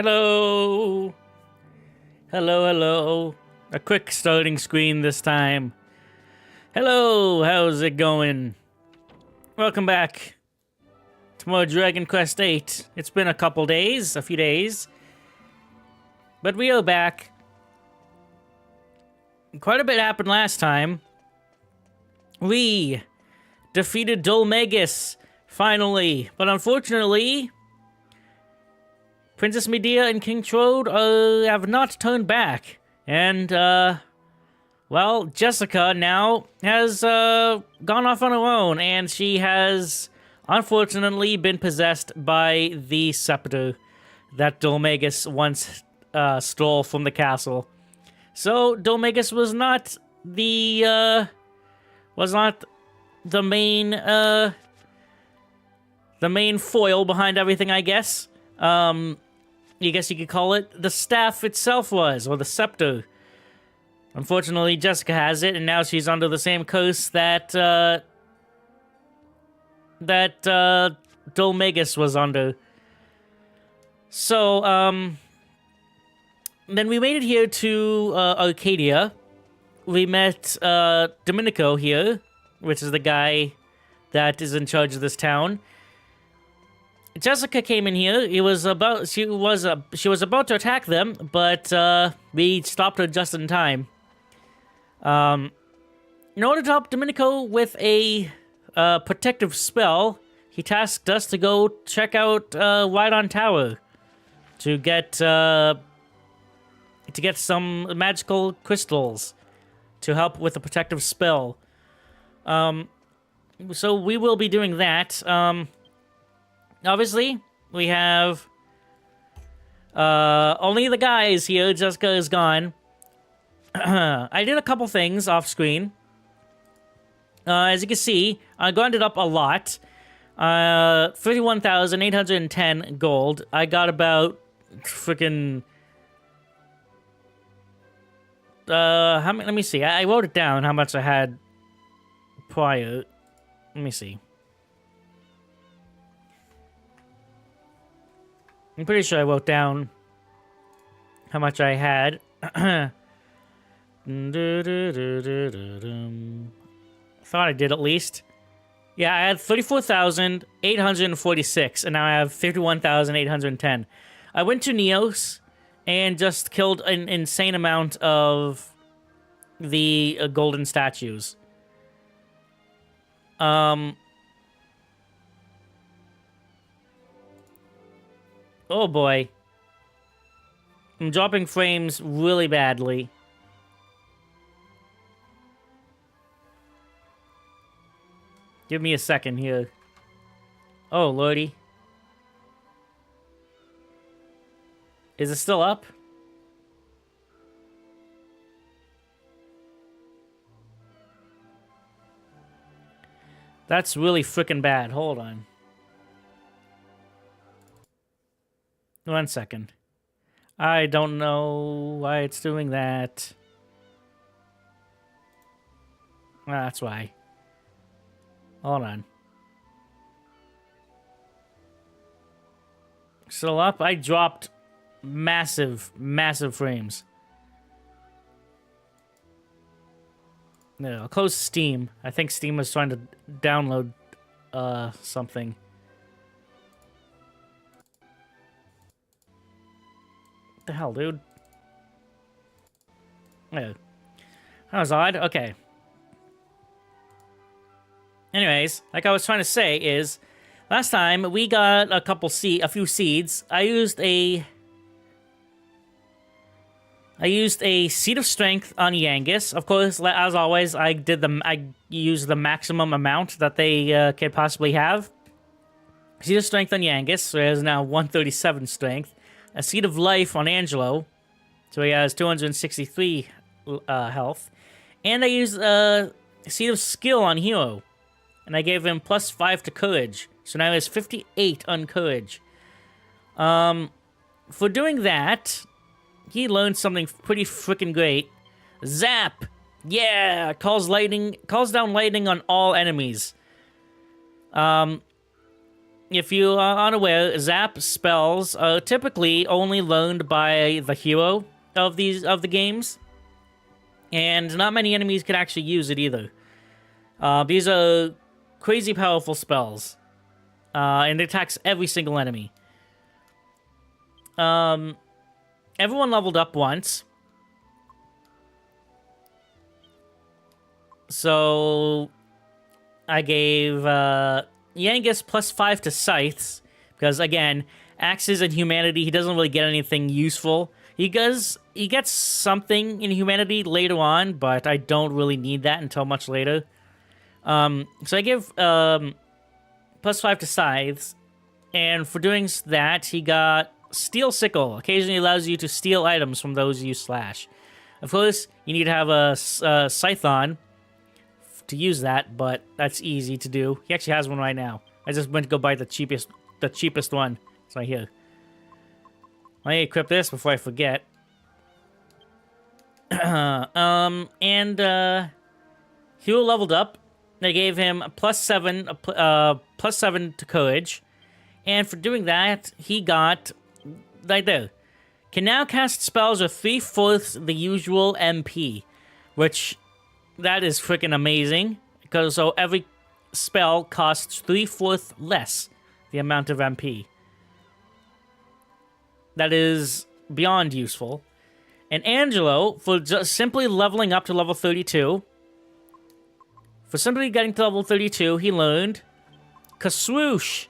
Hello! Hello. A quick starting screen this time. Hello, how's it going? Welcome back to more Dragon Quest VIII. It's been a few days. But we are back. Quite a bit happened last time. We defeated Dhoulmagus, finally. But unfortunately, Princess Medea and King Trode have not turned back. And, well, Jessica now has gone off on her own, and she has unfortunately been possessed by the scepter that Dhoulmagus once stole from the castle. So Dhoulmagus was not the main foil behind everything, I guess. I guess you could call it the staff itself was, or the scepter. Unfortunately, Jessica has it, and now she's under the same curse that Dhoulmagus was under. So, then we made it here to Arcadia. We met Domenico here, which is the guy that is in charge of this town. Jessica came in here. She was about to attack them, but we stopped her just in time. In order to help Domenico with a protective spell, he tasked us to go check out Rydon Tower to get some magical crystals to help with the protective spell. So we will be doing that. Obviously, we have only the guys here. Jessica is gone. I did a couple things off screen. As you can see, I grinded up a lot. 31,810 gold. I got about freaking how many? Let me see. I wrote it down how much I had prior. Let me see. I'm pretty sure I wrote down how much I had. Thought I did at least. Yeah, I had 34,846, and now I have 51,810. I went to Neos and just killed an insane amount of the golden statues. Oh boy. I'm dropping frames really badly. Give me a second here. Oh, lordy. Is it still up? That's really freaking bad. Hold on. 1 second. I don't know why it's doing that. That's why. Hold on. Still up? I dropped massive frames. No, I'll close Steam. I think Steam was trying to download something. What the hell, dude? Yeah. That was odd. Okay. Anyways, like I was trying to say is, last time we got a few seeds. I used a seed of strength on Yangus. Of course, as always, I used the maximum amount that they could possibly have. Seed of strength on Yangus, so he has now 137 strength. A seed of life on Angelo, so he has 263 health. And I used a seed of skill on Hero, and I gave him +5 to courage. So now he has 58 on courage. For doing that, he learned something pretty freaking great. Zap! Yeah! Calls down lightning on all enemies. if you are unaware, zap spells are typically only learned by the hero of the games, and not many enemies can actually use it either. These are crazy powerful spells, and it attacks every single enemy. Everyone leveled up once, so I gave Yangus +5 to scythes, because again, axes and humanity, he doesn't really get anything useful. He gets something in humanity later on, but I don't really need that until much later. So I give +5 to scythes, and for doing that, he got Steel Sickle. Occasionally allows you to steal items from those you slash. Of course, you need to have a scythe on to use that, but that's easy to do. He actually has one right now. I just went to go buy the cheapest one. It's right here. Let me equip this before I forget. Hero leveled up. They gave him a +7 to courage, and for doing that, he got right there. Can now cast spells with 3/4 the usual MP, which that is freaking amazing, because so every spell costs 3/4 less the amount of MP. That is beyond useful. And Angelo, for just simply leveling up to level 32, for simply getting to level 32, he learned Kaswoosh.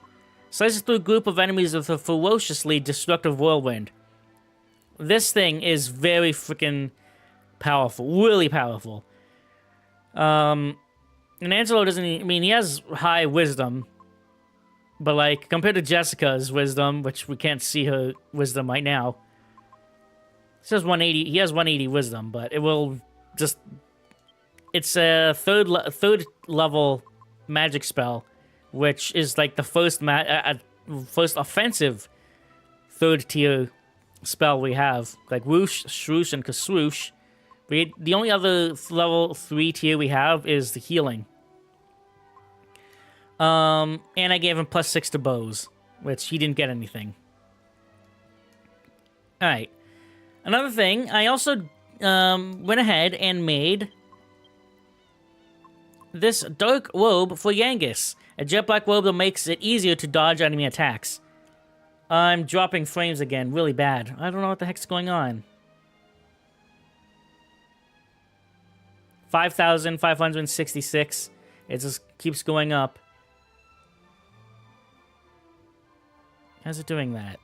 Slices through a group of enemies with a ferociously destructive whirlwind. This thing is very freaking powerful. Really powerful. And Angelo doesn't... I mean, he has high wisdom. But, like, compared to Jessica's wisdom, which we can't see her wisdom right now. It says 180. He has 180 wisdom, but it will just... It's a third level magic spell, which is like the first offensive third tier spell we have. Like Whoosh, Swoosh, and Kaswoosh. The only other level 3 tier we have is the healing. And I gave him +6 to bows, which he didn't get anything. Alright. Another thing, I also went ahead and made this dark robe for Yangus. A jet black robe that makes it easier to dodge enemy attacks. I'm dropping frames again, really bad. I don't know what the heck's going on. 5,566. It just keeps going up. How's it doing that?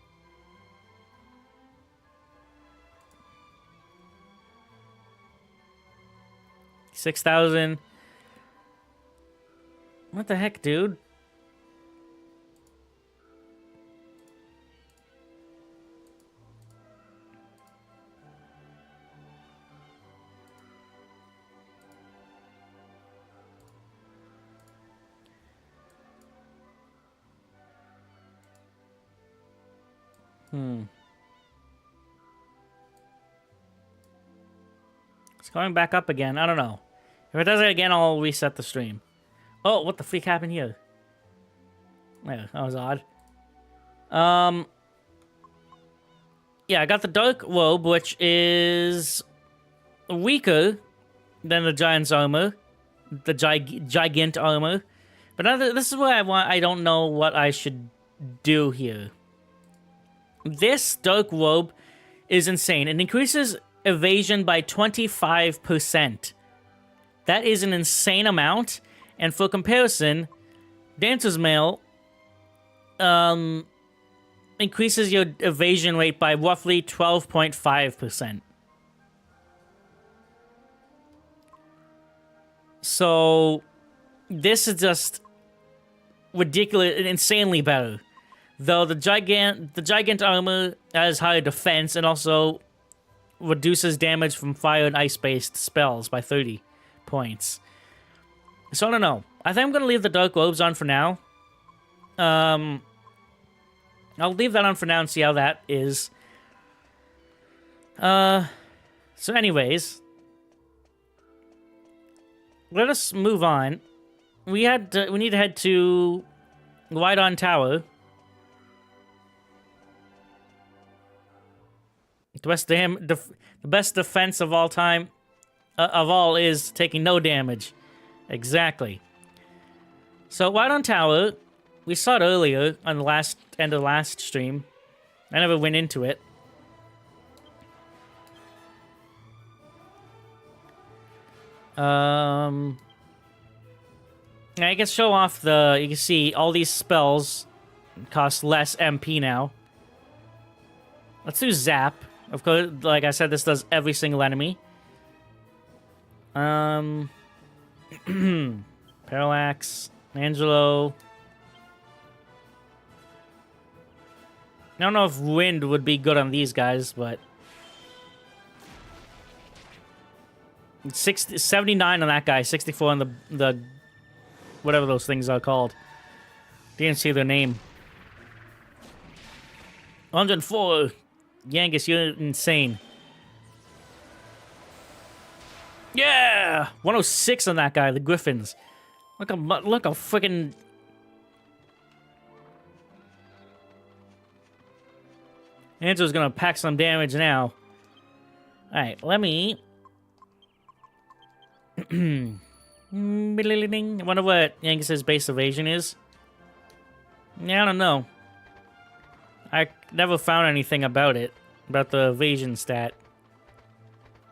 $6,000. What the heck, dude? It's going back up again. I don't know. If it does it again, I'll reset the stream. Oh, what the freak happened here? Yeah, that was odd. Yeah, I got the dark robe, which is weaker than the giant's armor, the gigant armor. But this is what I want. I don't know what I should do here. This dark robe is insane. It increases evasion by 25%. That is an insane amount. And for comparison, Dancer's Mail increases your evasion rate by roughly 12.5%. So this is just ridiculous, insanely better. Though the gigant armor has higher defense and also reduces damage from fire and ice-based spells by 30 points. So I don't know. I think I'm gonna leave the dark robes on for now. I'll leave that on for now and see how that is. So anyways, let us move on. We need to head to White on tower. The best defense of all time, of all, is taking no damage. Exactly. So white on tower, we saw it earlier on the end of the last stream. I never went into it. I guess show off the. You can see all these spells cost less MP now. Let's do Zap. Of course, like I said, this does every single enemy. Parallax, Angelo. I don't know if Wind would be good on these guys, but 79 on that guy, 64 on the whatever those things are called. Didn't see their name. 104. Yangus, you're insane. Yeah! 106 on that guy, the Griffins. Look how freaking. Angel's gonna pack some damage now. Alright, let me. I wonder what Yangus's base evasion is. Yeah, I don't know. I never found anything about it. About the evasion stat.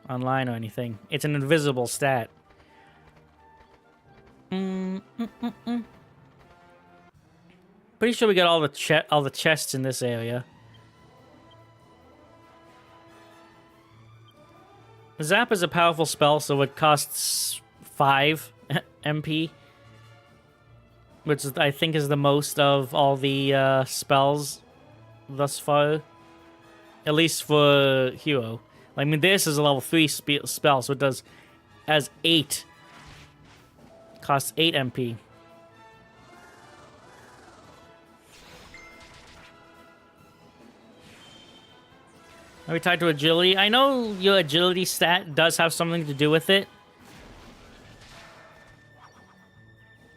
Online or anything. It's an invisible stat. Pretty sure we got all the chests in this area. Zap is a powerful spell, so it costs 5 MP. Which I think is the most of all the spells thus far. At least for Hero. I mean, this is a level 3 spell, so it does as 8. Costs 8 MP. Are we tied to agility? I know your agility stat does have something to do with it.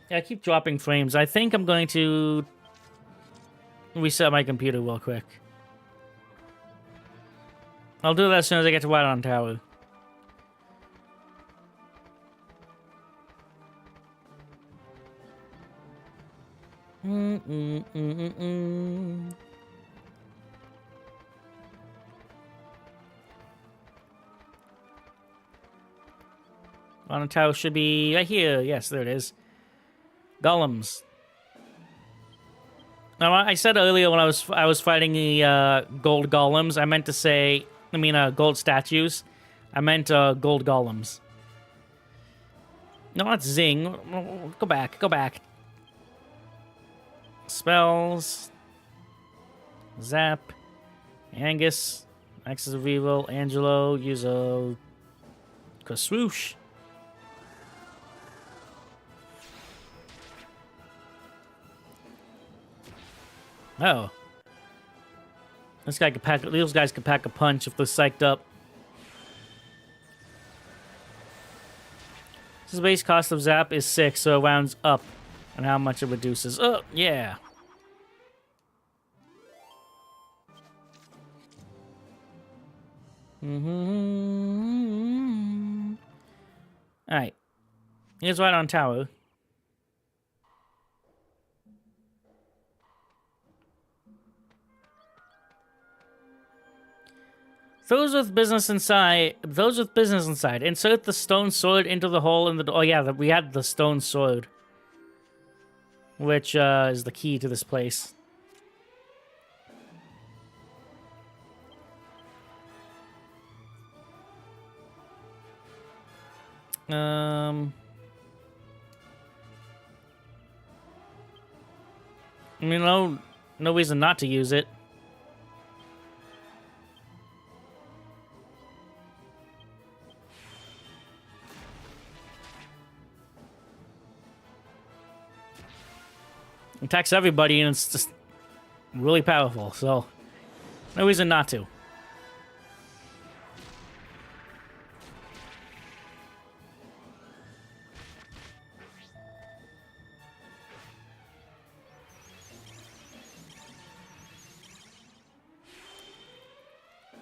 Yeah, I keep dropping frames. I think I'm going to reset my computer real quick. I'll do that as soon as I get to White on Tower. On Tower should be right here. Yes, there it is. Golems. Now, I said earlier when I was fighting the gold golems, I meant to say, gold statues. I meant gold golems. No, not Zing. Go back. Go back. Spells. Zap. Angus. Axis of Evil. Angelo. Yuzo. Swoosh. Oh. Those guys can pack a punch if they're psyched up. This base cost of Zap is 6, so it rounds up on how much it reduces. Oh, yeah. Alright. Here's White on Tower. Those with business inside. Insert the stone sword into the hole in the door. Oh yeah, we had the stone sword, which is the key to this place. No reason not to use it. Attacks everybody, and it's just really powerful, so no reason not to.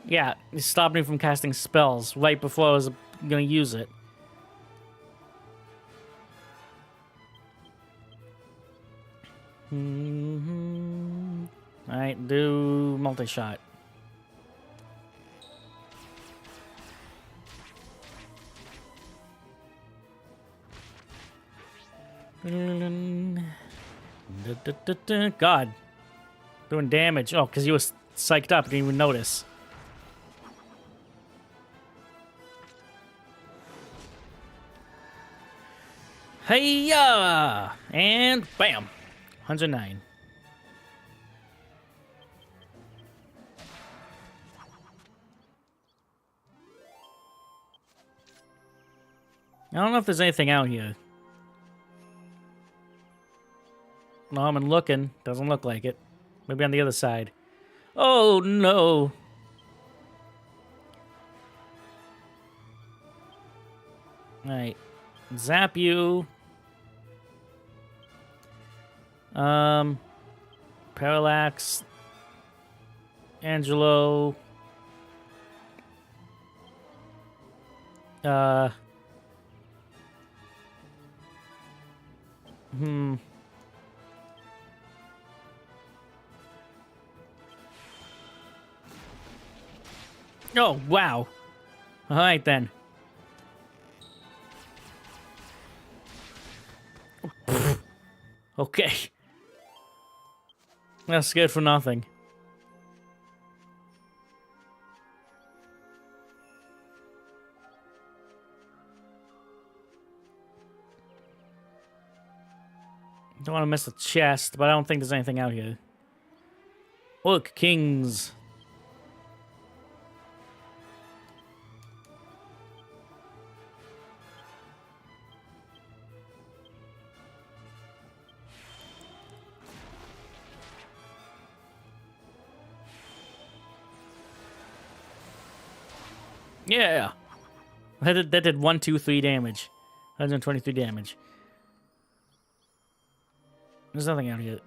Yeah, it stopped me from casting spells right before I was gonna use it. Alright, do multi-shot. God. Doing damage. Oh, because you was psyched up. Didn't even notice. Hey-ya! And bam. 109. I don't know if there's anything out here. No, I'm looking. Doesn't look like it. Maybe on the other side. Oh, no. Alright. Zap you. Parallax. Angelo. Oh, wow. All right, then. Okay. That's good for nothing. Don't want to miss the chest, but I don't think there's anything out here. Look, kings. Yeah. That did 1, 2, 3 damage. 123 damage. There's nothing out here.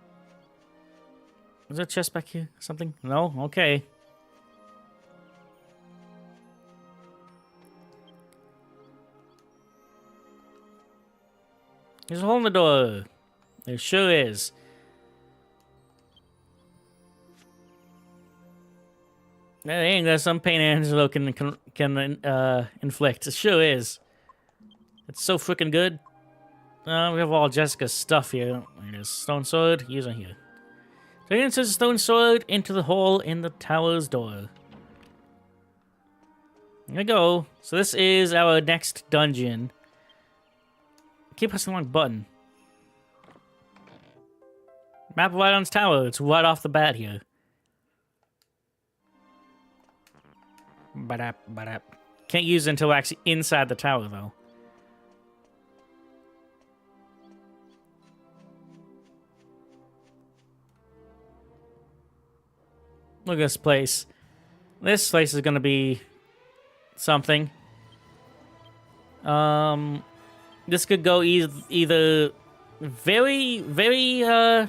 Is there a chest back here? Something? No? Okay. There's a hole in the door. There sure is. That ain't got some pain Angelo can inflict. It sure is. It's so freaking good. We have all Jessica's stuff here. There's stone sword. Use it here. So he inserts a stone sword into the hole in the tower's door. There we go. So this is our next dungeon. Keep pressing the wrong button. Map of Rhydon's Tower. It's right off the bat here. Badap, badap. Can't use it until we're actually inside the tower, though. Look at this place. This place is gonna be something. This could go either very, very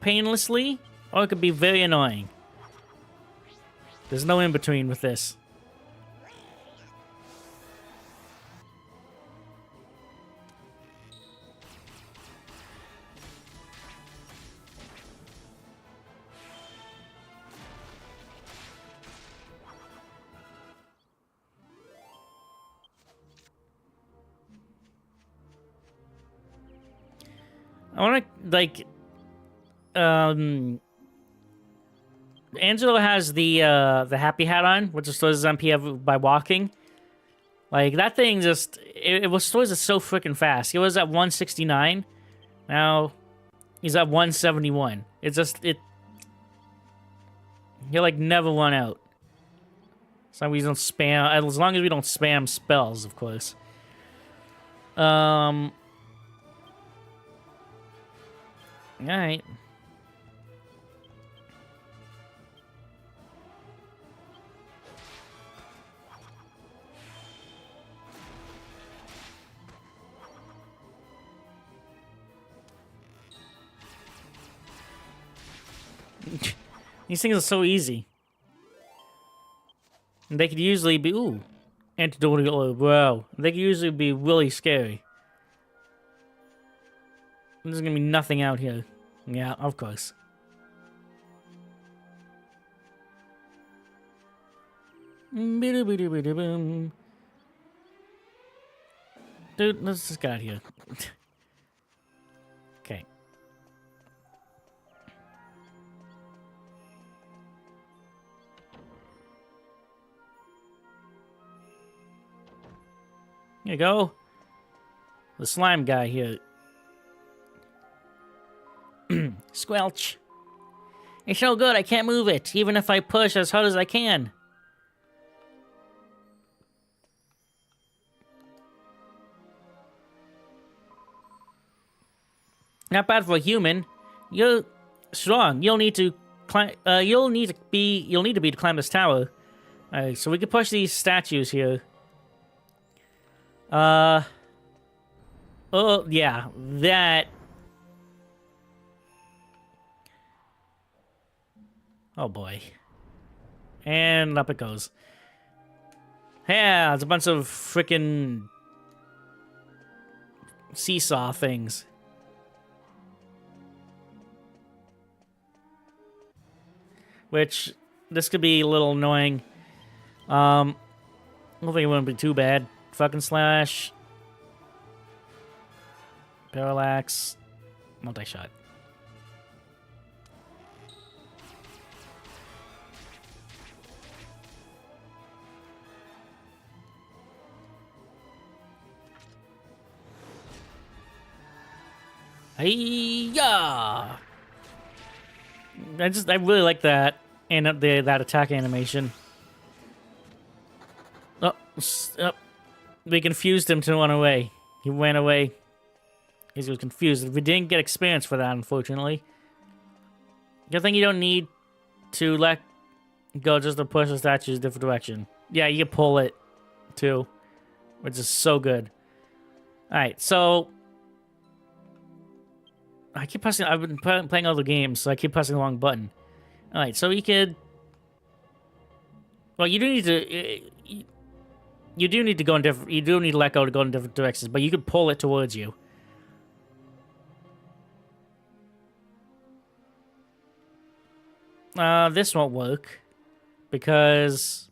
painlessly, or it could be very annoying. There's no in between with this. I want to, like, Angelo has the happy hat on, which restores his MP by walking. Like, that thing just, it restores it so freaking fast. He was at 169. Now, he's at 171. It's just, he'll, like, never run out. As long as we don't spam, as long as we don't spam spells, of course. Alright. These things are so easy. And they could usually be... Ooh. Antidote. Wow. They could usually be really scary. There's gonna be nothing out here. Yeah, of course. Dude, let's just get out of here. Okay. Here you go. The slime guy here. Squelch. It's so good, I can't move it, even if I push as hard as I can. Not bad for a human. You're strong. You'll need to climb. You'll need to be to climb this tower. All right, so we can push these statues here. Oh yeah, that. Oh boy. And up it goes. Yeah, it's a bunch of freaking seesaw things. Which, this could be a little annoying. Hopefully it won't be too bad. Fucking slash. Parallax. Multi-shot. Hey-ya! I really like that and that attack animation. Oh, we confused him to run away. He went away. He was confused. We didn't get experience for that, unfortunately. Good thing you don't need to let go just to push the statues a different direction. Yeah, you can pull it too, which is so good. All right, so I keep pressing. I've been playing other games, so I keep pressing the wrong button. All right, so you could. Well, you do need to. You do need to go in different. You do need to let go to go in different directions, but you could pull it towards you. This won't work because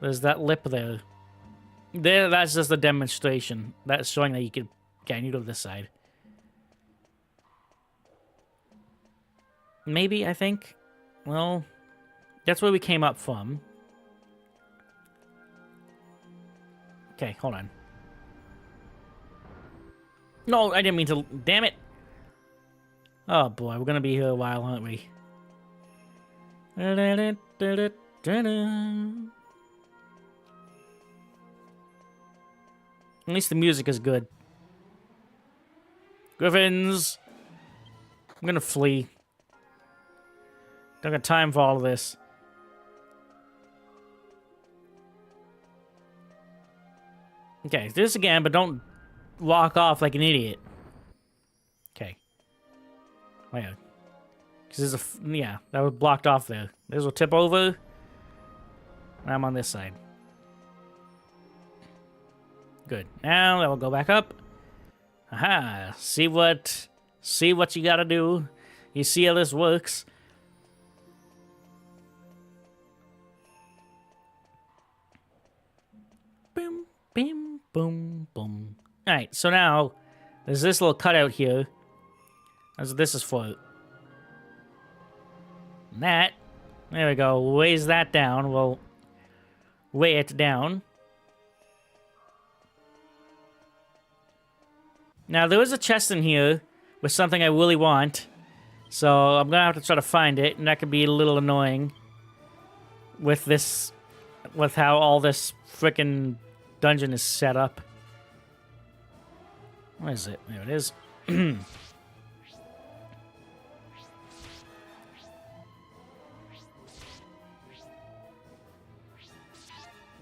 there's that lip there. That's just a demonstration. That's showing that you can. Okay, I need to go to this side. Maybe, I think. Well, that's where we came up from. Okay, hold on. No, I didn't mean to. Damn it. Oh boy, we're gonna be here a while, aren't we? At least the music is good. Griffins! I'm gonna flee. Don't got time for all of this. Okay, do this again, but don't walk off like an idiot. Okay. Wait. Because there's a... Yeah, that was blocked off there. This will tip over. And I'm on this side. Good. Now that will go back up. Aha. See what you gotta do. You see how this works. Boom, boom, boom, boom. Alright, so now there's this little cutout here. That's what this is for. And that. There we go. Weighs that down. We'll weigh it down. Now, there is a chest in here with something I really want. So, I'm going to have to try to find it. And that could be a little annoying. With this... With how all this frickin' dungeon is set up. What is it? There it is.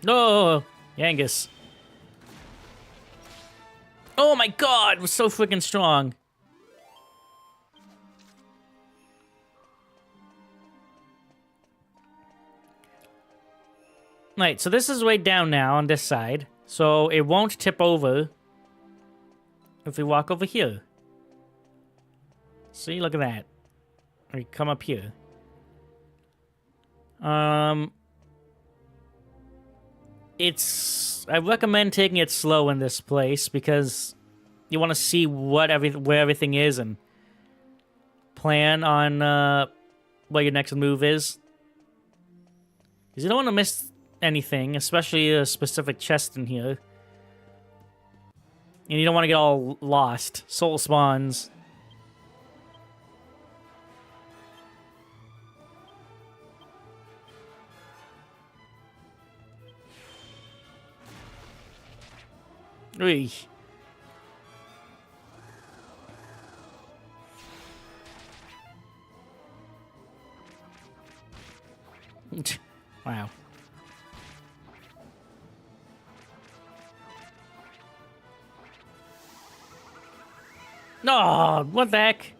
No! Yangus. Oh my god, it was so freaking strong. Right, so this is way down now on this side. So it won't tip over if we walk over here. See, look at that. We come up here. I recommend taking it slow in this place because you want to see where everything is and plan on what your next move is. Because you don't want to miss anything, especially a specific chest in here. And you don't want to get all lost. Soul spawns. Ooh. Wow. No, what the heck?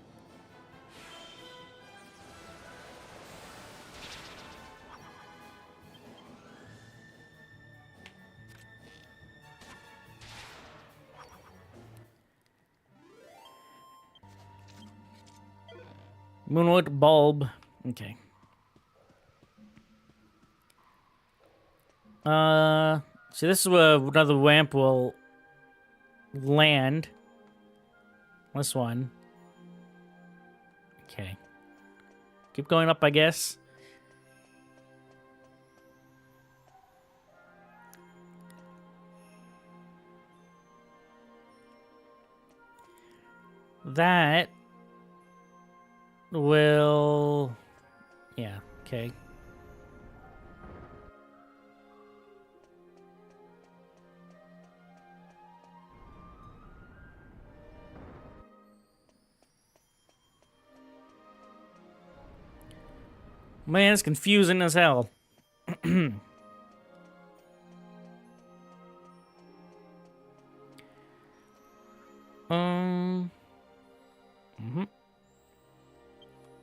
Moonwood bulb. Okay. So this is where another ramp will land. This one. Okay. Keep going up, I guess. That will... Yeah, okay. Man, it's confusing as hell.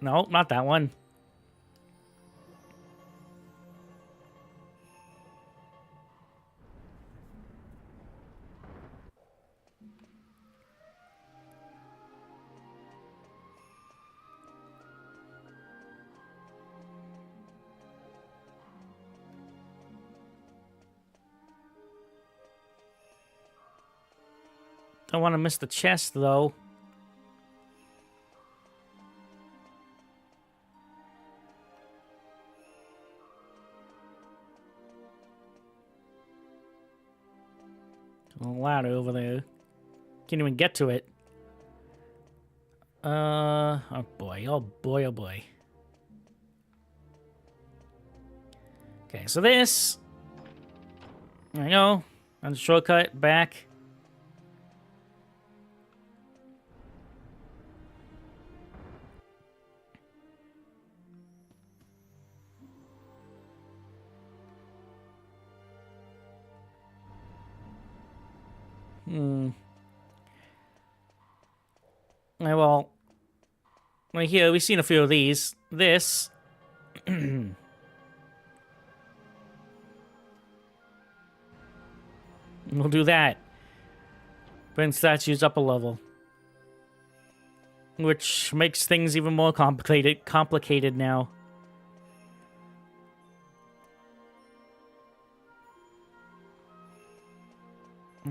No, not that one. Don't want to miss the chest, though. A ladder over there. Can't even get to it. Oh boy, oh boy, oh boy. Okay, so this... There we go. And shortcut back. Well, right here, we've seen a few of these. This... We'll do that. Bring statues up a level. Which makes things even more complicated now.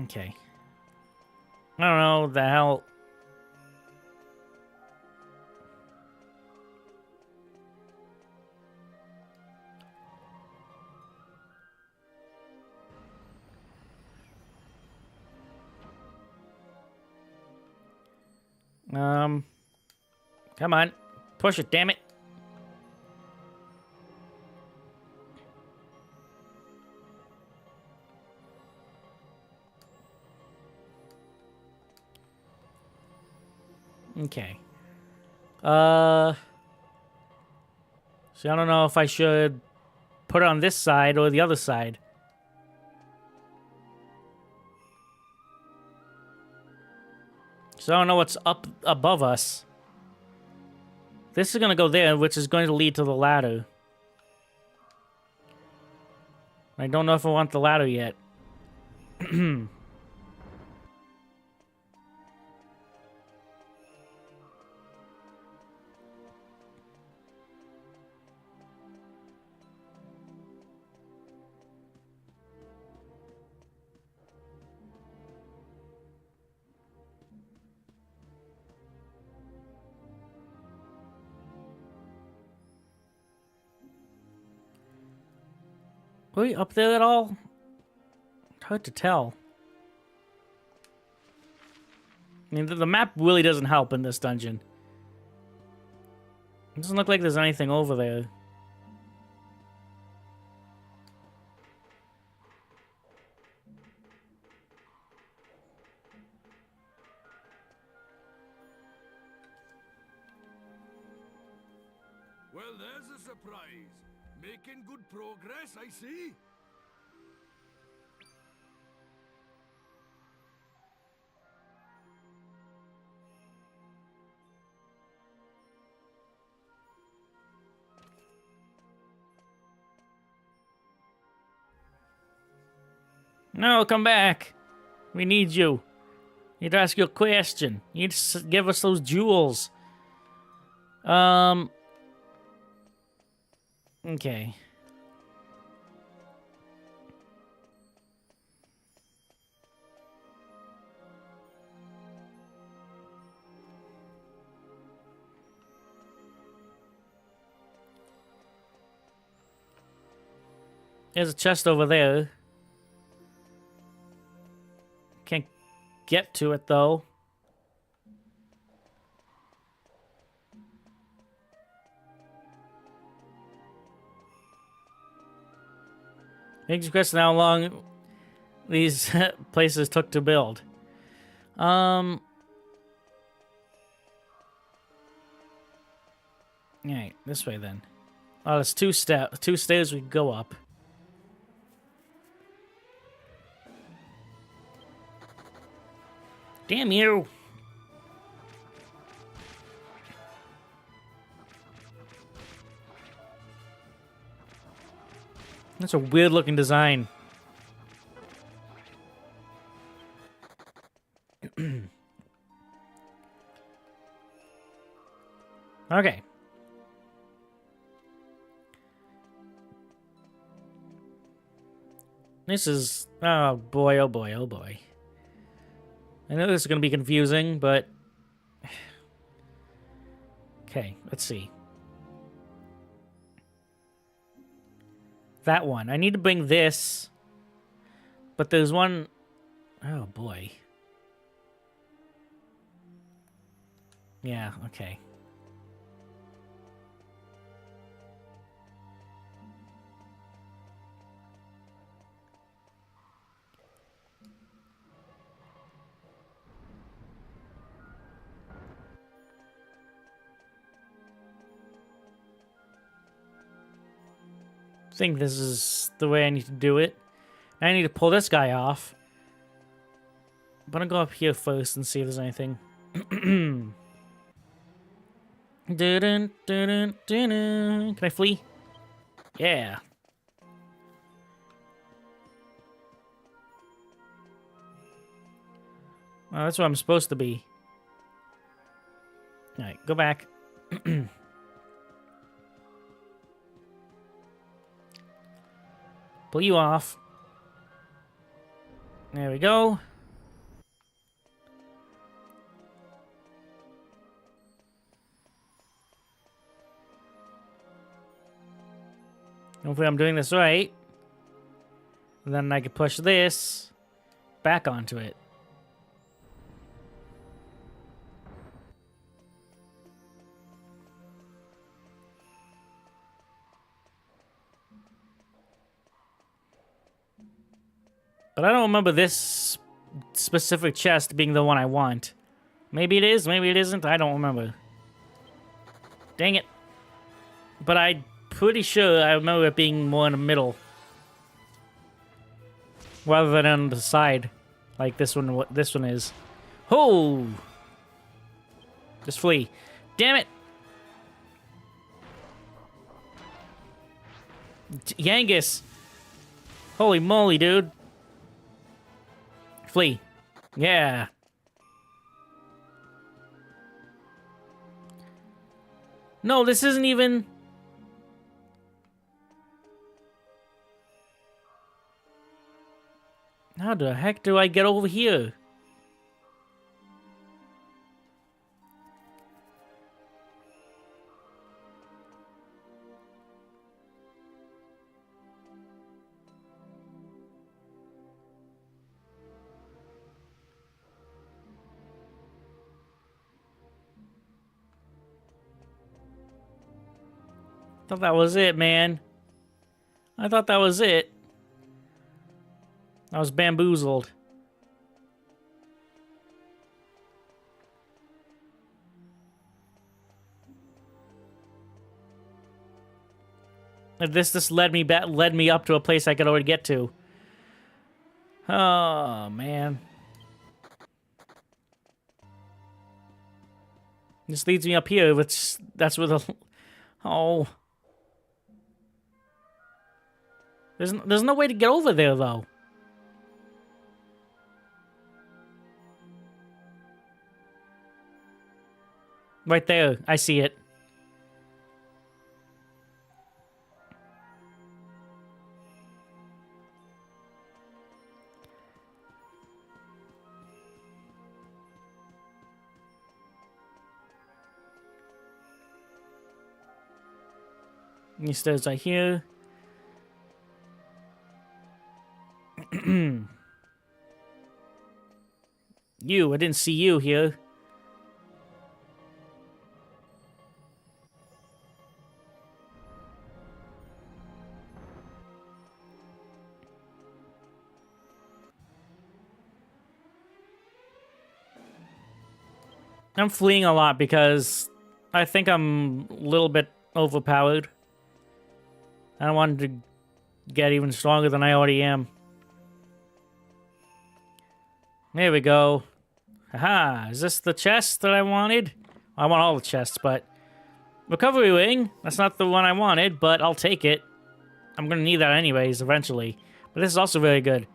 Okay. I don't know the hell. Come on. Push it, damn it. Okay. So I don't know if I should put it on this side or the other side. So I don't know what's up above us. This is going to go there, which is going to lead to the ladder. I don't know if I want the ladder yet. Were we up there at all? It's hard to tell. I mean, the map really doesn't help in this dungeon. It doesn't look like there's anything over there. Well, there's a surprise. Making good progress, I see. No, come back. We need you. You need to ask your question. You need to give us those jewels. Okay. There's a chest over there. Can't get to it, though. Makes you question how long these places took to build. Alright, this way then. Oh, there's two stairs we can go up. Damn you! That's a weird looking design. Okay. This is... oh boy, oh boy, oh boy. I know this is going to be confusing, but... okay, let's see. That one. I need to bring this. But there's one... oh boy. Yeah, okay. I think this is the way I need to do it. I need to pull this guy off. I'm gonna go up here first and see if there's anything. Can I flee? Yeah. Oh, that's where I'm supposed to be. Alright, go back. Pull you off. There we go. Hopefully I'm doing this right. And then I can push this back onto it. But I don't remember this specific chest being the one I want. Maybe it is, maybe it isn't, I don't remember. Dang it. But I'm pretty sure I remember it being more in the middle. Rather than on the side. Like this one is. Oh! Just flee. Damn it! Yangus! Holy moly, dude. Flee. Yeah. No, this isn't even... How the heck do I get over here? Thought that was it, man. I thought that was it. I was bamboozled. This just led me up to a place I could already get to. Oh man. This leads me up here, which that's where the oh. There's no way to get over there though. Right there, I see it. These stairs right here. You, I didn't see you here. I'm fleeing a lot because I think I'm a little bit overpowered. I don't want to get even stronger than I already am. There we go. Haha, is this the chest that I wanted? I want all the chests, but... Recovery ring, that's not the one I wanted, but I'll take it. I'm gonna need that anyways, eventually. But this is also very good.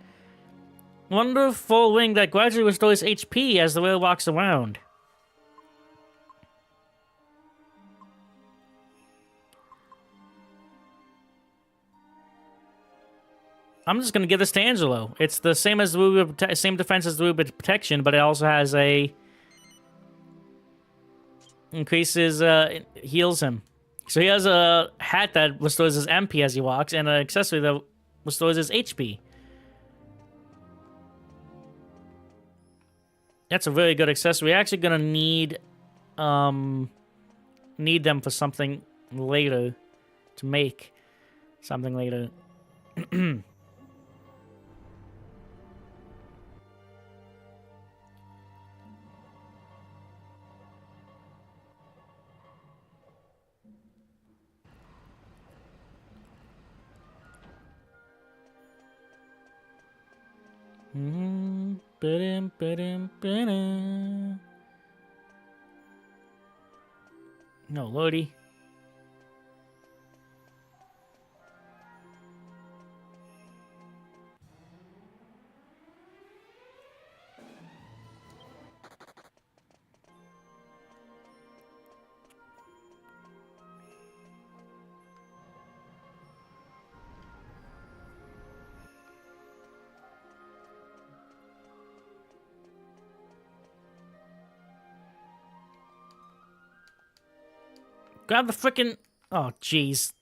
Wonderful ring that gradually restores HP as the whale walks around. I'm just gonna give this to Angelo. It's the same as the same defense as the Ruby Protection, but it also has a increases heals him. So he has a hat that restores his MP as he walks, and an accessory that restores his HP. That's a very good accessory. We're actually gonna need them for something later, to make something later. No, lordy. Grab the frickin'... Oh, jeez.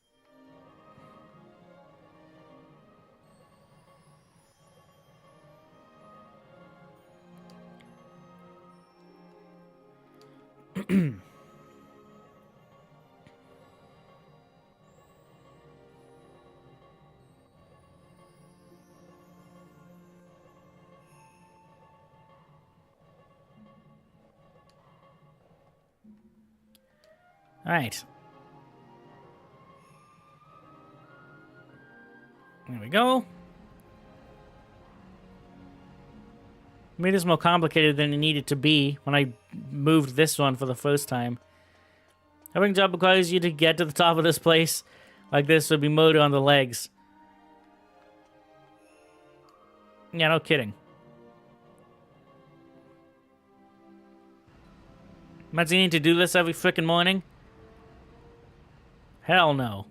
All right. There we go. Made this more complicated than it needed to be when I moved this one for the first time. Having jump requires you to get to the top of this place. Like this would be murder on the legs. Yeah, no kidding. Imagine needing to do this every frickin' morning? Hell no.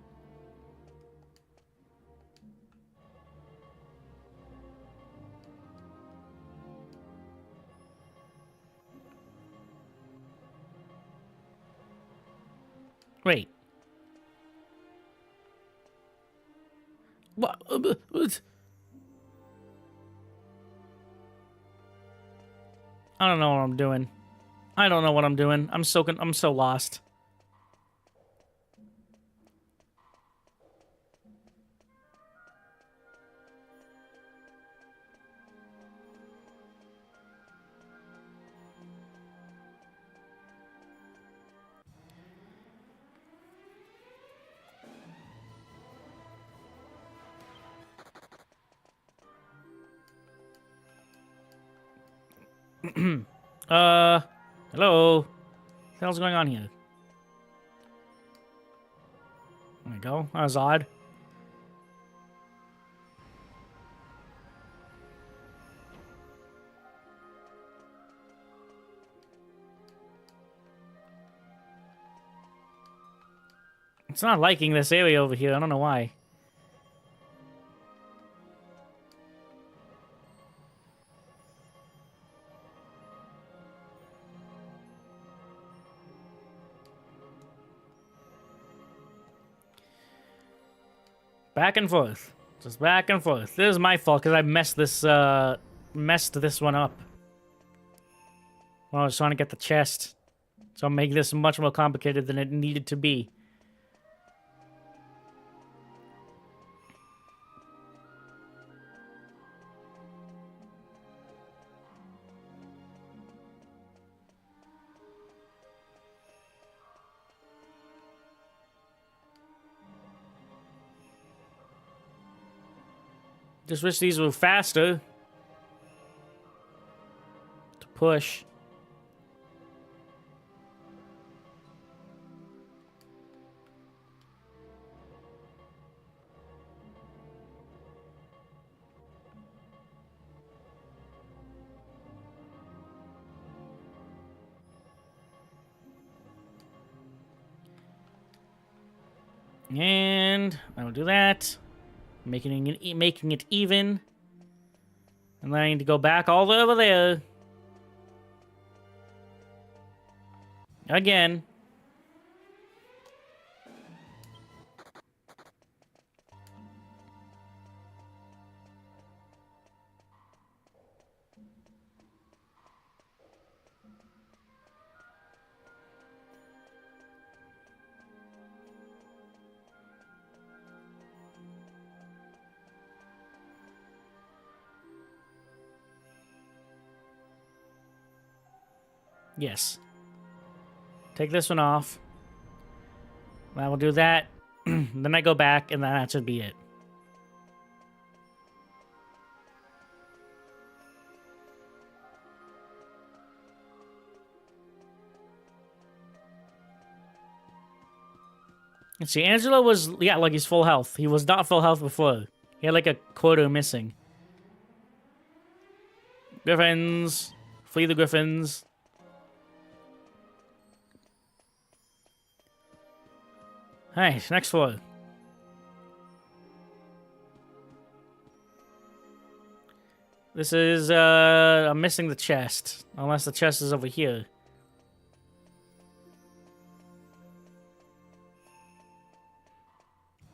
Wait. What? I don't know what I'm doing. I don't know what I'm doing. I'm so lost. Hello? What the hell's going on here? There we go. That was odd. It's not liking this area over here. I don't know why. Back and forth. Just back and forth. This is my fault because I messed this one up. Well, I was trying to get the chest. So I'll make this much more complicated than it needed to be. Just wish these were faster to push. And I will do that. Making it even. And then I need to go back all the way over there. Again. Yes. Take this one off. I will do that. Then I go back, and that should be it. Let's see, Angelo was, yeah, like he's full health. He was not full health before. He had like a quarter missing. Griffins. Flee the Griffins. Alright, next floor. This is, I'm missing the chest. Unless the chest is over here.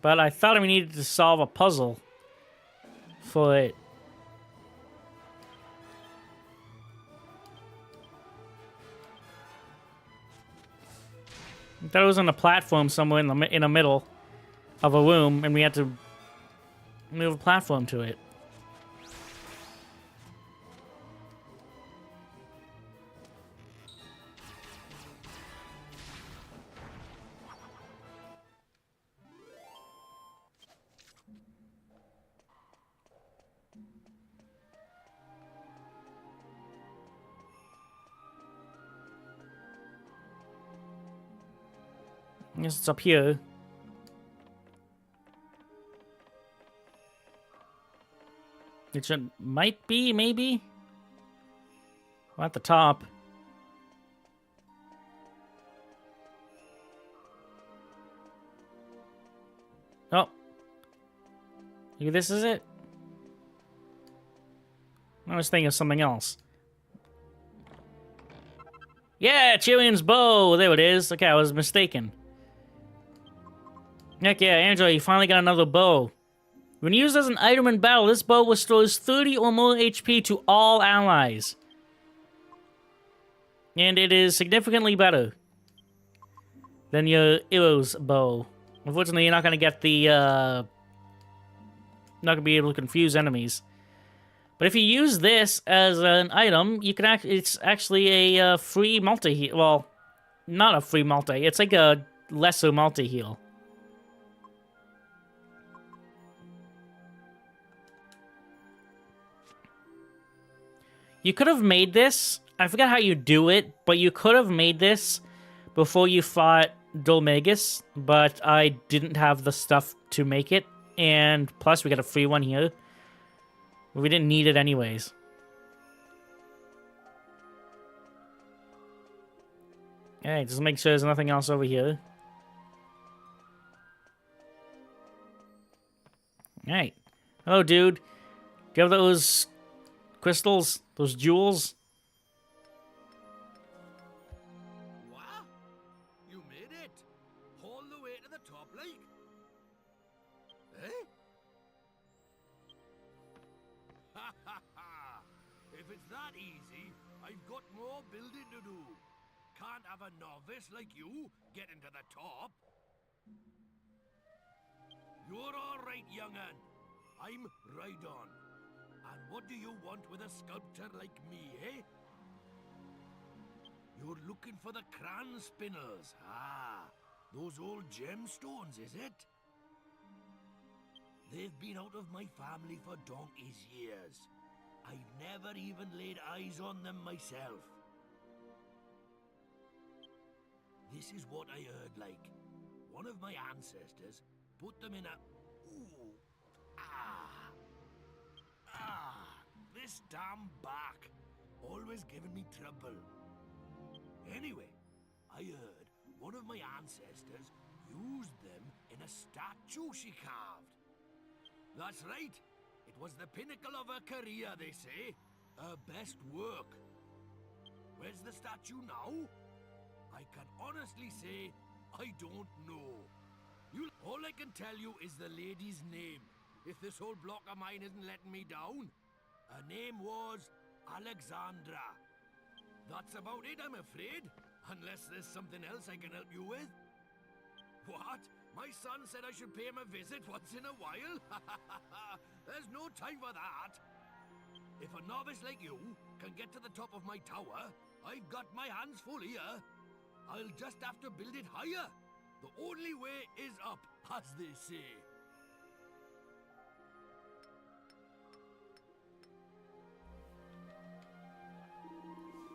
But I thought we needed to solve a puzzle for it. I thought it was on a platform somewhere in the middle of a room, and we had to move a platform to it. I guess it's up here. might be, maybe? Well, at the top. Oh. Maybe this is it? I was thinking of something else. Yeah, Chillion's bow! There it is. Okay, I was mistaken. Heck yeah, Angela, you finally got another bow. When used as an item in battle, this bow restores 30 or more HP to all allies. And it is significantly better than your Ero's bow. Unfortunately, you're not going to get the, not going to be able to confuse enemies. But if you use this as an item, you can it's actually a free multi-heal. Well, not a free multi. It's like a lesser multi-heal. You could have made this. I forgot how you do it, but you could have made this before you fought Dhoulmagus, but I didn't have the stuff to make it. And plus, we got a free one here. We didn't need it anyways. Alright, just make sure there's nothing else over here. Alright. Hello, dude. Do you have those crystals? Those jewels? What? You made it? All the way to the top, like? Eh? Ha ha ha! If it's that easy, I've got more building to do. Can't have a novice like you get into the top. You're all right, young'un. I'm Trodain. And what do you want with a sculptor like me, eh? You're looking for the cran spinners. Ah, those old gemstones, is it? They've been out of my family for donkey's years. I've never even laid eyes on them myself. This is what I heard, like. One of my ancestors put them in a... Ooh. This damn back. Always giving me trouble. Anyway, I heard one of my ancestors used them in a statue she carved. That's right. It was the pinnacle of her career, they say. Her best work. Where's the statue now? I can honestly say, I don't know. All I can tell you is the lady's name. If this whole block of mine isn't letting me down. Her name was Alexandra. That's about it, I'm afraid. Unless there's something else I can help you with. What? My son said I should pay him a visit once in a while? There's no time for that. If a novice like you can get to the top of my tower, I've got my hands full here. I'll just have to build it higher. The only way is up, as they say.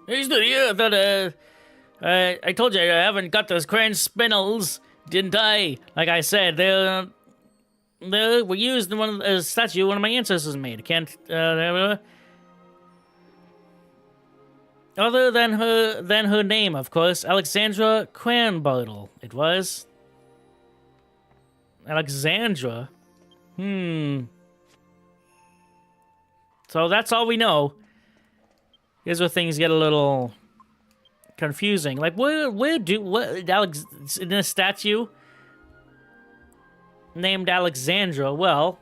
He's the year that, I told you I haven't got those cran spindles, didn't I? Like I said, they were used in a statue one of my ancestors made. I can't, other than her name, of course, Alexandra Cranbottle. It was. Alexandra? So that's all we know. Here's where things get a little confusing. Like, Alex in a statue named Alexandra? Well,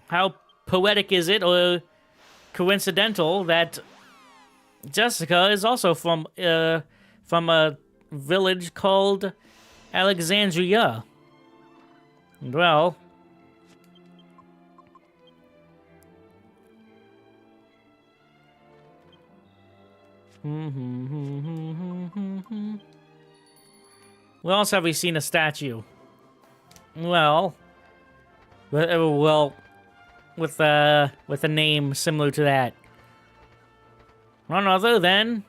how poetic is it, or coincidental, that Jessica is also from a village called Alexandria? Well, where else have we seen a statue? Well, with a name similar to that. None other than...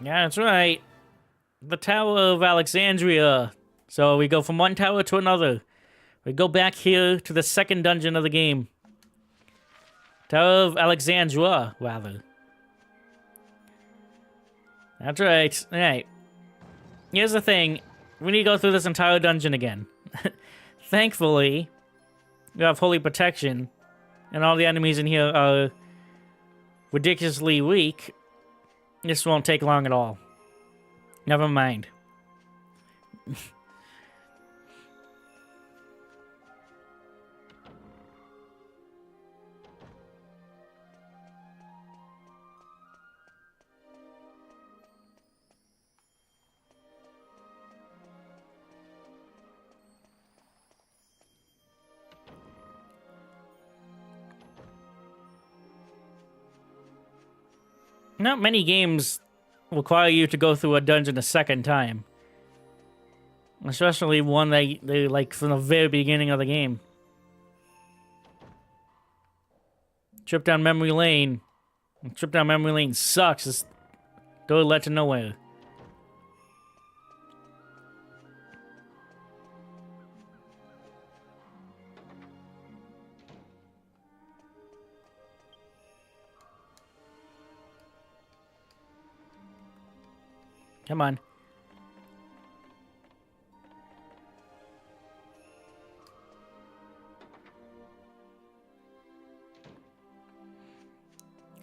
Yeah, that's right. the Tower of Alexandria. So we go from one tower to another. We go back here to the second dungeon of the game. Tower of Alexandria, rather. That's right. Alright. Here's the thing. We need to go through this entire dungeon again. Thankfully, we have holy protection. And all the enemies in here are ridiculously weak. This won't take long at all. Never mind. Not many games require you to go through a dungeon a second time. Especially one that they like from the very beginning of the game. Trip down memory lane. Trip down memory lane sucks. It's door led to nowhere. Come on.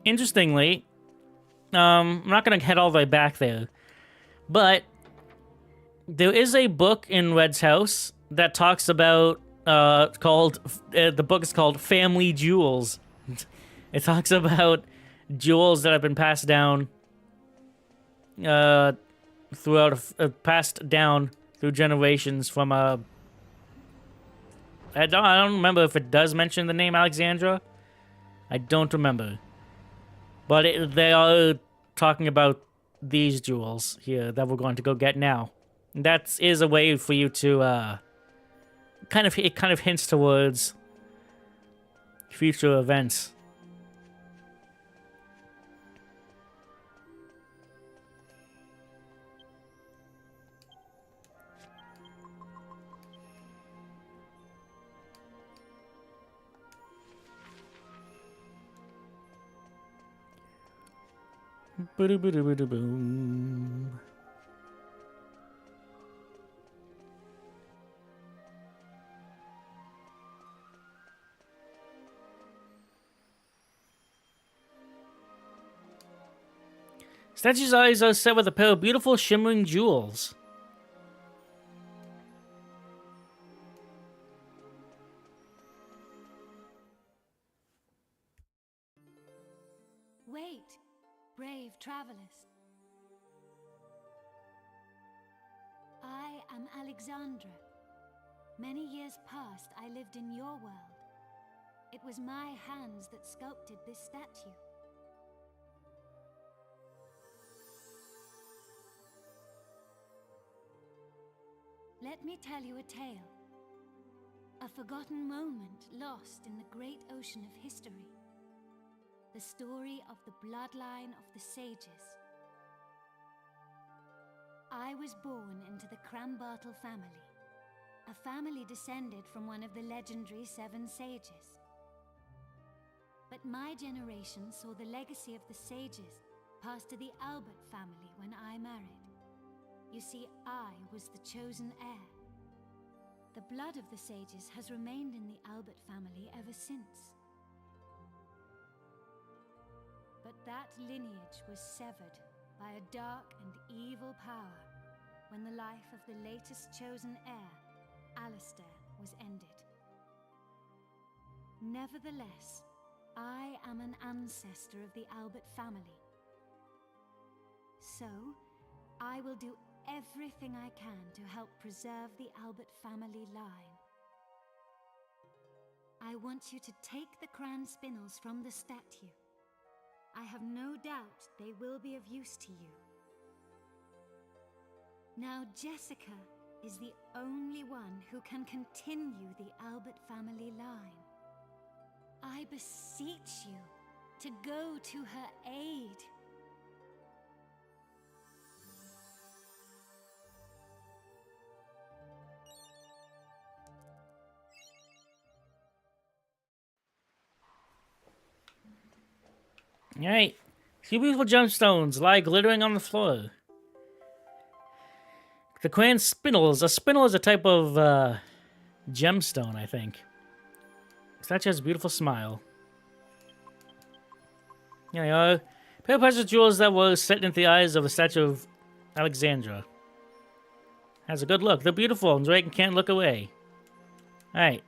Interestingly, I'm not going to head all the way back there, but there is a book in Red's house that talks about, the book is called Family Jewels. It talks about jewels that have been passed down passed down through generations from I don't remember if it does mention the name Alexandra. I don't remember. But they are talking about these jewels here that we're going to go get now. That is a way for you to it kind of hints towards future events. Boom. Statue's eyes are set with a pair of beautiful shimmering jewels. Wait, brave travelers. I am Alexandra. Many years past, I lived in your world. It was my hands that sculpted this statue. Let me tell you a tale. A forgotten moment lost in the great ocean of history. The story of the bloodline of the sages. I was born into the Crambartle family, a family descended from one of the legendary 7 sages. But my generation saw the legacy of the sages pass to the Albert family when I married. You see, I was the chosen heir. The blood of the sages has remained in the Albert family ever since. But that lineage was severed by a dark and evil power when the life of the latest chosen heir, Alistair, was ended. Nevertheless, I am an ancestor of the Albert family. So, I will do everything I can to help preserve the Albert family line. I want you to take the crown spinels from the statue. I have no doubt they will be of use to you. Now Jessica is the only one who can continue the Albert family line. I beseech you to go to her aid. Alright. Two beautiful gemstones lie glittering on the floor. The Queen Spindles. A spindle is a type of gemstone, I think. Statue has a beautiful smile. Here they are. Pair of precious jewels that were set into the eyes of the statue of Alexandra. Has a good look. They're beautiful, and Drake can't look away. Alright.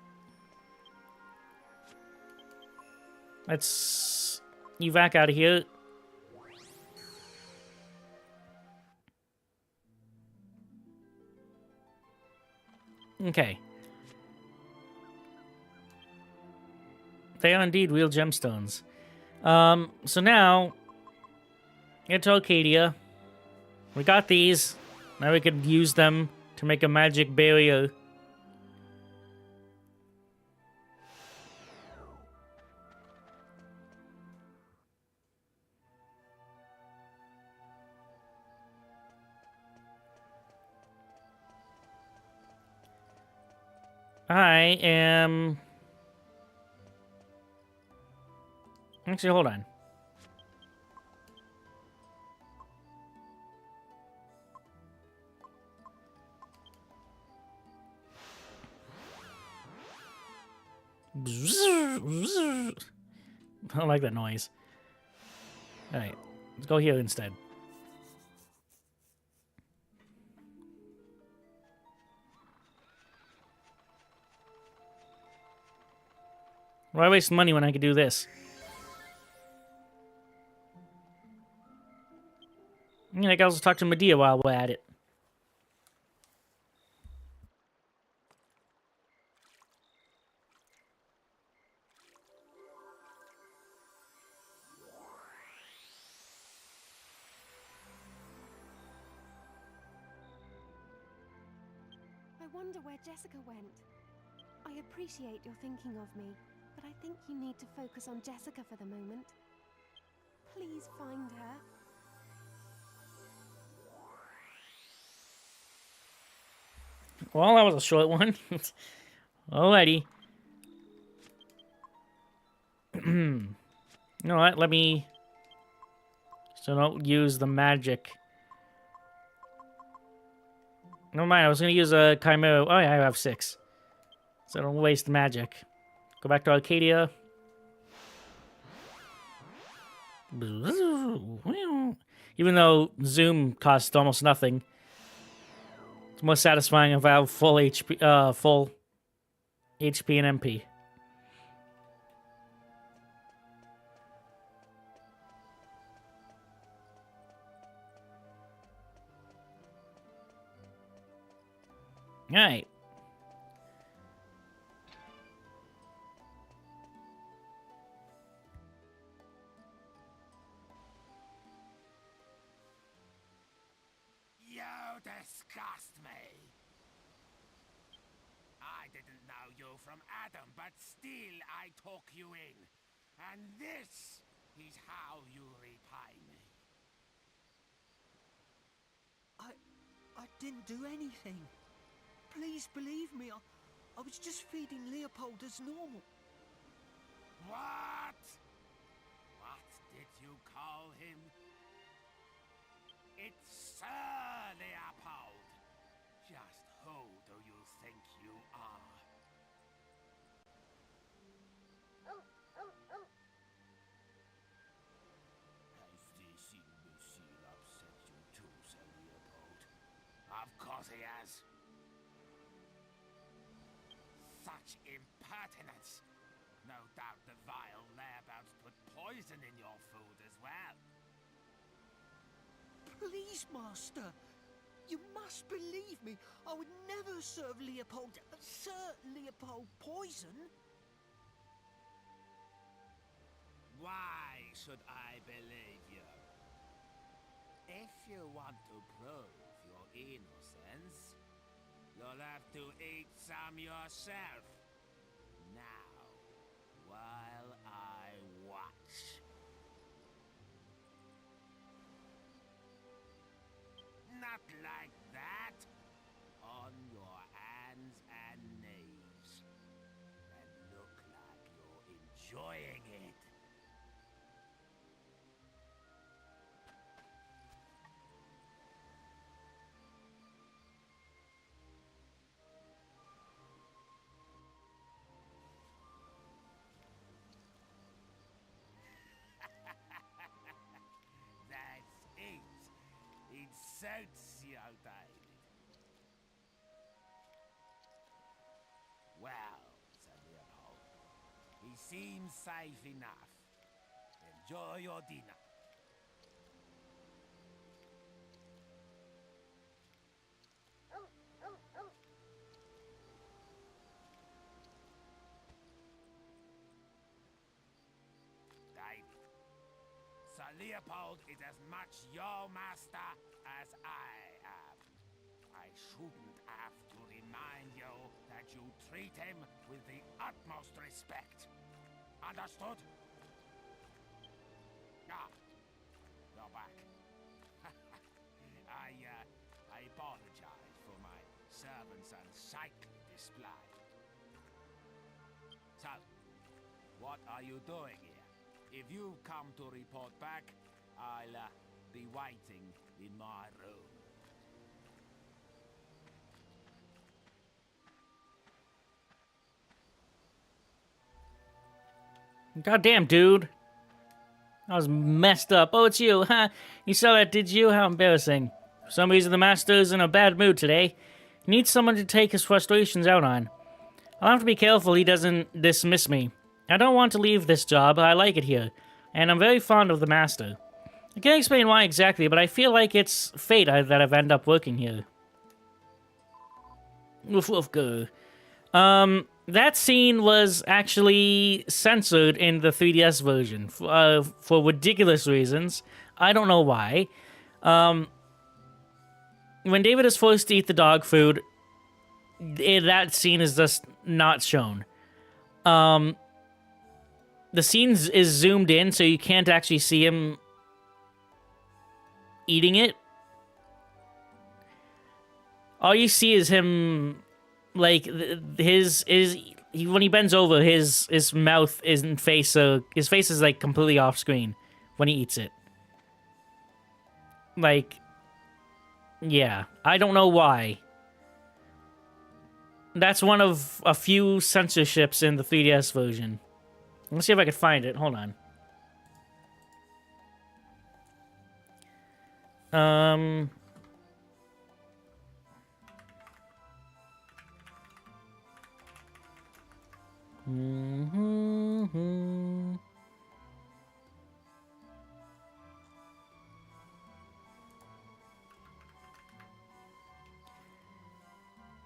Let's evac out of here. Okay. They are indeed real gemstones. So now, into Arcadia. We got these. Now we could use them to make a magic barrier. I am... Actually, hold on. I don't like that noise. Alright, let's go here instead. Why waste money when I could do this? Yeah, I can also talk to Medea while we're at it. I wonder where Jessica went. I appreciate your thinking of me, but I think you need to focus on Jessica for the moment. Please find her. Well, that was a short one. Alrighty. You know what? Let me... So don't use the magic. Never mind, I was going to use a Chimera. Oh yeah, I have 6. So don't waste magic. Go back to Arcadia. Even though Zoom costs almost nothing, it's more satisfying if I have full HP and MP. Alright. You disgust me. I didn't know you from Adam, but still I took you in. And this is how you repay me. I didn't do anything. Please believe me, I was just feeding Leopold as normal. What? What did you call him? It's Sir Leopold. Just who do you think you are? Has this imbecile upset you too, Sir Leopold? Of course he has. Such impertinence! No doubt the vile layabouts put poison in your food as well. Please, Master. You must believe me. I would never serve Sir Leopold poison. Why should I believe you? If you want to prove your innocence, you'll have to eat some yourself. Now, while I watch. Not like that. On your hands and knees. And look like you're enjoying it. suits you, David. Well, said Leopold, he seems safe enough. Enjoy your dinner. David, Sir Leopold is as much your master as I am. I shouldn't have to remind you that you treat him with the utmost respect. Understood? Ah, you're back. I apologize for my servant's unsightly display. So, what are you doing here? If you've come to report back, I'll be waiting in my room. Goddamn, dude. I was messed up. Oh, it's you. Huh? You saw that, did you? How embarrassing. For some reason, the master's in a bad mood today. He needs someone to take his frustrations out on. I'll have to be careful he doesn't dismiss me. I don't want to leave this job. I like it here. And I'm very fond of the master. I can't explain why exactly, but I feel like it's fate that I've ended up working here. Woof woof go. That scene was actually censored in the 3DS version for ridiculous reasons. I don't know why. When David is forced to eat the dog food, that scene is just not shown. The scene is zoomed in, so you can't actually see him eating it. All you see is him, like, when he bends over, his mouth isn't face, so his face is, like, completely off screen when he eats it. Like, yeah, I don't know why. That's one of a few censorships in the 3DS version. Let's see if I can find it. Hold on.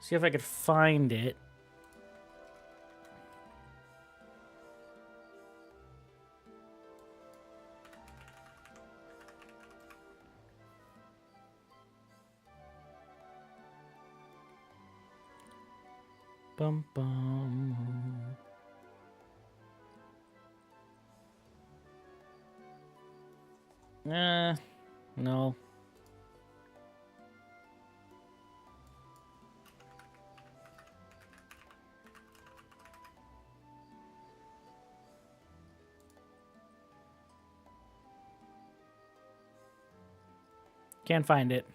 See if I could find it. Bum bum. No. Can't find it.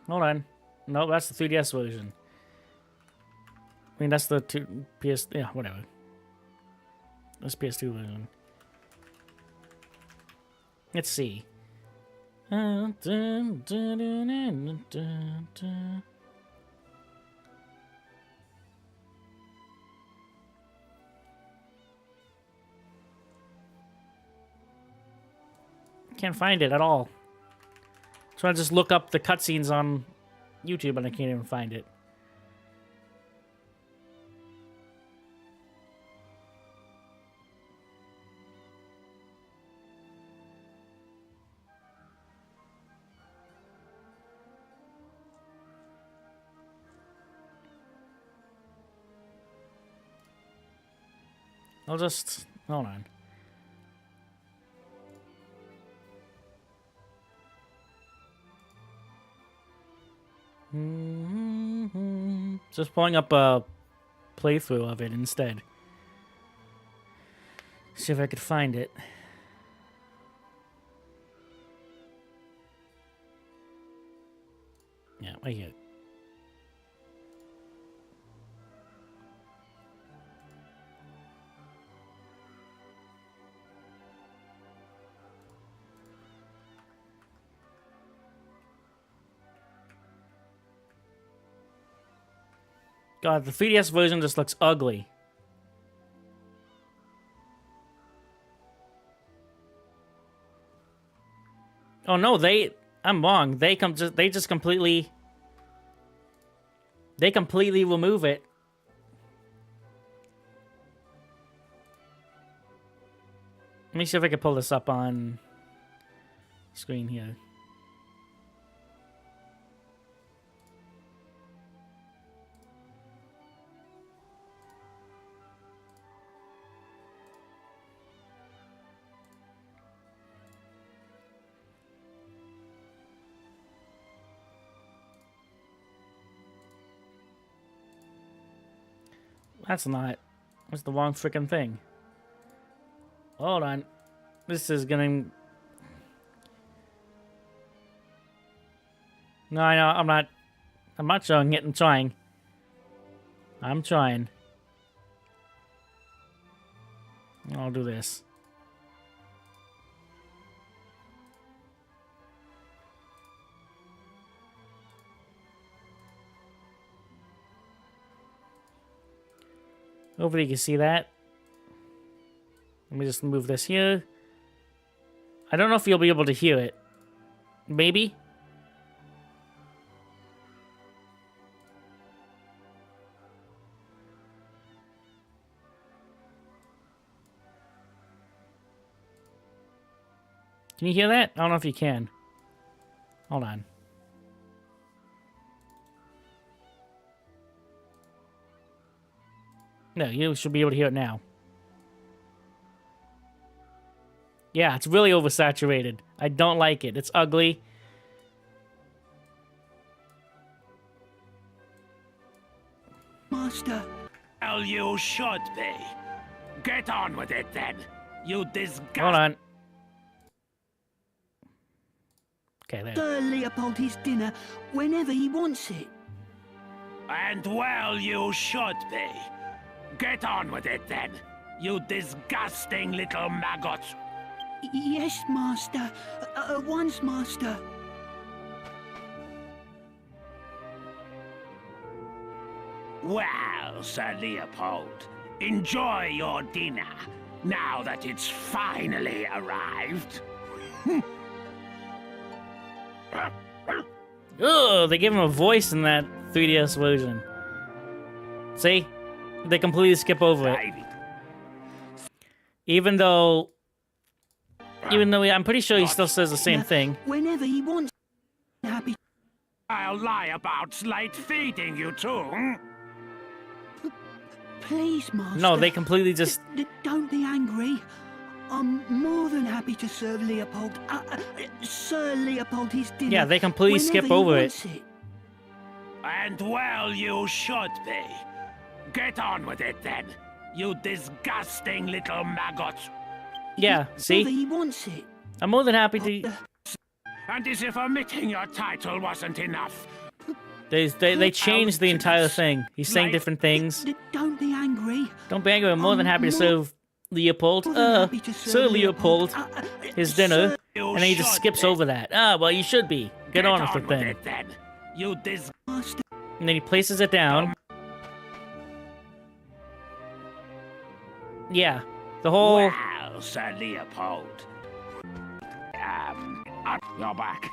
Hold on. No, that's the 3DS version. I mean, that's the PS... Yeah, whatever. That's PS2 version. Let's see. Can't find it at all. So I just look up the cutscenes on YouTube and I can't even find it. I'll just... Hold on. Just pulling up a playthrough of it instead. See if I could find it. Yeah, right here. God, the 3DS version just looks ugly. Oh no, I'm wrong. They just completely remove it. Let me see if I can pull this up on screen here. That's the wrong freaking thing. Hold on. This is gonna... No, I know, I'm not showing it, I'm trying. I'm trying. I'll do this. Hopefully you can see that. Let me just move this here. I don't know if you'll be able to hear it. Maybe? Can you hear that? I don't know if you can. Hold on. No, you should be able to hear it now. Yeah, it's really oversaturated. I don't like it. It's ugly. Master. Well, you should be. Get on with it then. You disgust. Hold on. Okay, there. Sir Leopold his dinner whenever he wants it. And well, you should be. Get on with it then. You disgusting little maggot. Yes, Master. Once, Master. Well, Sir Leopold, enjoy your dinner, now that it's finally arrived. Ugh, they gave him a voice in that 3DS version. See? They completely skip over it. Even though I'm pretty sure he still says the same thing. Whenever he wants. Happy. I'll lie about slight feeding you too. Hmm? Please, Master. No, they completely just... Don't be angry. I'm more than happy to serve Leopold. Sir Leopold his dinner. Yeah, they completely skip over it. And well, you should be. Get on with it then, you disgusting little maggot. Yeah, see? Whenever he wants it. I'm more than happy to... And as if omitting your title wasn't enough. They changed the entire thing. He's saying different things. Don't be angry. Don't be angry. I'm more than happy to serve Leopold. Sir Leopold, his dinner. And then he just skips over that. Well, you should be. Get on with the thing. You disgusting. And then he places it down. Yeah, the whole... Well, Sir Leopold. You're back.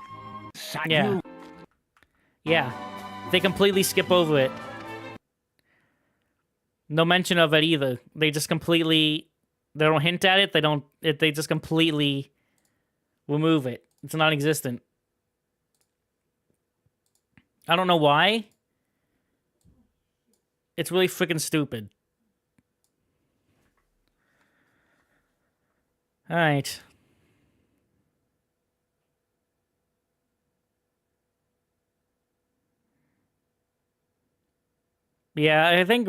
Yeah. Yeah. They completely skip over it. No mention of it either. They just completely... They don't hint at it. They just completely remove it. It's non-existent. I don't know why. It's really freaking stupid. Alright. Yeah, I think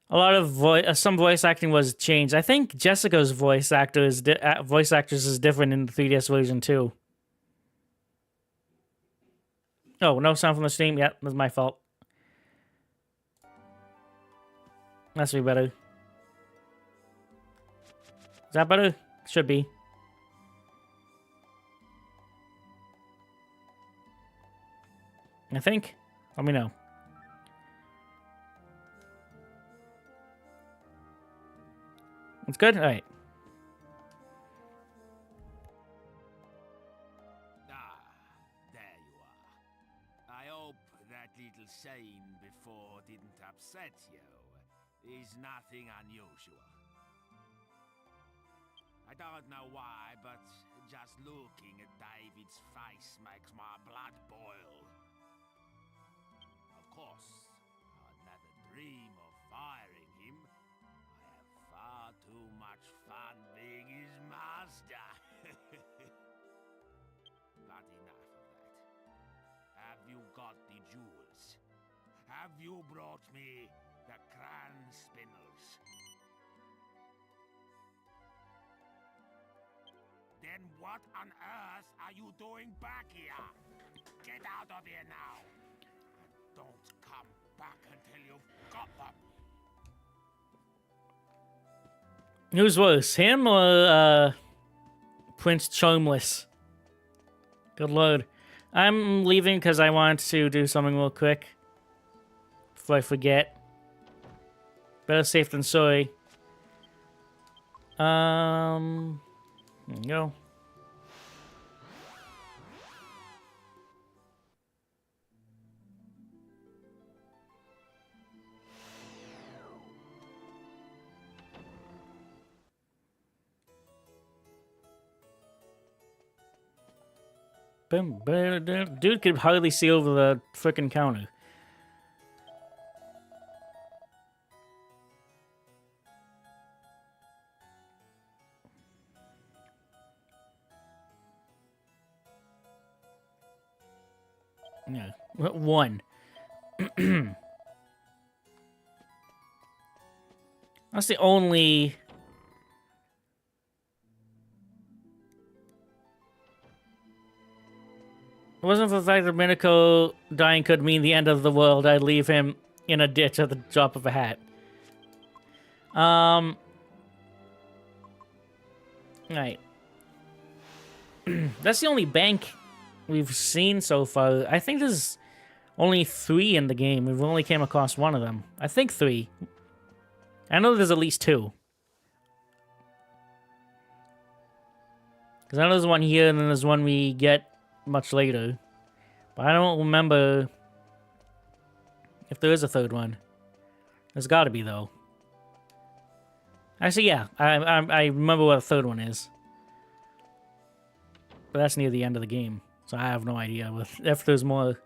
a lot of some voice acting was changed. I think Jessica's voice actress is different in the 3DS version too. Oh, no sound from the stream. Yeah, that's my fault. That's be better. Is that better? Should be. I think. Let me know. It's good? Alright. Ah, there you are. I hope that little scene before didn't upset you. Is nothing unusual. I don't know why, but just looking at David's face makes my blood boil. Of course, I'd never dream of firing him. I have far too much fun being his master. But enough of that. Have you got the jewels? Have you brought me the crown spinels? Then what on earth are you doing back here? Get out of here now. And don't come back until you've got them. Who's worse, him or Prince Charmless? Good lord. I'm leaving because I want to do something real quick before I forget. Better safe than sorry. There you go. Boom, dude could hardly see over the frickin' counter. Yeah, one. That's the only... It wasn't for the fact that Minako dying could mean the end of the world, I'd leave him in a ditch at the drop of a hat. Right. That's the only bank we've seen so far. I think there's only 3 in the game. We've only came across one of them. I think 3. I know there's at least 2. Because I know there's one here, and then there's one we get much later. But I don't remember if there is a 3rd one. There's gotta be, though. Actually, yeah. I remember what the 3rd one is. But that's near the end of the game. So I have no idea if there's more.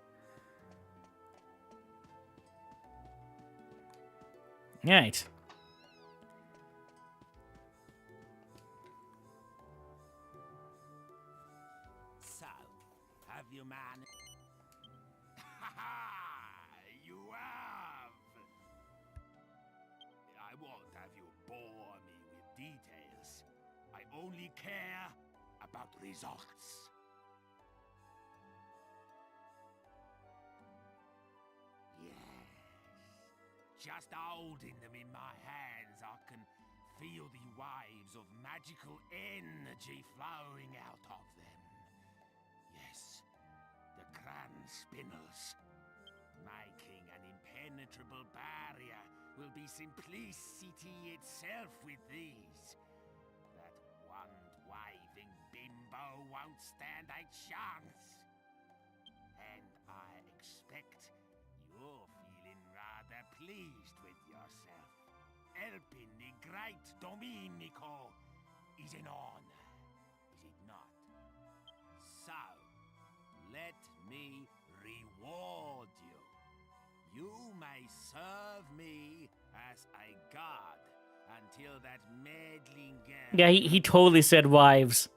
Right. So, have you managed? You have! I won't have you bore me with details. I only care about results. Just holding them in my hands, I can feel the waves of magical energy flowing out of them. Yes, the crown spinels. Making an impenetrable barrier will be simplicity itself with these. That wand-waving bimbo won't stand a chance. And I expect you're feeling rather pleased with yourself. Helping the great Dhoulmagus is an honor, is it not? So, let me reward you. You may serve me as a god until that meddling girl... Yeah, he totally said wives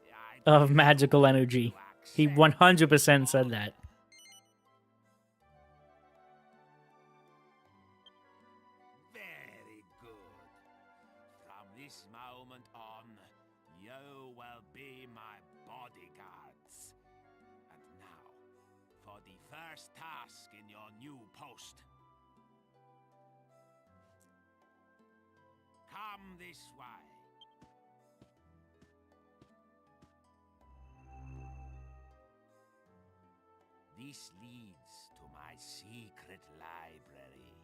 of magical energy. He 100% said that. on. You will be my bodyguards. And now, for the first task in your new post. Come this way. This leads to my secret library.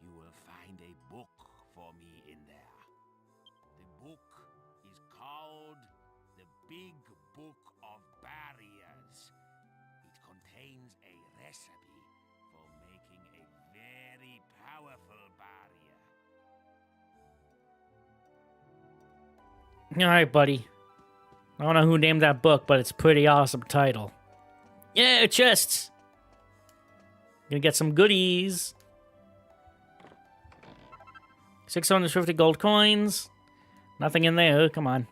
You will find a book for me in there. The book is called The Big Book of Barriers. It contains a recipe for making a very powerful barrier. Alright, buddy. I don't know who named that book, but it's a pretty awesome title. Yeah, chests! Gonna get some goodies. 650 gold coins. Nothing in there, come on.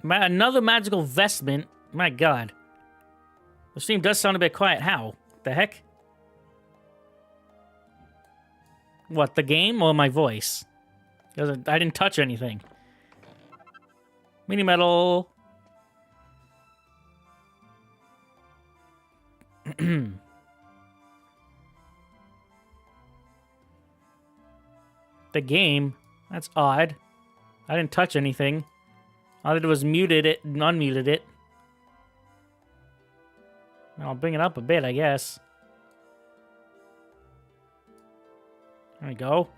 Another magical vestment. My god. The stream does sound a bit quiet. How? The heck? What, the game or my voice? Because I didn't touch anything. Mini metal. The game? That's odd. I didn't touch anything. All I did was muted it and unmuted it. I'll bring it up a bit, I guess. There we go.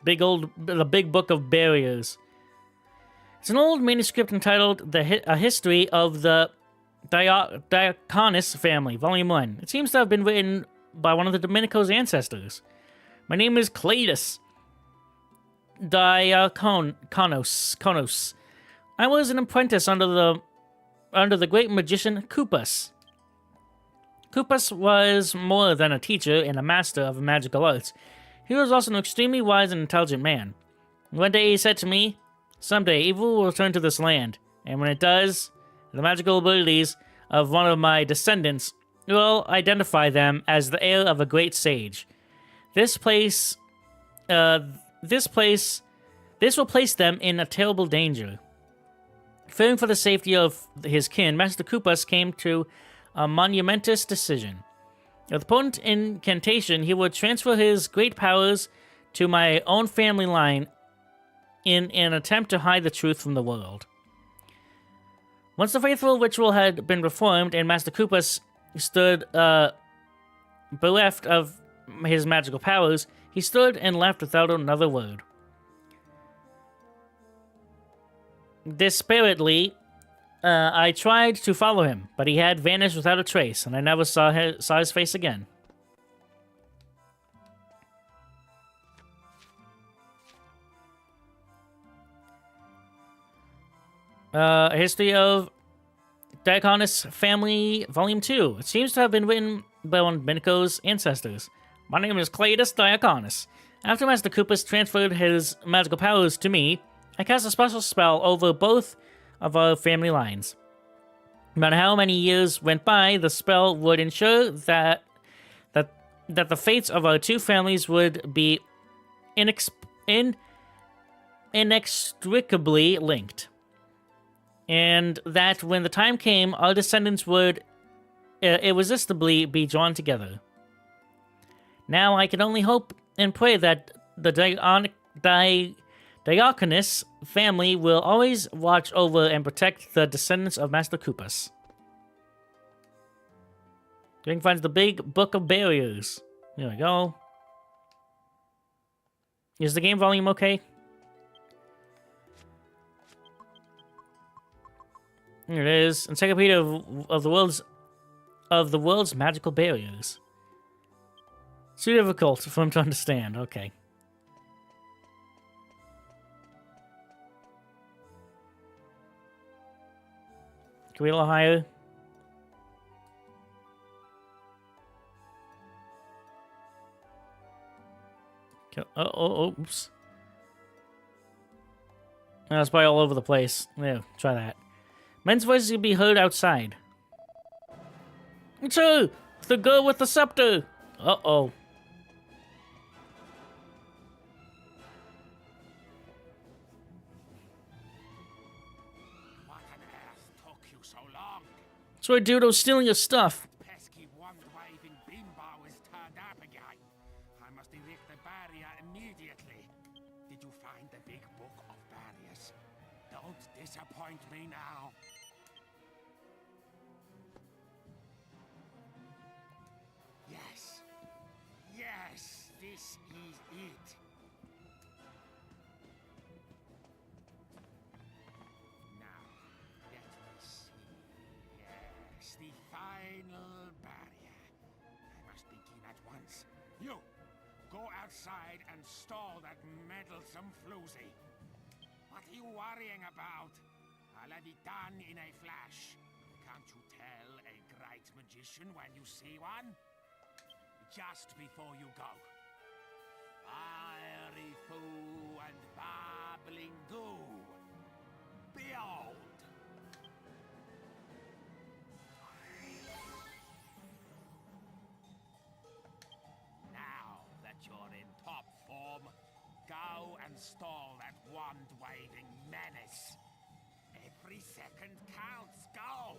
The Big Book of Barriers. It's an old manuscript entitled A History of the Diaconus Family, Volume 1. It seems to have been written by one of the Domenico's ancestors. My name is Cletus Diaconos. I was an apprentice under the great magician Kupus. Kupus was more than a teacher and a master of magical arts. He was also an extremely wise and intelligent man. One day he said to me, "Someday evil will return to this land, and when it does, the magical abilities of one of my descendants will identify them as the heir of a great sage. This will place them in a terrible danger." Fearing for the safety of his kin, Master Kupus came to a monumentous decision. With a potent incantation, he would transfer his great powers to my own family line in an attempt to hide the truth from the world. Once the faithful ritual had been performed and Master Kupus stood bereft of his magical powers, he stood and left without another word. Desperately, I tried to follow him, but he had vanished without a trace, and I never saw his face again. A History of Diaconus Family, Volume 2. It seems to have been written by one of Domenico's ancestors. My name is Cletus Diaconus. After Master Kupus transferred his magical powers to me, I cast a special spell over both of our family lines. No matter how many years went by, the spell would ensure that the fates of our two families would be inextricably linked. And that when the time came, our descendants would irresistibly be drawn together. Now I can only hope and pray that the Diaconus family will always watch over and protect the descendants of Master Kupus. Ring finds the Big Book of Barriers. There we go. Is the game volume okay? Here it is. Encyclopedia of the world's magical barriers. Too difficult for him to understand. Okay. Can we a little higher? Oops. That's probably all over the place. Yeah, try that. Men's voices can be heard outside. Me too! The girl with the scepter! Uh-oh. What on earth took you so long? Sorry, dude, I was stealing your stuff. Pesky wand-waving bimbo is turned up again. I must evict the barrier immediately. Did you find the big book of barriers? Don't disappoint me now. Yes. Yes, this is it. Now, let me see. Yes, the final barrier. I must begin at once. You, go outside and stall that meddlesome floozy. What are you worrying about? I'll have it done in a flash. Can't you tell a great magician when you see one? Just before you go. Fiery foo and babbling goo. Behold! Now that you're in top form, go and stall that wand-waving menace. Every second counts. Go!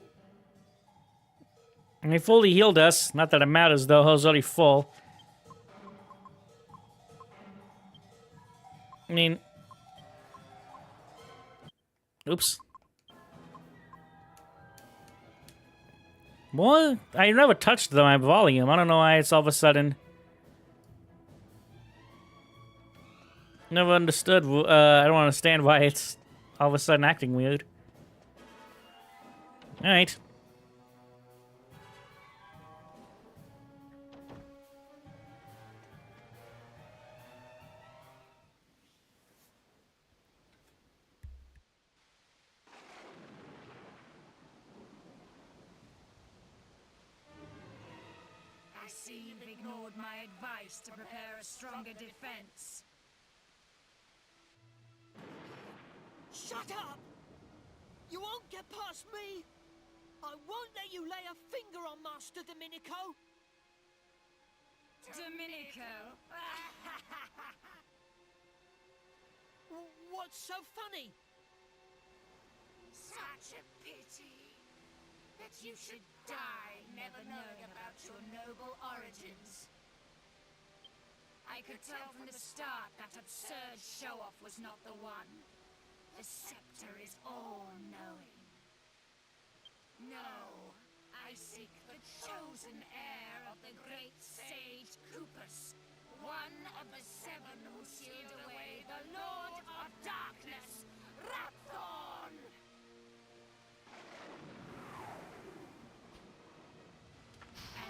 And he fully healed us. Not that it matters, though. I was already full. I mean... Oops. What? I never touched my volume. I don't know why it's all of a sudden... Never understood. I don't understand why it's all of a sudden acting weird. Alright. I see you've ignored my advice to prepare a stronger defense. Shut up! You won't get past me! I won't let you lay a finger on Master Domenico! Domenico? What's so funny? Such a pity that you should die never knowing about your noble origins. I could tell from the start that absurd show-off was not the one. The scepter is all-knowing. No, I seek the chosen heir of the great sage Kupus, one of the seven who sealed away the Lord of Darkness, Rapthorn!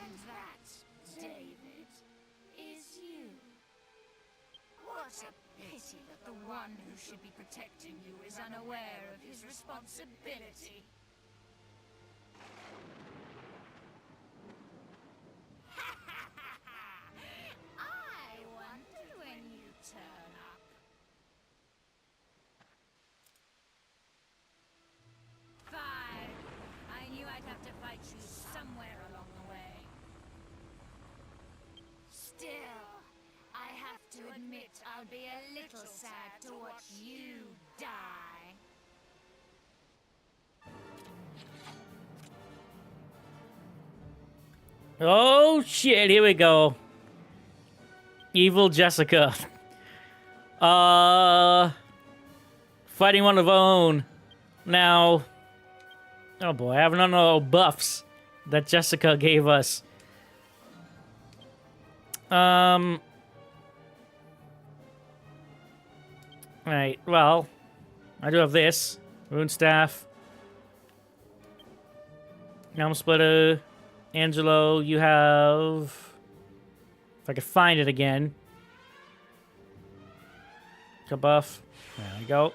And that, David, is you. What a pity that the one who should be protecting you is unaware of his responsibility. I wondered when you turn up. Fine. I knew I'd have to fight you somewhere along the way. Still, I have to admit I'll be a little sad to watch you die. Oh shit, here we go. Evil Jessica. Fighting one of our own. Now, oh boy, I have none of the buffs that Jessica gave us. Alright, well, I do have this. Rune Staff. Elm Splitter. Angelo, you have... If I could find it again. A buff. There we go.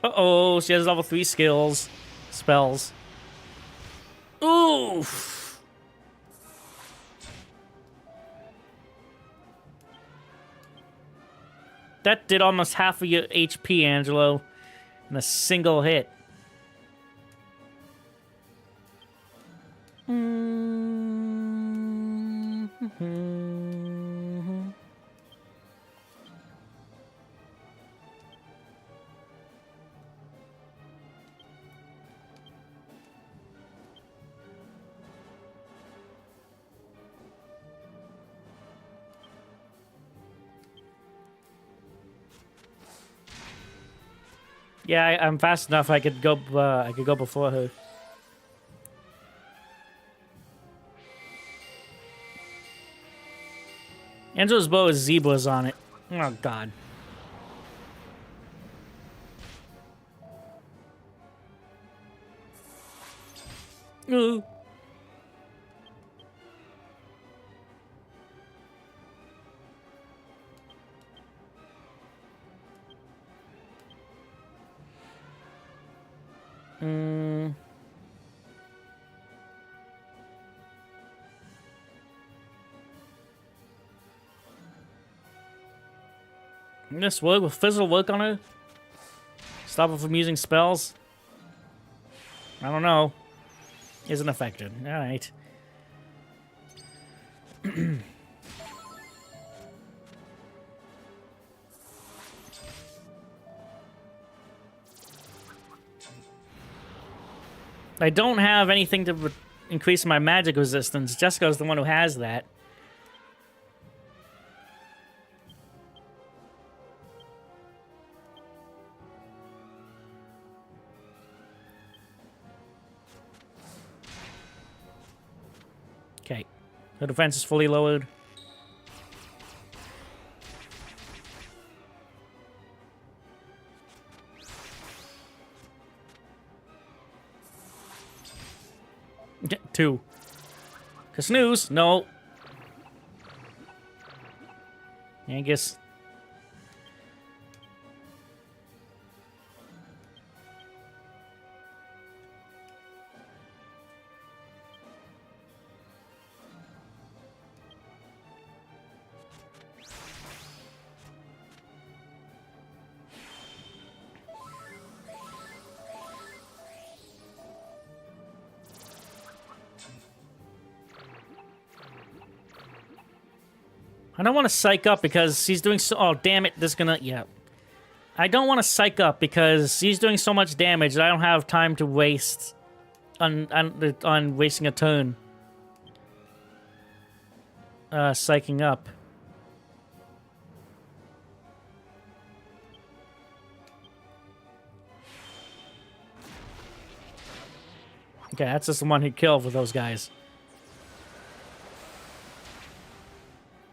Uh-oh, she has level 3 skills. Spells. Ooh! Oof. That did almost half of your HP, Angelo, in a single hit. Yeah, I'm fast enough. I could go. I could go before her. Angelo's bow has zebras on it. Oh God. Ooh. This work will fizzle work on her? Stop her from using spells? I don't know. Isn't affected. Alright. I don't have anything to increase my magic resistance. Jessica's the one who has that. Okay. Her defense is fully lowered. Two. Snooze? No. I guess. I don't want to psych up because he's doing so... Oh, damn it. This is gonna... Yeah. I don't want to psych up because he's doing so much damage that I don't have time to waste on wasting a turn. Psyching up. Okay, that's just the one he'd kill for those guys.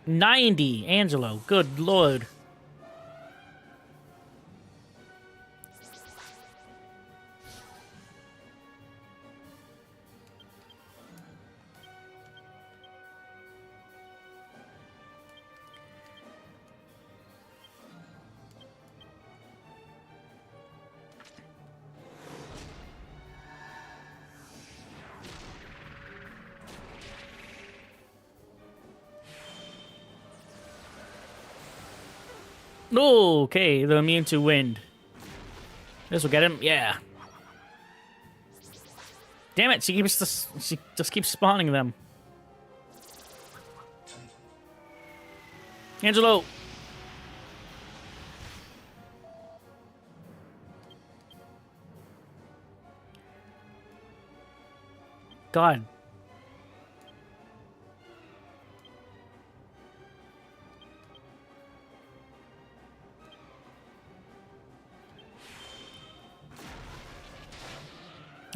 90, Angelo. Good lord. Okay, they're immune to wind. This will get him. Yeah. Damn it! She just keeps spawning them. Angelo. God.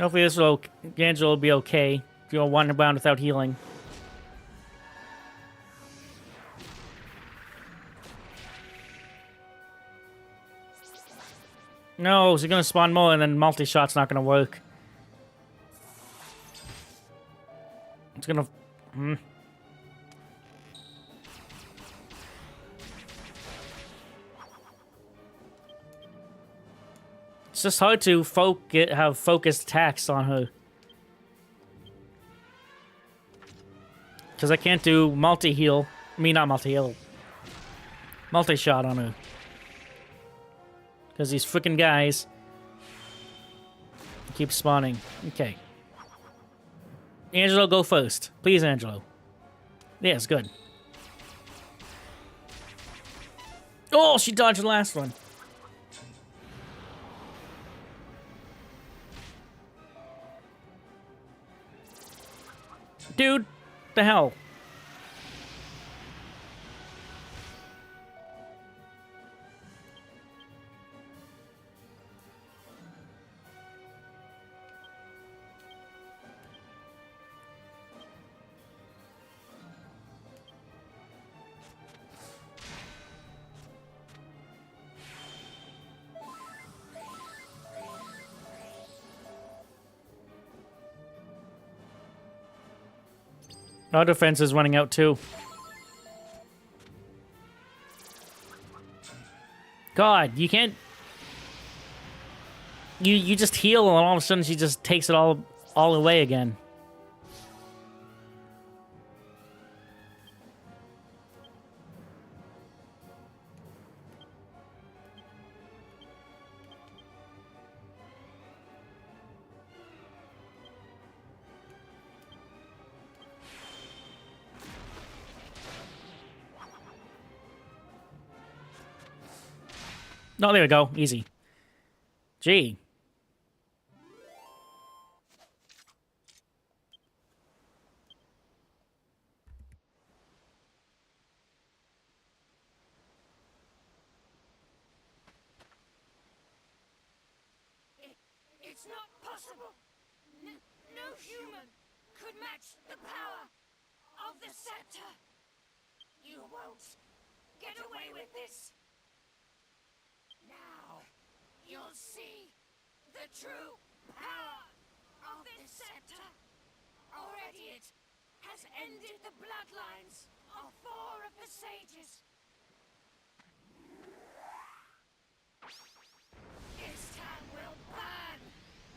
Hopefully this will... Angelo will be okay. If you'll wander around without healing. No, she's gonna spawn more and then multi-shot's not gonna work. It's gonna... It's just hard to have focused attacks on her. Because I can't do multi-heal. I mean, not multi-heal. Multi-shot on her. Because these freaking guys keep spawning. Okay. Angelo, go first. Please, Angelo. Yes, good. Oh, she dodged the last one. Dude, the hell? Our defense is running out too. God, you can't. You just heal and all of a sudden she just takes it all away again. No, there we go. Easy. Gee. It's not possible. No human could match the power of the scepter. You won't get away with this. Now, you'll see the true power of this scepter. Already it has ended the bloodlines of 4 of the sages. This town will burn,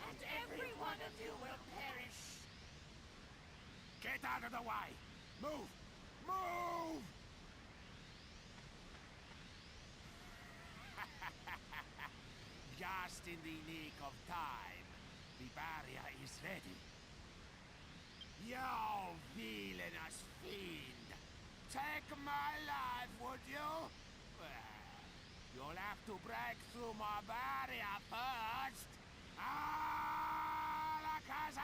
and every one of you will perish. Get out of the way! Move! Move! Just in the nick of time, the barrier is ready. You villainous fiend! Take my life, would you? Well, you'll have to break through my barrier first. Alakazam!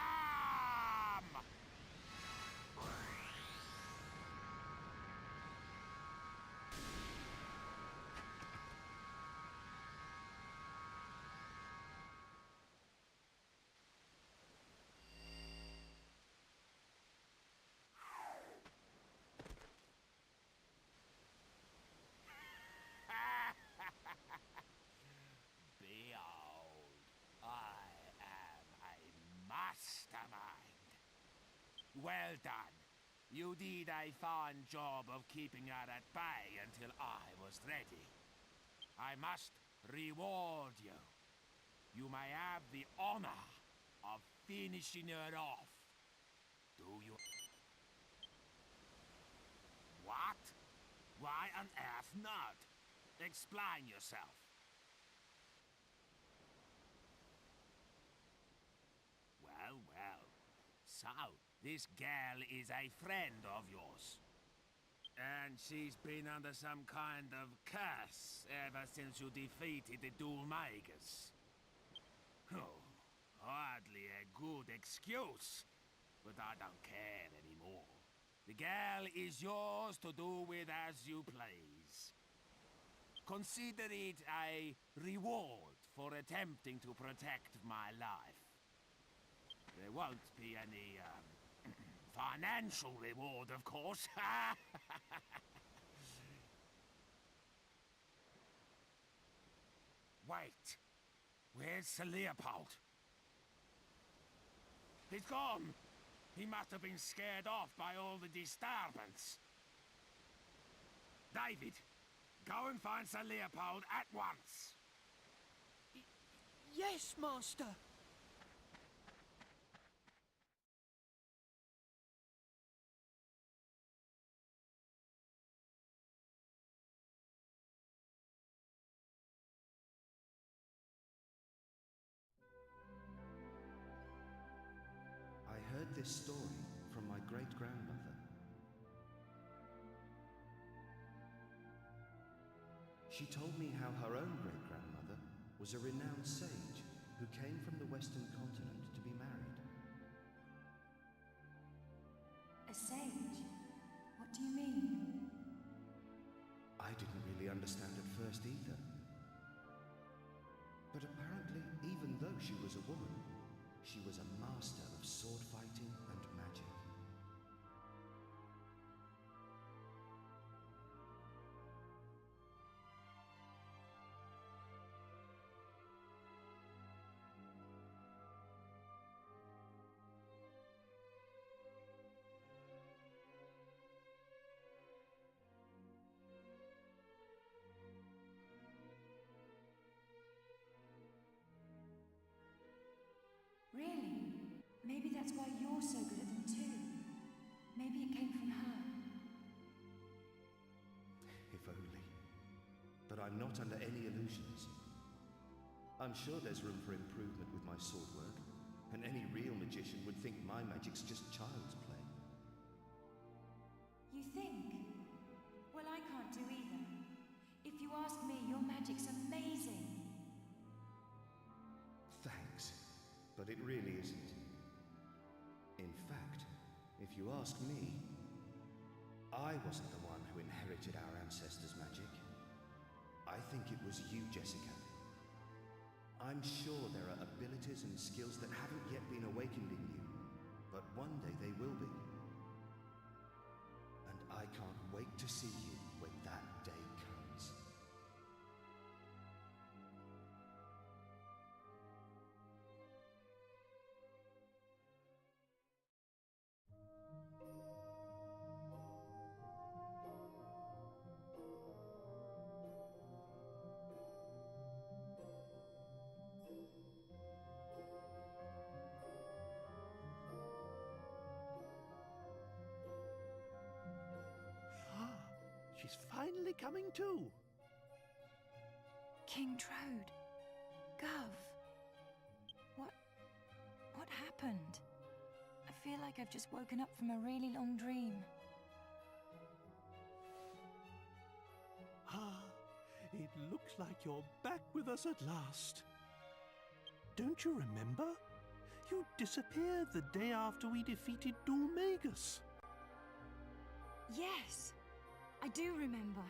Behold, I am a mastermind. Well done. You did a fine job of keeping her at bay until I was ready. I must reward you. You may have the honor of finishing her off. Do you? What? Why on earth not? Explain yourself. Well, well. So, this girl is a friend of yours. And she's been under some kind of curse ever since you defeated the Dhoulmagus. Oh, hardly a good excuse. But I don't care anymore. The girl is yours to do with as you please. Consider it a reward for attempting to protect my life. There won't be any, financial reward, of course. Wait. Where's Sir Leopold? He's gone. He must have been scared off by all the disturbance. David, go and find Sir Leopold at once. Yes, Master. this story from my great-grandmother. She told me how her own great-grandmother was a renowned sage who came from the Western continent to be married. A sage? What do you mean? I didn't really understand at first either. But apparently, even though she was a woman, she was a master of sword fighting and magic. Really? Maybe that's why you're so good at them too. Maybe it came from her. If only. But I'm not under any illusions. I'm sure there's room for improvement with my sword work, and any real magician would think my magic's just child's play. You think? Well, I can't do either. If you ask me, your magic's amazing. Thanks, but it really isn't. In fact, if you ask me, I wasn't the one who inherited our ancestors' magic. I think it was you, Jessica. I'm sure there are abilities and skills that haven't yet been awakened in you, but one day they will be. And I can't wait to see you when that day comes. She's finally coming to. King Trode. Gov. What happened? I feel like I've just woken up from a really long dream. Ah, it looks like you're back with us at last. Don't you remember? You disappeared the day after we defeated Dhoulmagus. Yes, I do remember.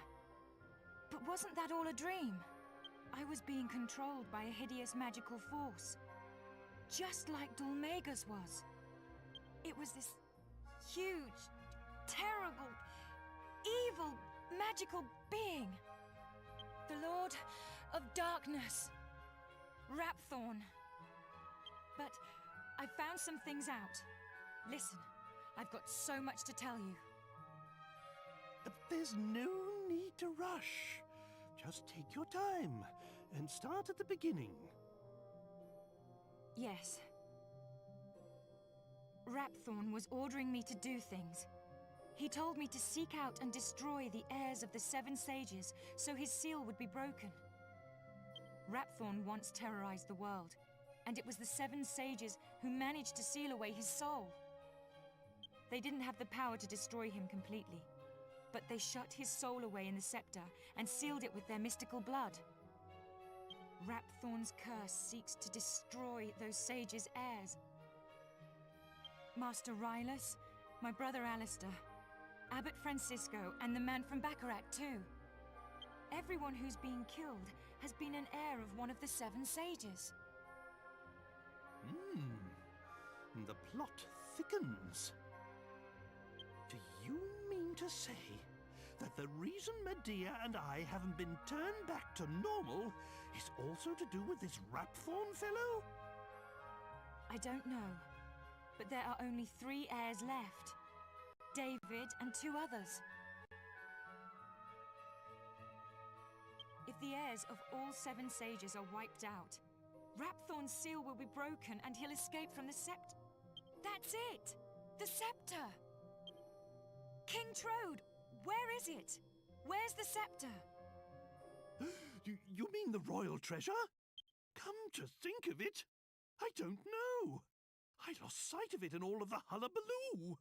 But wasn't that all a dream? I was being controlled by a hideous magical force. Just like Dhoulmagus was. It was this huge, terrible, evil, magical being. The Lord of Darkness. Rapthorn. But I found some things out. Listen, I've got so much to tell you. There's no need to rush. Just take your time and start at the beginning. Yes. Rapthorn was ordering me to do things. He told me to seek out and destroy the heirs of the Seven Sages so his seal would be broken. Rapthorn once terrorized the world, and it was the Seven Sages who managed to seal away his soul. They didn't have the power to destroy him completely, but they shut his soul away in the scepter and sealed it with their mystical blood. Rapthorn's curse seeks to destroy those sages' heirs. Master Rylus, my brother Alistair, Abbot Francisco, and the man from Baccarat too. Everyone who's been killed has been an heir of one of the Seven Sages. The plot thickens. Do you mean to say that the reason Medea and I haven't been turned back to normal is also to do with this Rapthorn fellow? I don't know, but there are only 3 heirs left. David and 2 others. If the heirs of all 7 sages are wiped out, Rapthorn's seal will be broken and he'll escape from the scepter. That's it! The scepter! King Trode, where is it? Where's the scepter? You mean the royal treasure? Come to think of it, I don't know. I lost sight of it in all of the hullabaloo.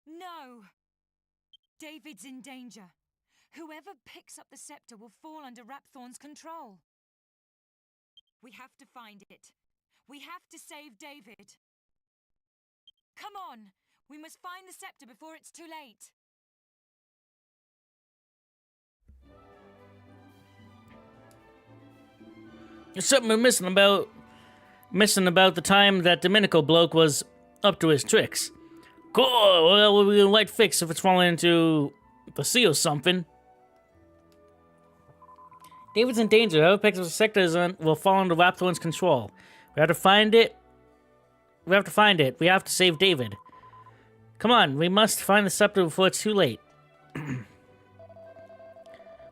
No! David's in danger. Whoever picks up the scepter will fall under Rapthorn's control. We have to find it. We have to save David. Come on! We must find the scepter before it's too late. There's something we're missing about the time that Domenico bloke was up to his tricks. Cool, well, we'll be a light fix if it's falling into the sea or something. David's in danger. Whoever picks up the sector will fall under Rapthorn's control. We have to find it. We have to save David. Come on, we must find the scepter before it's too late.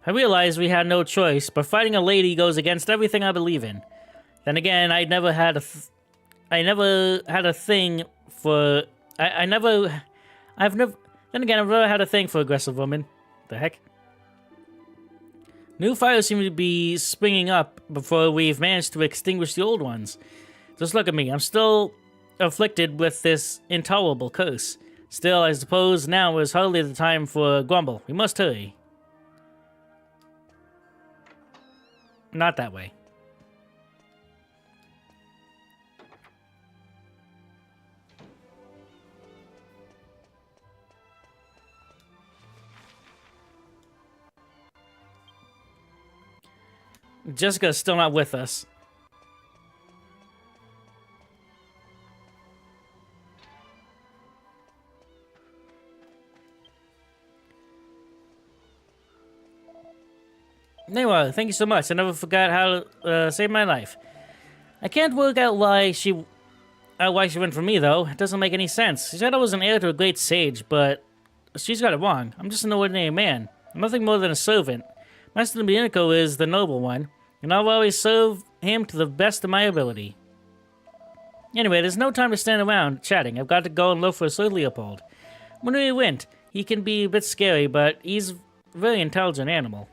I realized we had no choice, but fighting a lady goes against everything I believe in. Then again, I've never had a thing for aggressive women. The heck? New fires seem to be springing up before we've managed to extinguish the old ones. Just look at me, I'm still afflicted with this intolerable curse. Still, I suppose now is hardly the time for a grumble. We must hurry. Not that way. Jessica's still not with us. Anyway, thank you so much. I never forgot how to save my life. I can't work out why she went for me, though. It doesn't make any sense. She said I was an heir to a great sage, but she's got it wrong. I'm just an ordinary man. I'm nothing more than a servant. Master Domenico is the noble one, and I'll always serve him to the best of my ability. Anyway, there's no time to stand around chatting. I've got to go and look for Sir Leopold. When he went, he can be a bit scary, but he's a very intelligent animal.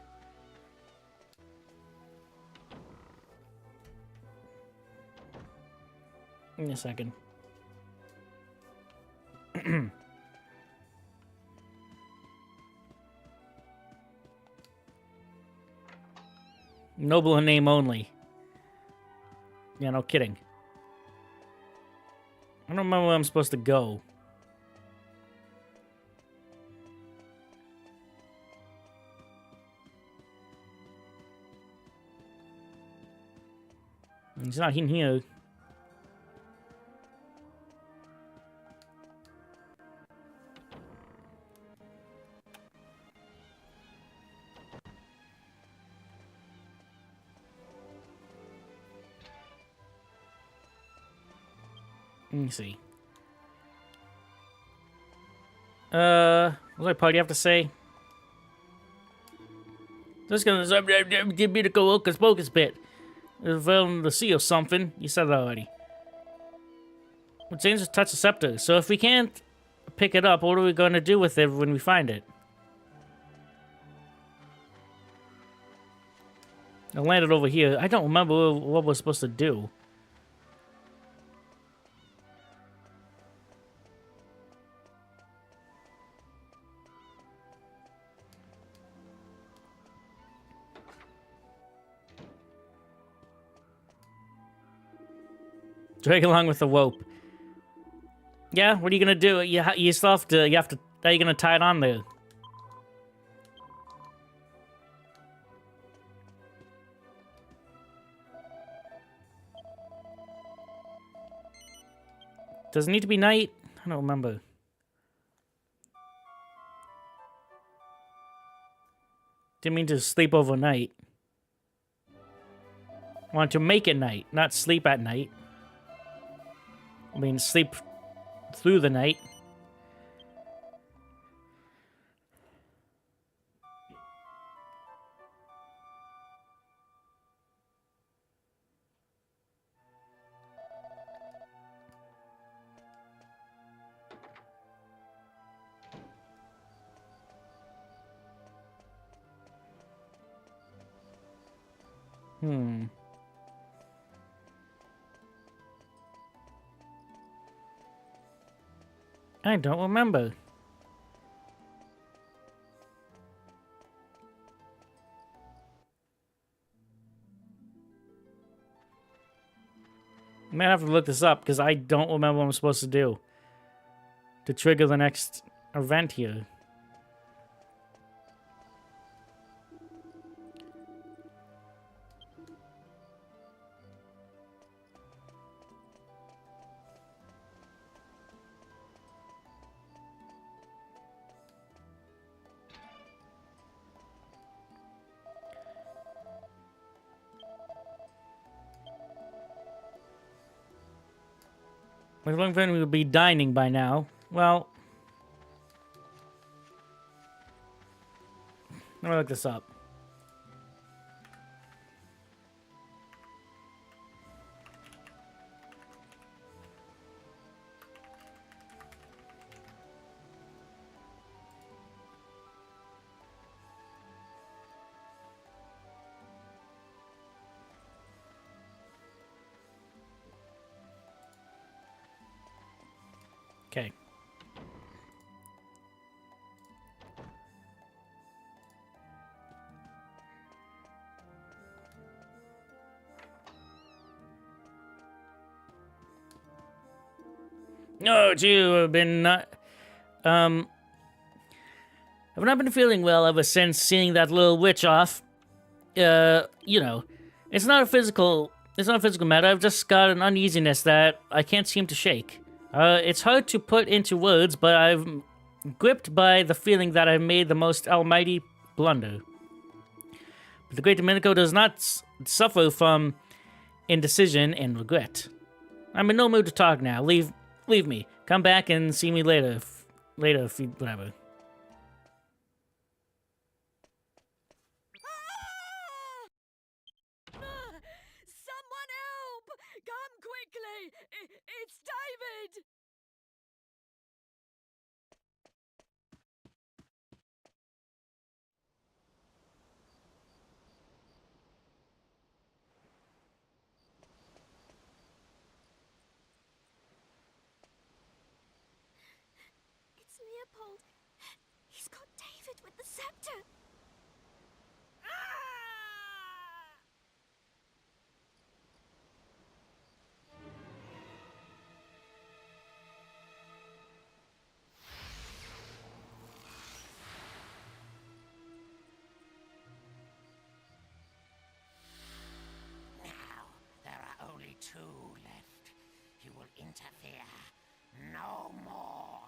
Give me a second. Noble in name only. Yeah, no kidding. I don't remember where I'm supposed to go. He's not in here. Let me see. What does my party have to say? Just gonna give me the hocus pocus bit. Fell in the sea or something. You said that already. It's dangerous to touch the scepter, so if we can't pick it up, what are we going to do with it when we find it? I landed over here. I don't remember what we're supposed to do. Drag along with the rope. Yeah, what are you gonna do? You still have to. How are you gonna tie it on there? Does it need to be night? I don't remember. Didn't mean to sleep overnight. I want to make it night, not sleep at night. I mean, sleep through the night. I don't remember. I might have to look this up because I don't remember what I'm supposed to do to trigger the next event here. My long friend would be dining by now. Well, let me look this up. Okay. No, you have been not. I've not been feeling well ever since seeing that little witch off. You know, it's not a physical matter. I've just got an uneasiness that I can't seem to shake. It's hard to put into words, but I'm gripped by the feeling that I've made the most almighty blunder. But the great Domenico does not suffer from indecision and regret. I'm in no mood to talk now. Leave me. Come back and see me later. If you, whatever. Someone help! Come quickly! It's David! It's Leopold. He's got David with the scepter. Now there are only two left. You will interfere no more.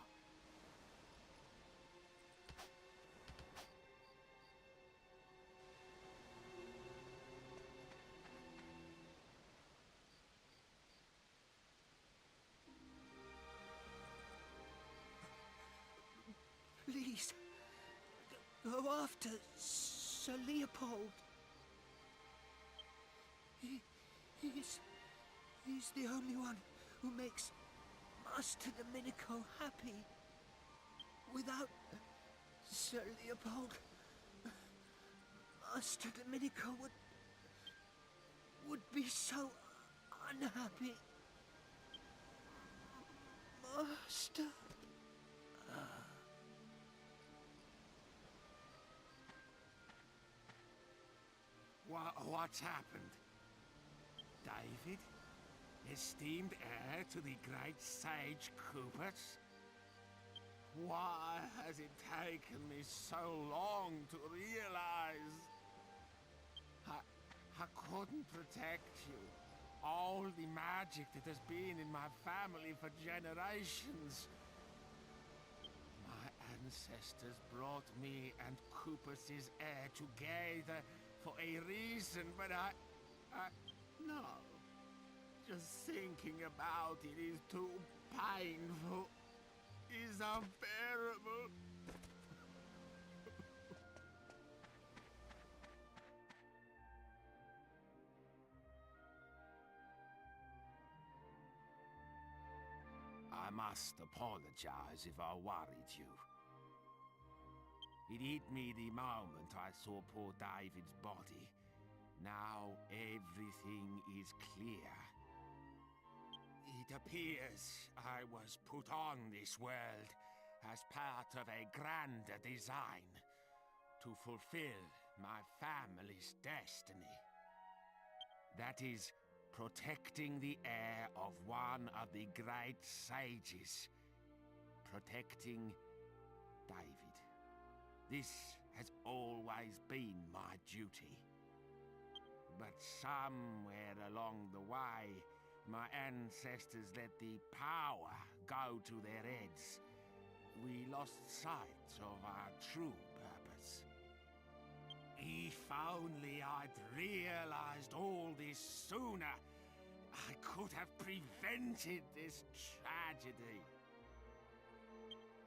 Please, go after Sir Leopold. He's the only one who makes Master Domenico happy. Without Sir Leopold, Master Domenico would be so unhappy. Master. What's happened? David? Esteemed heir to the great sage Coopers? Why has it taken me so long to realize? I couldn't protect you. All the magic that has been in my family for generations. My ancestors brought me and Coopers' heir together for a reason, but no. Just thinking about it is too painful. Is unbearable. I must apologize if I worried you. It hit me the moment I saw poor David's body. Now everything is clear. It appears I was put on this world as part of a grander design to fulfill my family's destiny. That is, protecting the heir of one of the great sages. Protecting David. This has always been my duty. But somewhere along the way, my ancestors let the power go to their heads. We lost sight of our true purpose. If only I'd realized all this sooner, I could have prevented this tragedy.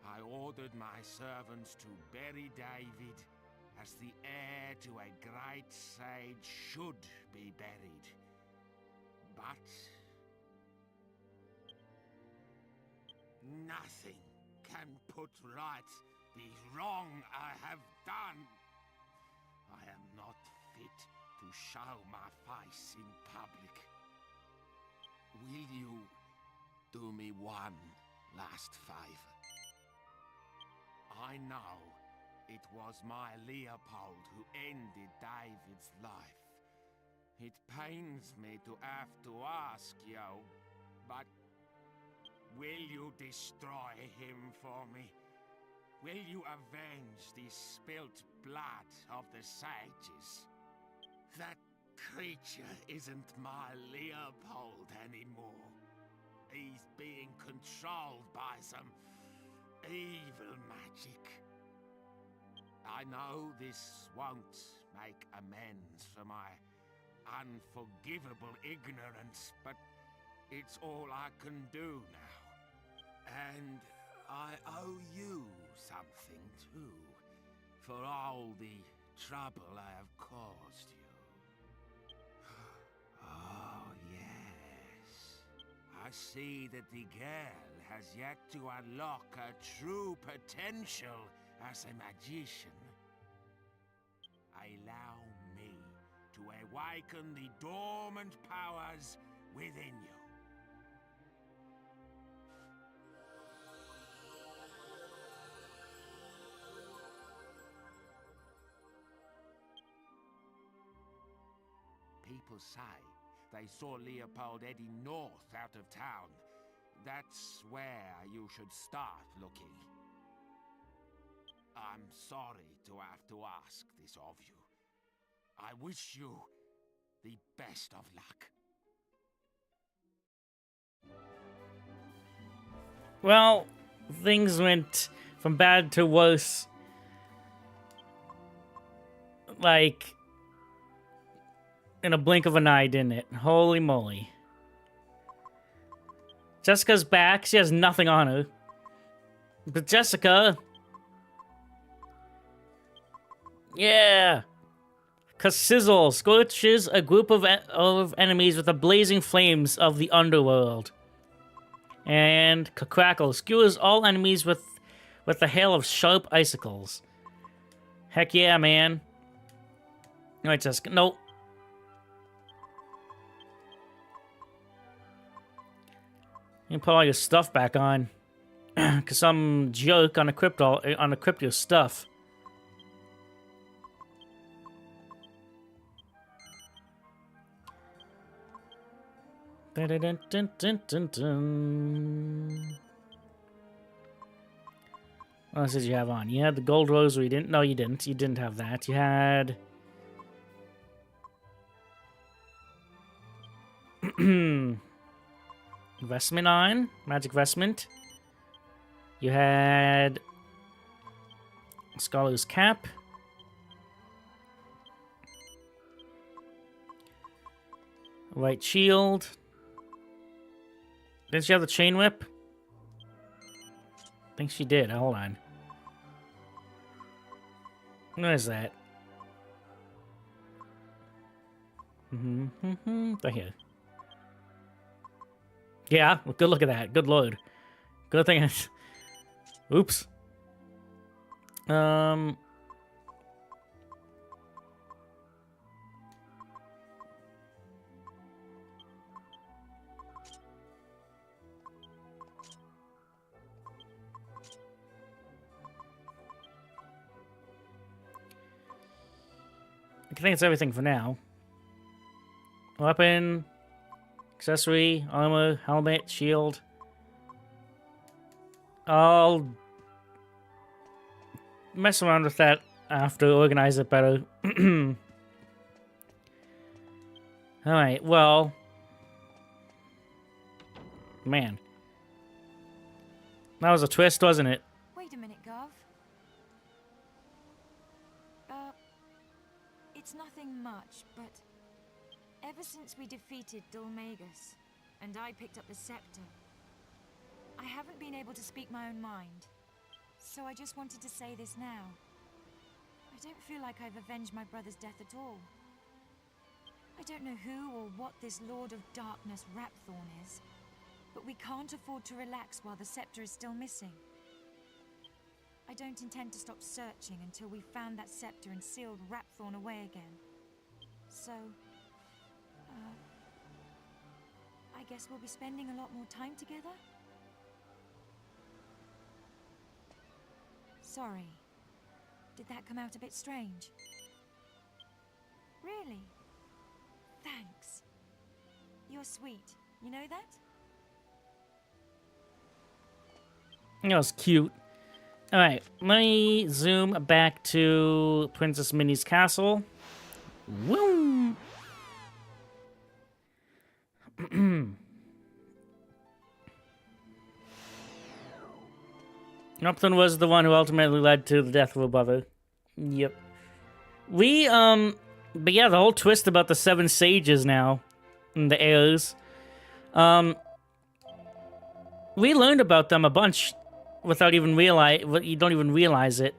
I ordered my servants to bury David as the heir to a great sage should be buried. But nothing can put right the wrong I have done. I am not fit to show my face in public. Will you do me one last favor? I know it was my Leopold who ended David's life. It pains me to have to ask you, but will you destroy him for me? Will you avenge the spilt blood of the sages? That creature isn't my Leopold anymore. He's being controlled by some evil magic. I know this won't make amends for my unforgivable ignorance, but it's all I can do now. And I owe you something too, for all the trouble I have caused you. Oh, yes. I see that the girl has yet to unlock her true potential as a magician. Allow me to awaken the dormant powers within you. People say they saw Leopold heading north out of town. That's where you should start looking. I'm sorry to have to ask this of you. I wish you the best of luck. Well, things went from bad to worse. Like, in a blink of an eye, didn't it? Holy moly. Jessica's back. She has nothing on her. But Jessica... Yeah! Cause Sizzle scorches a group of enemies with the blazing flames of the underworld. And Crackle skewers all enemies with a hail of sharp icicles. Heck yeah, man. Alright, Jessica. Nope. You can put all your stuff back on. Cause some joke on the crypto stuff. Dun, dun, dun, dun, dun, dun, dun. What else did you have on? You had the gold rosary, didn't? No, you didn't. You didn't have that. You had... investment on. Magic vestment. You had... Scholar's cap. White shield. Didn't she have the chain whip? I think she did. Hold on. What is that? Right here. Yeah, good look at that. Good load. Good thing. Oops. I think it's everything for now. Weapon, accessory, armor, helmet, shield. I'll mess around with that after, organize it better. Alright, well... Man. That was a twist, wasn't it? Wait a minute, Gov. It's nothing much, but ever since we defeated Dhoulmagus, and I picked up the scepter, I haven't been able to speak my own mind. So I just wanted to say this now. I don't feel like I've avenged my brother's death at all. I don't know who or what this Lord of Darkness Rapthorn is, but we can't afford to relax while the scepter is still missing. I don't intend to stop searching until we've found that scepter and sealed Rapthorn away again. So, I guess we'll be spending a lot more time together? Sorry. Did that come out a bit strange? Really? Thanks. You're sweet. You know that? That was cute. Alright, let me zoom back to Princess Minnie's castle. Woo! Upton was the one who ultimately led to the death of her brother. Yep. But yeah, the whole twist about the 7 sages now, and the heirs. We learned about them a bunch without even you don't even realize it.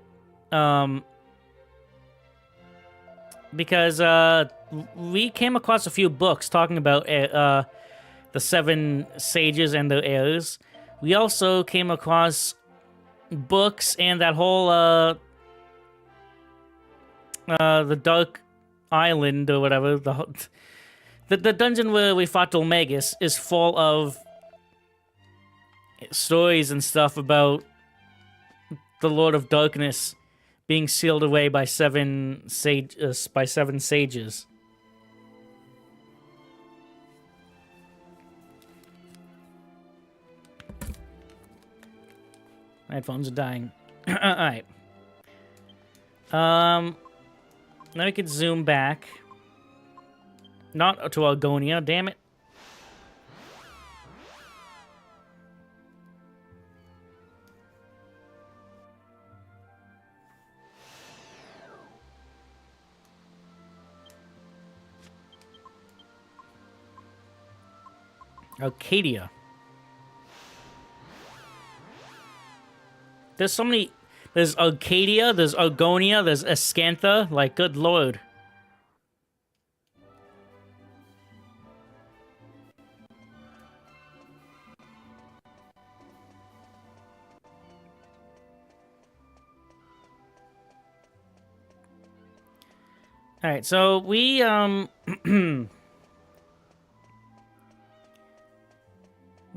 Because we came across a few books talking about the 7 sages and their heirs. We also came across books and that whole the Dark Island or whatever, the dungeon where we fought Dhoulmagus is full of stories and stuff about the Lord of Darkness being sealed away by 7 sages. My headphones are dying. Alright. Now we could zoom back. Not to Argonia, damn it. Arcadia. There's so many... There's Arcadia, there's Argonia, there's Escantha. Like, good lord. Alright, so we, we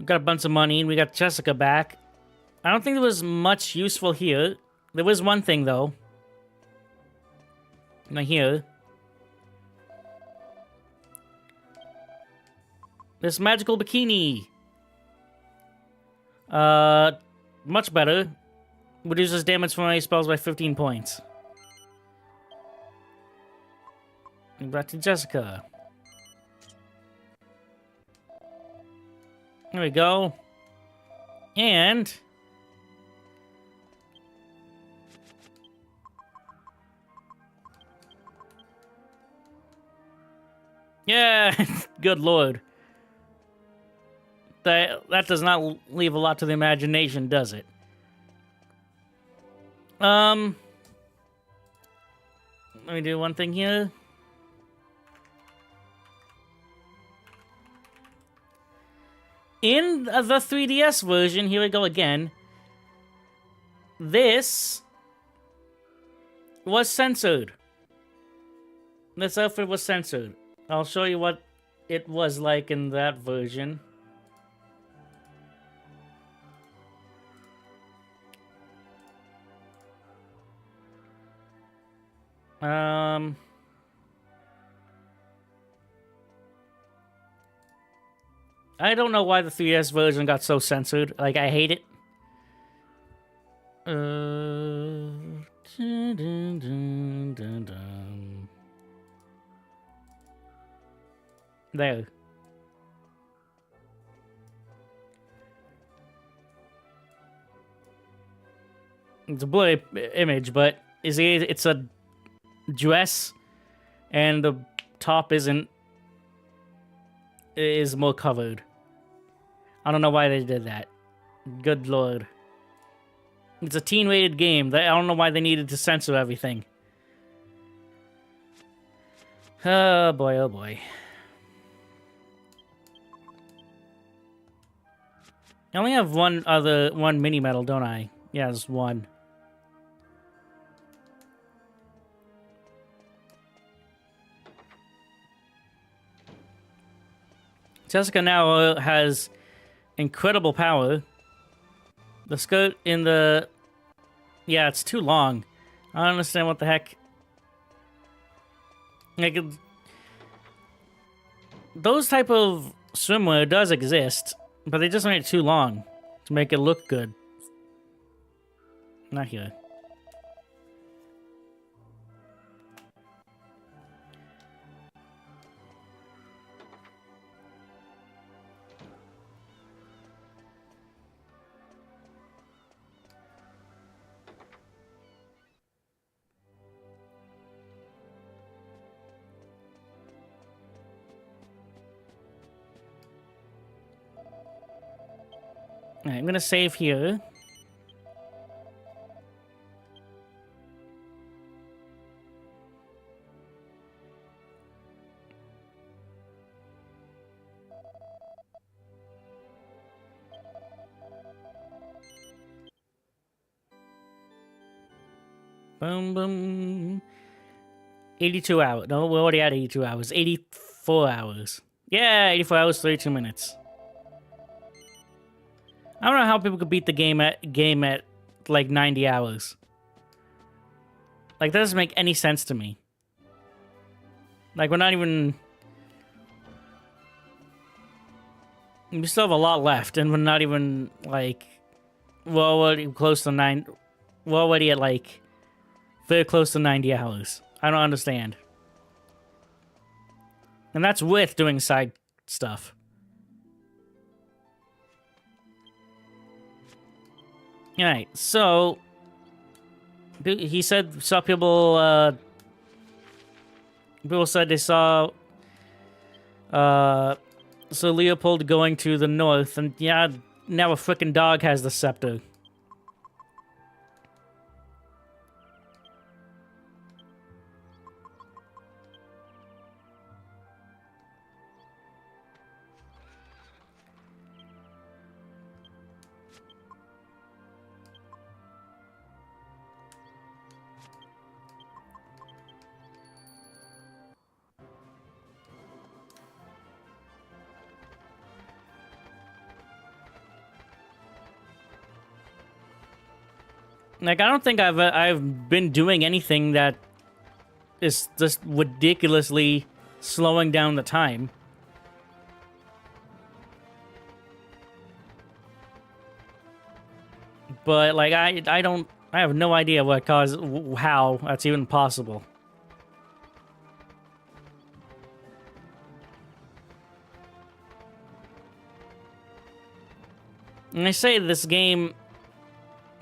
got a bunch of money, and we got Jessica back. I don't think there was much useful here. There was one thing, though. Not here. This magical bikini. Much better. Reduces damage from my spells by 15 points. And back to Jessica. There we go. And... yeah, good lord. That does not leave a lot to the imagination, does it? Let me do one thing here. In the 3DS version, here we go again. This was censored. This outfit was censored. I'll show you what it was like in that version. I don't know why the 3DS version got so censored. Like, I hate it. Dun, dun, dun, dun, dun. There. It's a blurry image, but it's a dress, and the top is more covered. I don't know why they did that. Good lord. It's a teen-rated game. I don't know why they needed to censor everything. Oh boy, oh boy. I only have one mini medal, don't I? Yeah, there's one. Jessica now has incredible power. The skirt in the... Yeah, it's too long. I don't understand what the heck... Like, those type of swimwear does exist, but they just made it too long to make it look good. Not here. Alright, I'm gonna save here. Boom, boom. 82 hours. No, we're already at 82 hours. 84 hours. Yeah, 84 hours, 32 minutes. I don't know how people could beat the game at like 90 hours. Like, that doesn't make any sense to me. Like, we're not even... We still have a lot left, and we're not even, like... We're already close to 9... We're already at, like... Very close to 90 hours. I don't understand. And that's with doing side stuff. Alright, so... He said some people, people said they saw... Sir Leopold going to the north, and yeah, now a frickin' dog has the scepter. Like, I don't think I've been doing anything that is just ridiculously slowing down the time. But, like, I have no idea what caused, how that's even possible. And I say this game...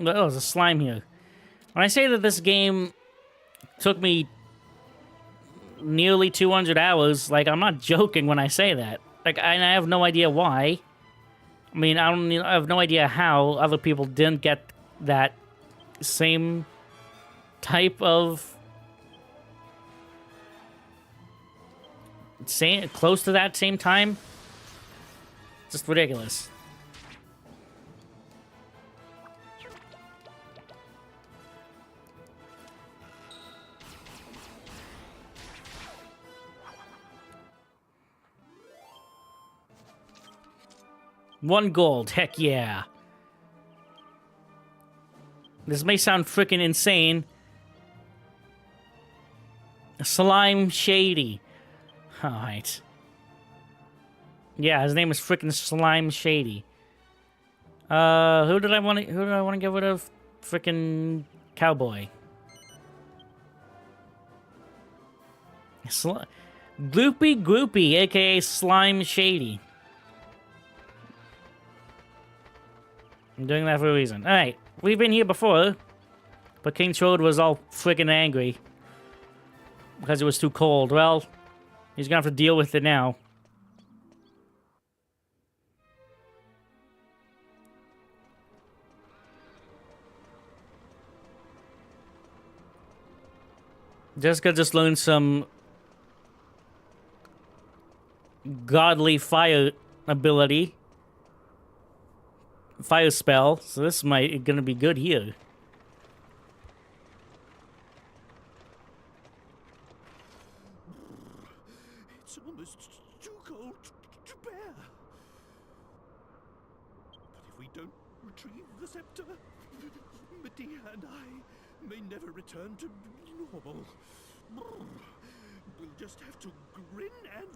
Oh, there's a slime here. When I say that this game took me nearly 200 hours, like, I'm not joking when I say that. Like, I have no idea why. I mean, I have no idea how other people didn't get that same type of... close to that same time. Just ridiculous. One gold, heck yeah. This may sound freaking insane. Slime shady. Alright. Yeah, his name is freaking Slime Shady. Who did I want to get rid of? Freaking Cowboy. Gloopy Groupie, aka Slime Shady. I'm doing that for a reason. Alright, we've been here before, but King Trode was all freaking angry because it was too cold. Well, he's gonna have to deal with it now. Jessica just learned some godly fire ability. Fire spell, so this might gonna be good here. It's almost too cold to bear. But if we don't retrieve the scepter, Medea and I may never return to normal. We'll just have to grin and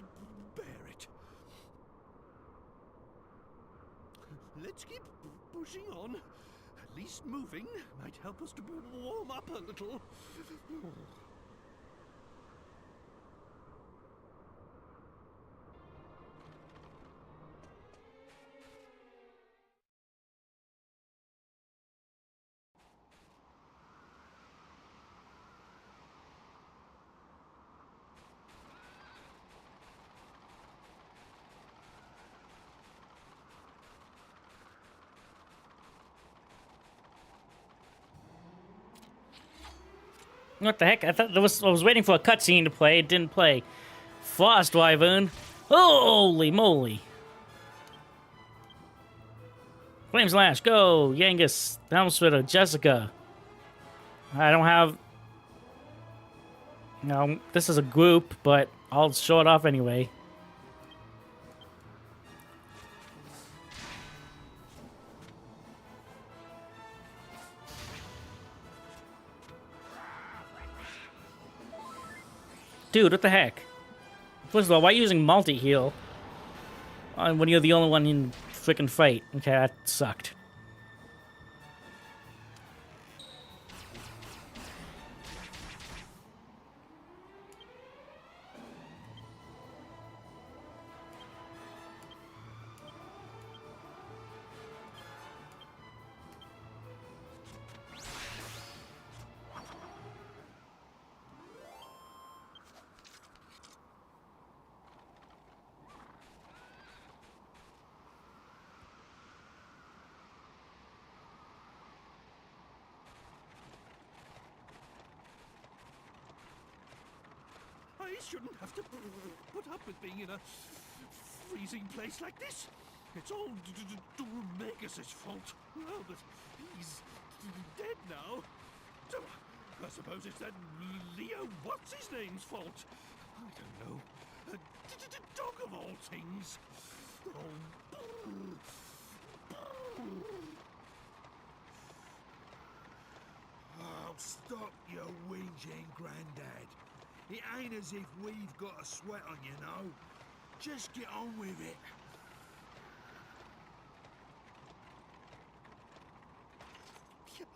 bear it. Let's keep pushing on. At least moving might help us to warm up a little. What the heck? I thought I was waiting for a cutscene to play. It didn't play. Frost Wyvern. Holy moly. Flame Slash, go! Yangus, Helmsplitter, Jessica. I don't have... No, this is a group, but I'll show it off anyway. Dude, what the heck? First of all, why are you using multi-heal? When you're the only one in freaking fight. Okay, that sucked. I shouldn't have to put up with being in a freezing place like this. It's all Dhoulmagus' fault. Well, but he's dead now. So I suppose it's that Leo what's-his-name's fault. I don't know. A dog of all things. Oh, stop your whinging, Grandad. It ain't as if we've got a sweat on, you know. Just get on with it.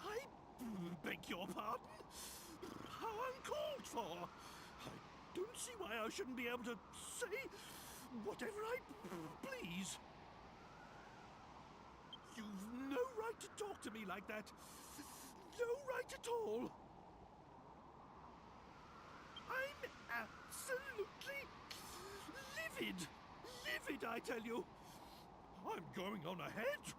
I beg your pardon? How uncalled for. I don't see why I shouldn't be able to say whatever I please. You've no right to talk to me like that. No right at all. I'm absolutely livid. Livid, I tell you. I'm going on ahead.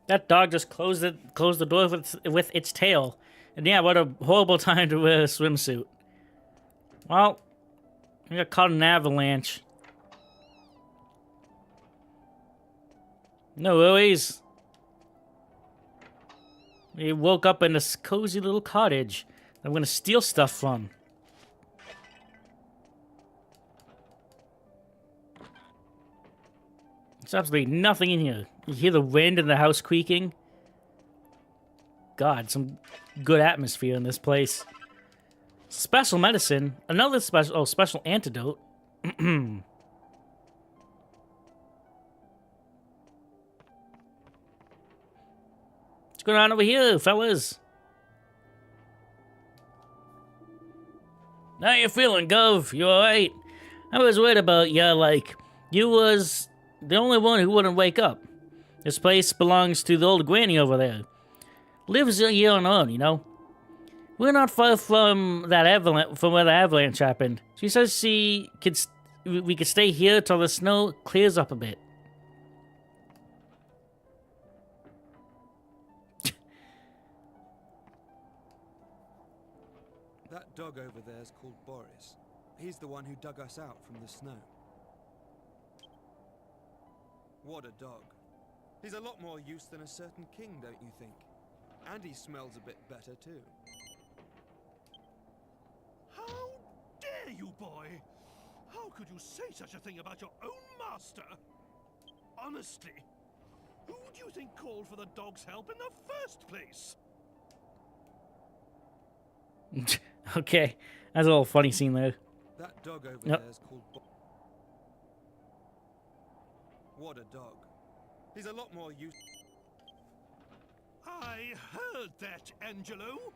That dog just closed the door with its tail. And yeah, what a horrible time to wear a swimsuit. Well, I got caught in an avalanche. No worries. We woke up in this cozy little cottage I'm gonna steal stuff from. There's absolutely nothing in here. You hear the wind and the house creaking. God, some good atmosphere in this place. Special medicine. Another special antidote. What's going on over here, fellas? How you feeling, Gov? You alright? I was worried about you, like, you was the only one who wouldn't wake up. This place belongs to the old granny over there. Lives here on her own, you know? We're not far from that from where the avalanche happened. She says we could stay here till the snow clears up a bit. That dog over there is called Boris. He's the one who dug us out from the snow. What a dog. He's a lot more use than a certain king, don't you think? And he smells a bit better, too. How dare you, boy? How could you say such a thing about your own master? Honestly, who do you think called for the dog's help in the first place? Okay, that's a little funny scene there. That dog over there is called What a dog. He's a lot more use. I heard that, Angelo.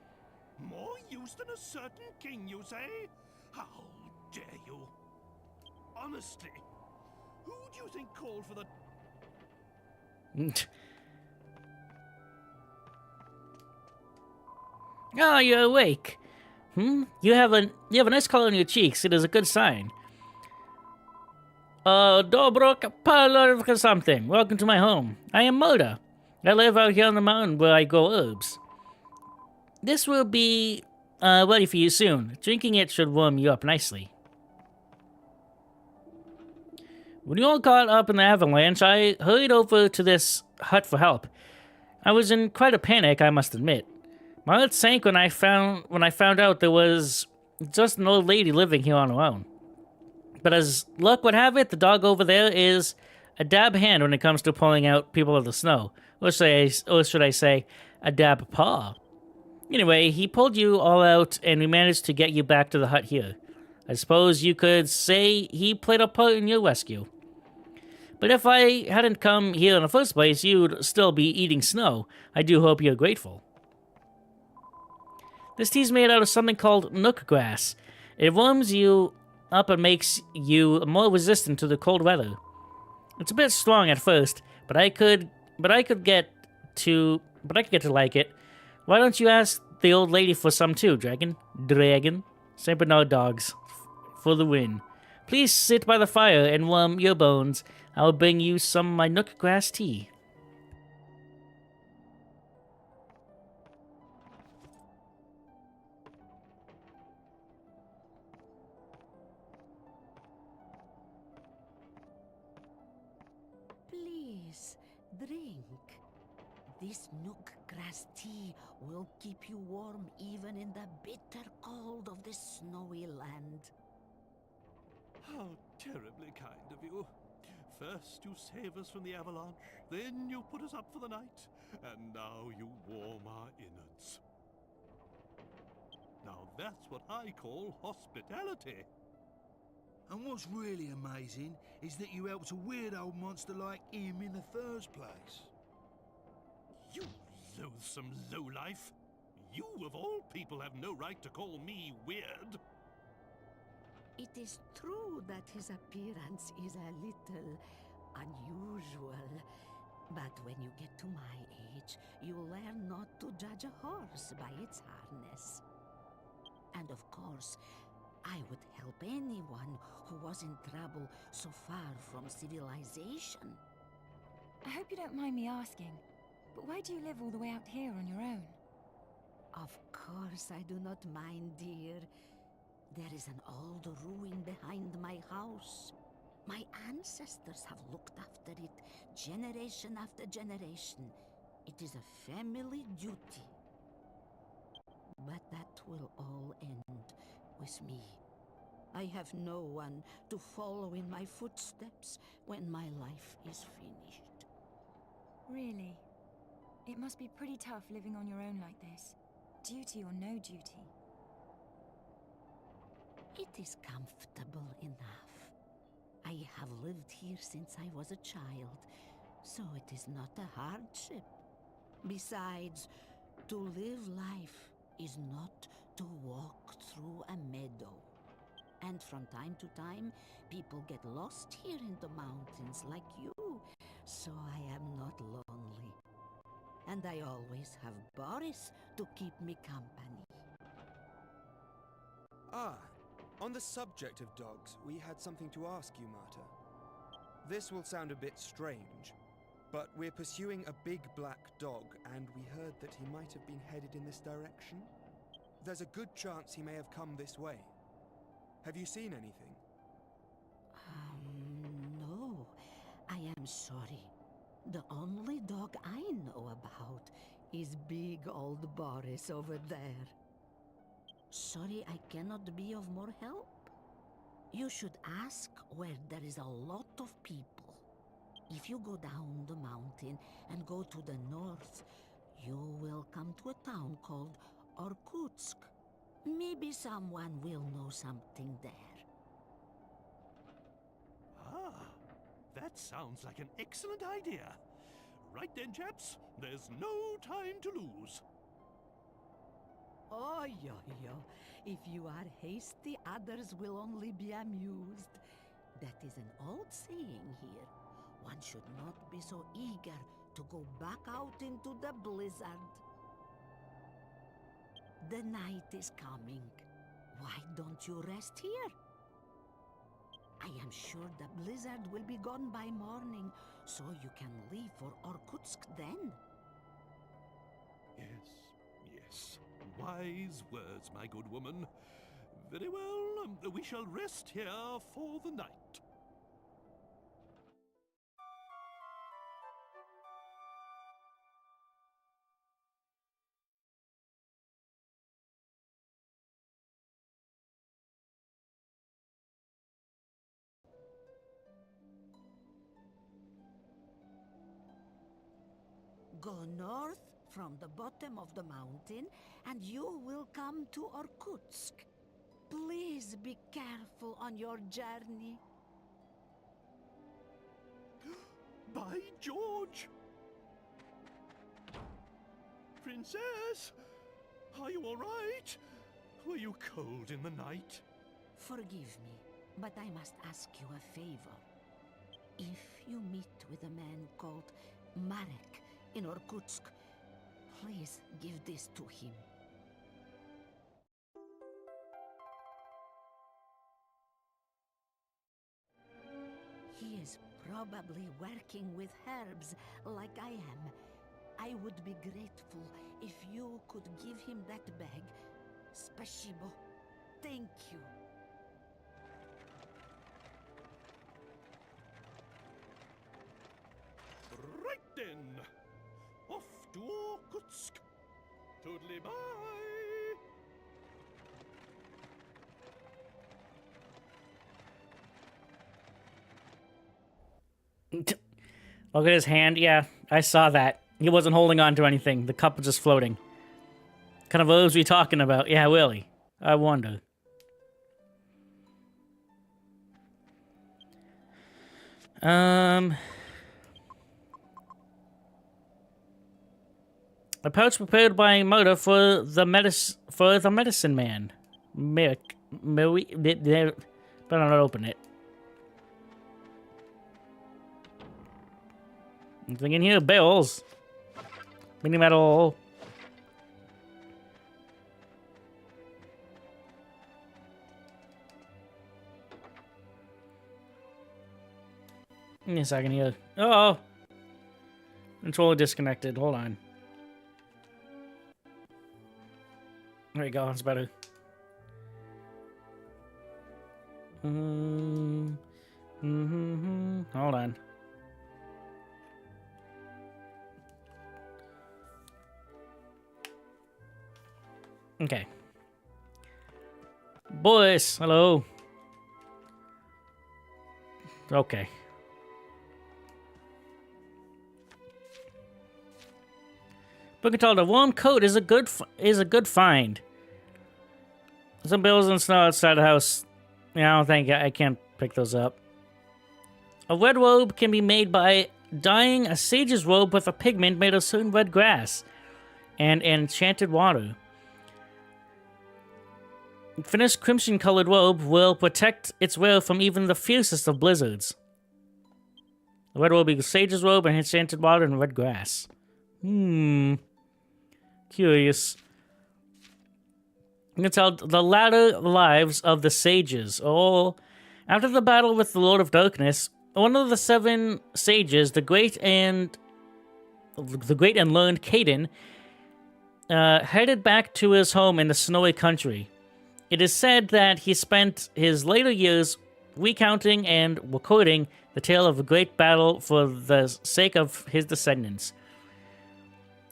More use than a certain king, you say? How dare you? Honestly, who do you think called for the... Oh, you're awake. You have a nice color on your cheeks. It is a good sign. Dobrok parlor for something. Welcome to my home. I am Mulder. I live out here on the mountain where I grow herbs. This will be ready for you soon. Drinking it should warm you up nicely. When you all got up in the avalanche, I hurried over to this hut for help. I was in quite a panic, I must admit. My heart sank when I found out there was just an old lady living here on her own. But as luck would have it, the dog over there is a dab hand when it comes to pulling out people of the snow. Or should I say, a dab paw. Anyway, he pulled you all out, and we managed to get you back to the hut here. I suppose you could say he played a part in your rescue. But if I hadn't come here in the first place, you'd still be eating snow. I do hope you're grateful. This tea's made out of something called nook grass. It warms you up and makes you more resistant to the cold weather. It's a bit strong at first, but I could get to like it. Why don't you ask the old lady for some too, Dragon? Saint Bernard dogs. For the win. Please sit by the fire and warm your bones. I'll bring you some of my nook grass tea. Please, drink. This nook grass tea will keep you warm even in the bitter cold of this snowy land. How terribly kind of you. First you save us from the avalanche, then you put us up for the night, and now you warm our innards. Now that's what I call hospitality. And what's really amazing is that you helped a weird old monster like him in the first place. You loathsome lowlife! You, of all people, have no right to call me weird. It is true that his appearance is a little unusual. But when you get to my age, you learn not to judge a horse by its harness. And of course, I would help anyone who was in trouble so far from civilization. I hope you don't mind me asking. But why do you live all the way out here on your own? Of course I do not mind, dear. There is an old ruin behind my house. My ancestors have looked after it generation after generation. It is a family duty. But that will all end with me. I have no one to follow in my footsteps when my life is finished. Really? It must be pretty tough living on your own like this. Duty or no duty. It is comfortable enough. I have lived here since I was a child, so it is not a hardship. Besides, to live life is not to walk through a meadow. And from time to time, people get lost here in the mountains like you, so I am not lonely. And I always have Boris to keep me company. Ah, on the subject of dogs, we had something to ask you, Marta. This will sound a bit strange, but we're pursuing a big black dog, and we heard that he might have been headed in this direction. There's a good chance he may have come this way. Have you seen anything? No, I am sorry. The only dog I know about is big old Boris over there. Sorry I cannot be of more help. You should ask where there is a lot of people. If you go down the mountain and go to the north, you will come to a town called Irkutsk. Maybe someone will know something there. Ah, that sounds like an excellent idea. Right then, chaps, there's no time to lose. Oh, yo. If you are hasty, others will only be amused. That is an old saying here. One should not be so eager to go back out into the blizzard. The night is coming. Why don't you rest here? I am sure the blizzard will be gone by morning, so you can leave for Irkutsk then. Yes. Wise words, my good woman. Very well, we shall rest here for the night. Go north from the bottom of the mountain, and you will come to Irkutsk. Please be careful on your journey. By George! Princess! Are you all right? Were you cold in the night? Forgive me, but I must ask you a favor. If you meet with a man called Marek in Irkutsk, please give this to him. He is probably working with herbs like I am. I would be grateful if you could give him that bag. Spasibo. Thank you. Right then! Off to Irkutsk! Toodly bye! Look at his hand. Yeah, I saw that. He wasn't holding on to anything. The cup was just floating. What kind of herbs we talking about? Yeah, Willie. I wonder. A pouch prepared by Moda for the medicine man. Merrick. Better not open it. Anything in here? Bells. Mini metal. Give me a second here. Oh. Controller disconnected. Hold on. There you go. That's better. Hold on. Okay. Boys, hello. Okay. Book told the warm coat is a good find. Some bills and snow outside the house. Yeah, I don't think I can't pick those up. A red robe can be made by dyeing a sage's robe with a pigment made of certain red grass and enchanted water. Finished crimson-colored robe will protect its wearer from even the fiercest of blizzards. The red robe is sage's robe and enchanted water and red grass. Curious. You can tell the latter lives of the sages. Oh, after the battle with the Lord of Darkness, one of the 7 sages, the great and learned Caden, headed back to his home in the snowy country. It is said that he spent his later years recounting and recording the tale of a great battle for the sake of his descendants.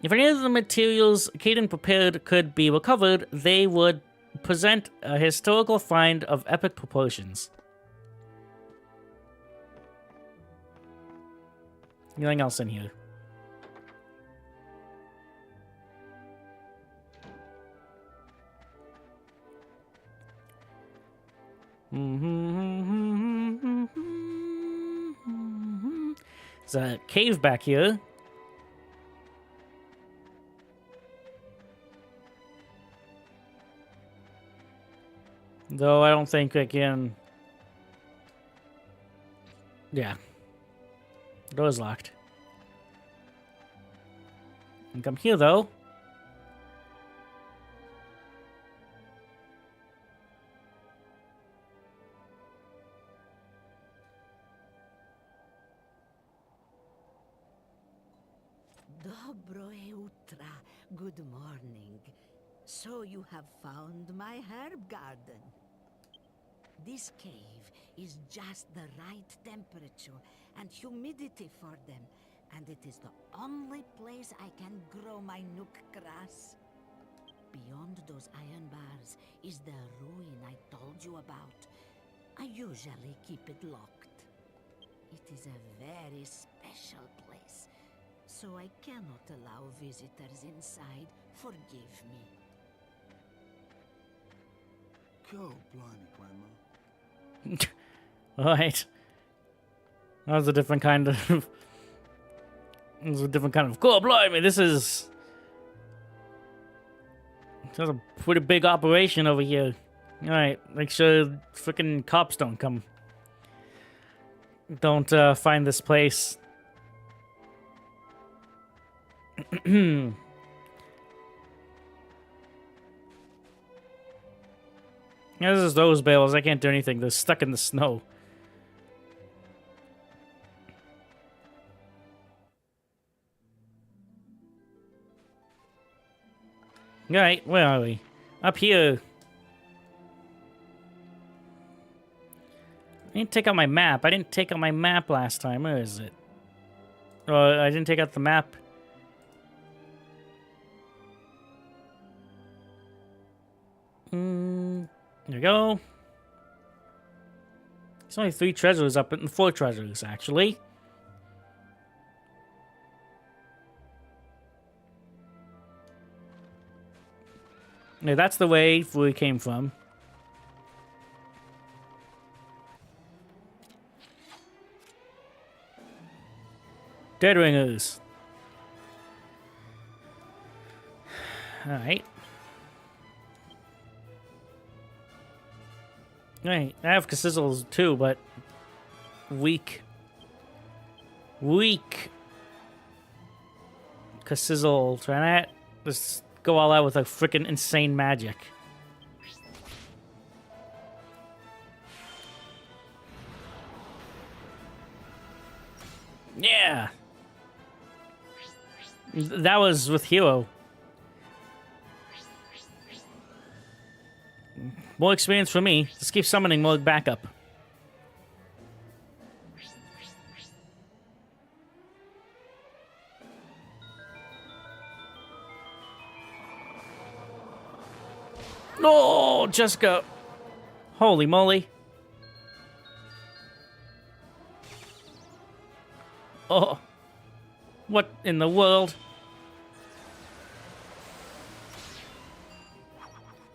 If any of the materials Caden prepared could be recovered, they would present a historical find of epic proportions. Anything else in here? There's a cave back here. Though I don't think I can... Yeah. Door's locked. And come here, though. Dobro Utra, good morning. So you have found my herb garden. This cave is just the right temperature and humidity for them, and it is the only place I can grow my nook grass. Beyond those iron bars is the ruin I told you about. I usually keep it locked. It is a very special place, so I cannot allow visitors inside. Forgive me. God blimey, Grandma. Alright. That was a different kind of... It was a different kind of... Cool, blimey, this is... That's a pretty big operation over here. Alright, make sure freaking cops don't come. Don't find this place. Yeah, this is those bales. I can't do anything. They're stuck in the snow. Alright, where are we? Up here. I didn't take out my map. I didn't take out my map last time. Where is it? Oh, I didn't take out the map. There we go. There's only 3 treasures up and 4 treasures, actually. Yeah, that's the way where we came from. Dead ringers. Alright. Right, I have Cassizzles too, but weak. Weak. Cassizzle, trying to just go all out with a freaking insane magic. Yeah. That was with Hero. More experience for me. Just keep summoning more backup. No, Jessica. Holy moly. Oh. What in the world?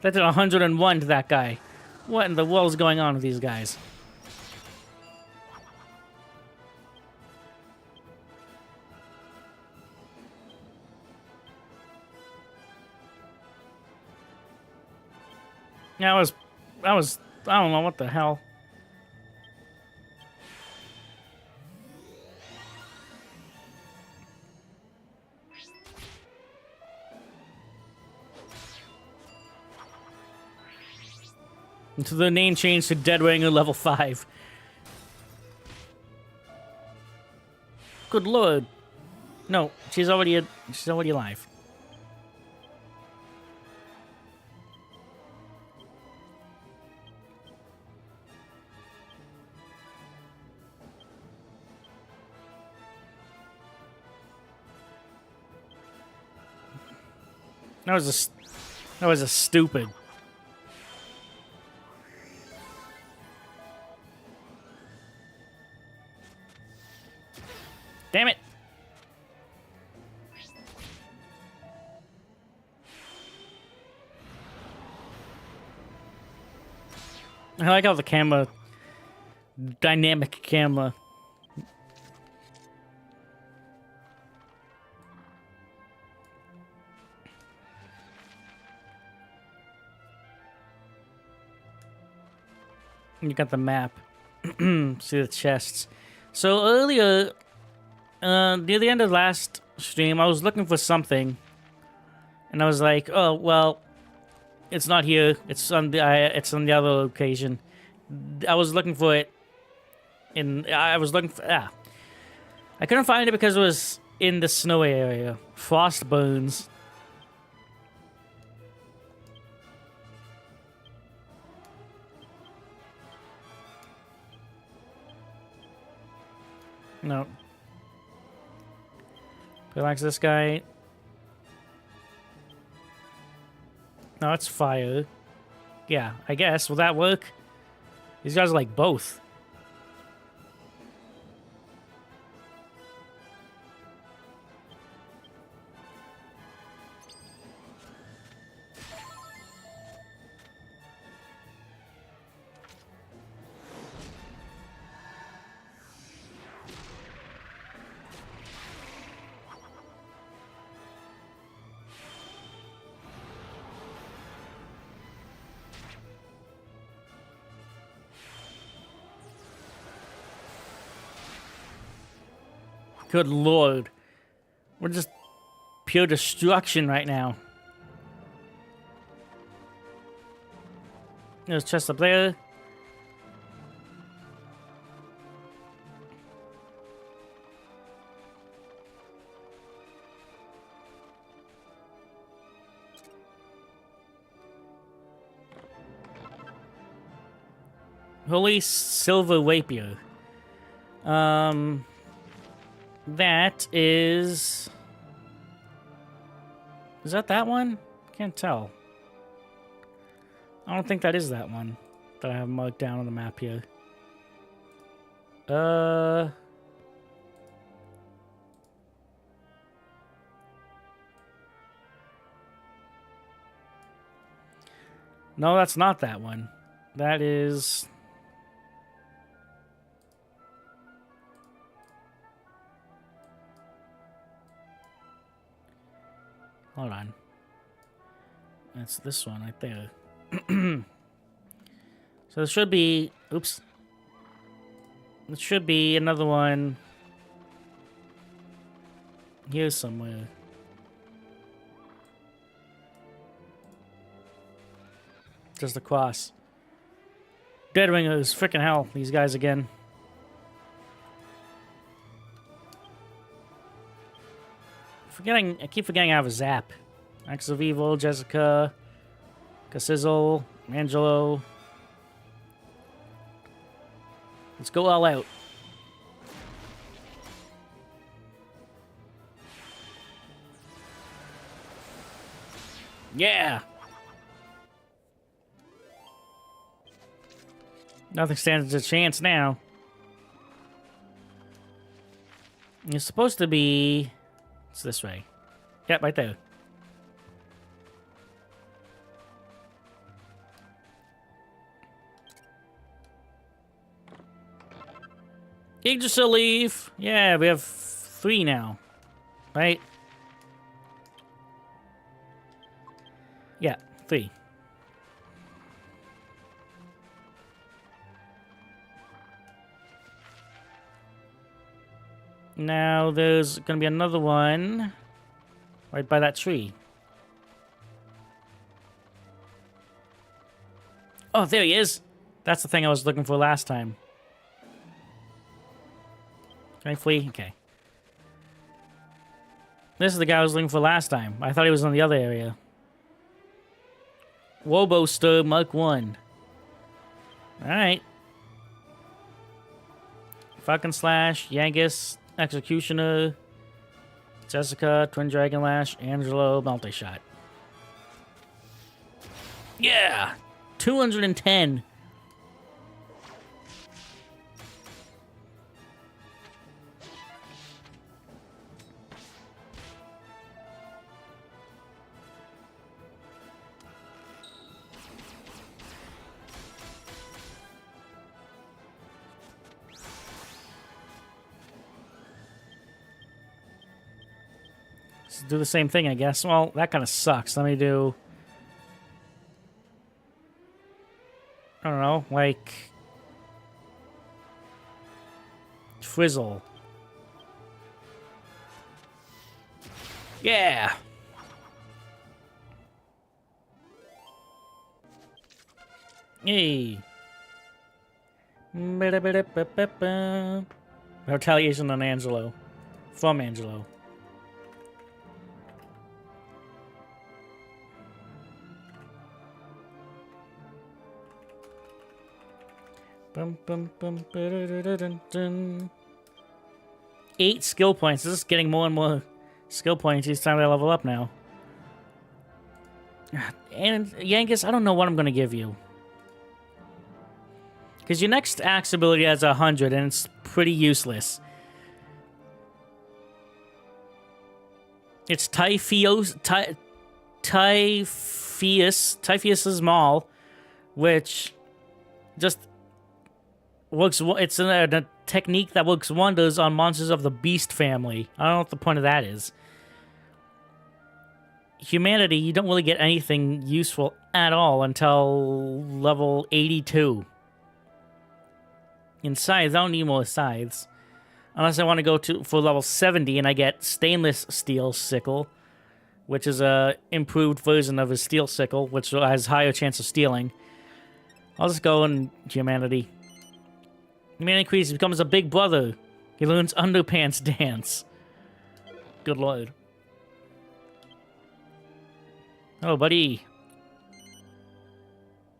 That did 101 to that guy. What in the world is going on with these guys? That was, I don't know what the hell. So the name changed to Deadwinger level 5. Good lord. No, she's already alive. That was a stupid. Damn it. I like how the camera, dynamic camera. You got the map. See the chests. So earlier, near the end of last stream, I was looking for something, and I was like, "Oh well, it's not here. It's on the other location." I was looking for it, I couldn't find it because it was in the snow area. Frost bones. No. Relax this guy. No, it's fire. Yeah, I guess. Will that work? These guys are like both. Good lord. We're just pure destruction right now. There's a chest up there. Holy silver rapier. That is... Is that one? Can't tell. I don't think that is that one that I have marked down on the map here. No, that's not that one. That is... Hold on. That's this one right there. So there should be... Oops. There should be another one here somewhere. Just across. Deadwingers, freaking hell, these guys again. I keep forgetting I have a zap. Axe of Evil, Jessica, Cassizzle, Angelo. Let's go all out. Yeah! Nothing stands a chance now. It's supposed to be... It's this way. Yep, right there. Yggdrasil leaf. Yeah, we have 3 now. Right? Yeah, 3. Now there's gonna be another one right by that tree. Oh, there he is. That's the thing I was looking for last time. Can I flee? Okay. This is the guy I was looking for last time. I thought he was in the other area. Woboster Mark 1. Alright. Falcon Slash, Yangus, Executioner, Jessica, Twin Dragon Lash, Angelo, Multi-Shot. Yeah! 210. Let's do the same thing, I guess. Well, that kind of sucks. Let me do... I don't know, like... Frizzle. Yeah! Hey! Retaliation on Angelo. From Angelo. Bum, bum, bum, 8 skill points. This is getting more and more skill points each time I level up now. And Yangus, I don't know what I'm going to give you. Because your next axe ability has 100 and it's pretty useless. It's Typhoeus' Maul, which just works. It's a technique that works wonders on monsters of the beast family. I don't know what the point of that is. Humanity, you don't really get anything useful at all until level 82. In scythes, I don't need more scythes. Unless I want to go for level 70 and I get stainless steel sickle, which is a improved version of a steel sickle, which has higher chance of stealing. I'll just go in humanity. Man increase becomes a big brother. He learns underpants dance. Good lord. Oh, buddy.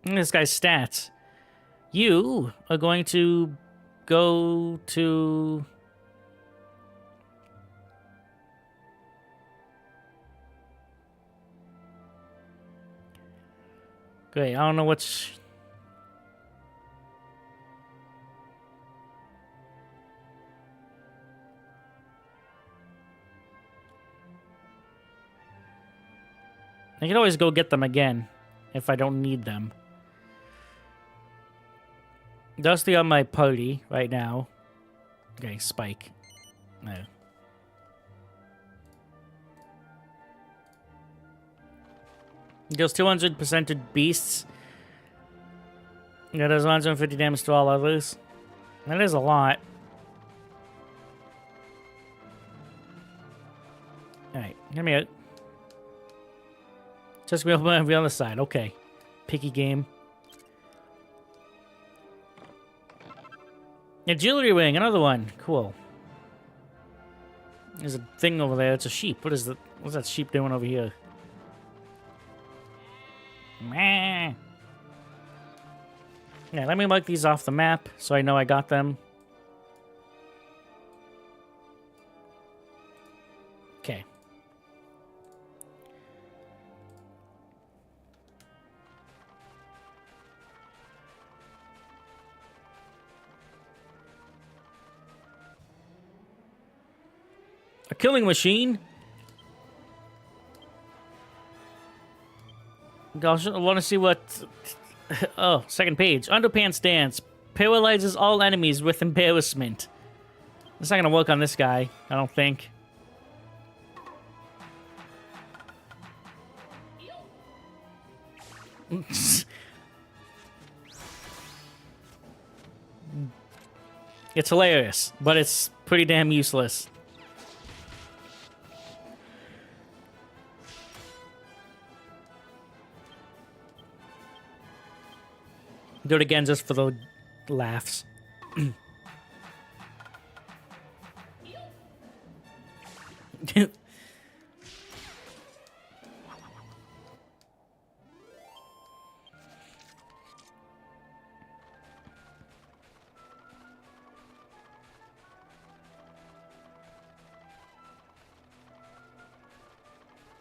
This guy's stats. You are going to go to... Great, I don't know what's... I can always go get them again if I don't need them. Dusty on my party right now. Okay, Spike. No. Deals 200% to beasts. That does 150 damage to all others. That is a lot. Alright, hear me out. Just be on the other side. Okay. Picky game. Agility ring, another one. Cool. There's a thing over there. It's a sheep. What's that sheep doing over here? Meh. Yeah, let me mark these off the map so I know I got them. Okay. A killing machine? Gosh, I want to see what... Oh, second page. Underpants dance. Paralyzes all enemies with embarrassment. It's not going to work on this guy, I don't think. It's hilarious, but it's pretty damn useless. Do it again just for the laughs.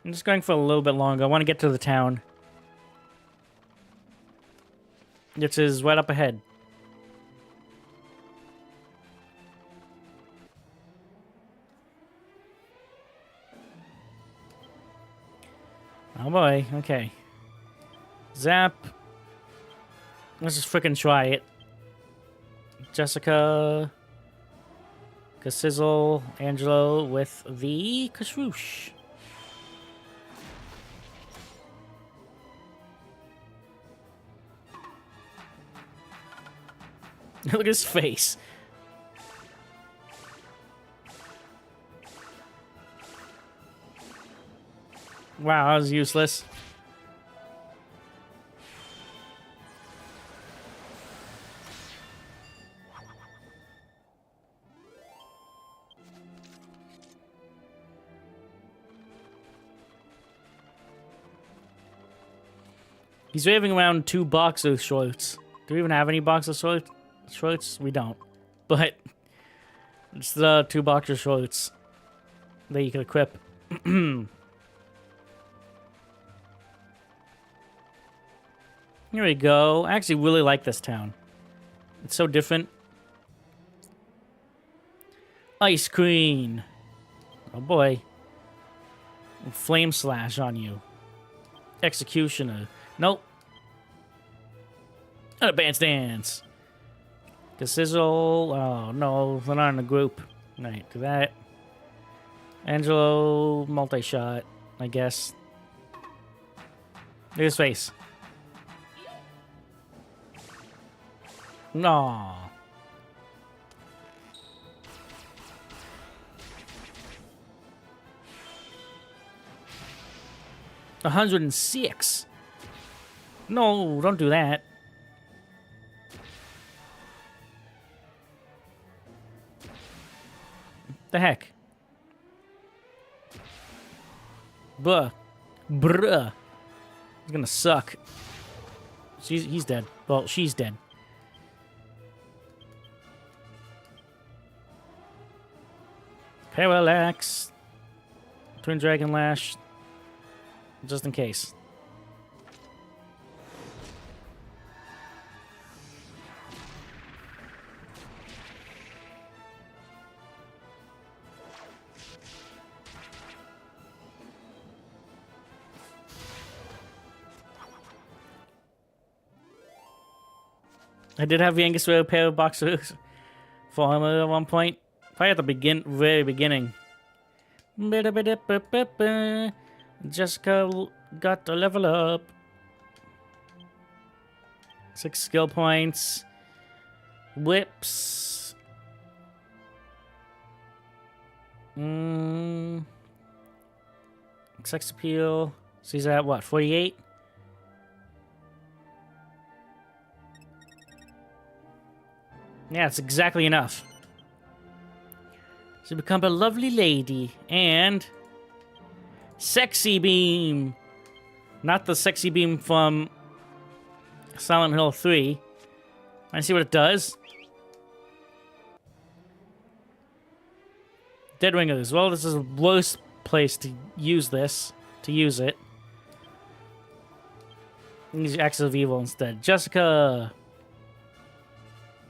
I'm just going for a little bit longer. I want to get to the town. Which is right up ahead. Oh boy, okay. Zap. Let's just frickin' try it. Jessica. Sizzle, Angelo with the Kashroosh. Look at his face. Wow, that was useless. He's waving around 2 boxer shorts. Do we even have any boxer shorts? We don't. But it's the 2 boxer shorts that you can equip. Here we go. I actually really like this town. It's so different. Ice Queen. Oh boy. Flame Slash on you. Executioner. Nope. Advanced Dance. Sizzle. Oh no, they're not in a group. Right, do that. Angelo, multi-shot, I guess. Look at his face. No. $106. No, don't do that. The heck? Bruh. Bruh. He's gonna suck. He's dead. Well, she's dead. Parallax. Twin Dragon Lash. Just in case. I did have the Angus Row pair of boxers for armor at one point. Probably at the very beginning. Jessica got to level up. 6 skill points. Whips. Sex appeal. So he's at what, 48? Yeah, it's exactly enough. So become a lovely lady. And sexy beam. Not the sexy beam from Silent Hill 3. I see what it does. Dead Ringers. Well, this is the worst place to use this. To use it. Use Axis of Evil instead. Jessica.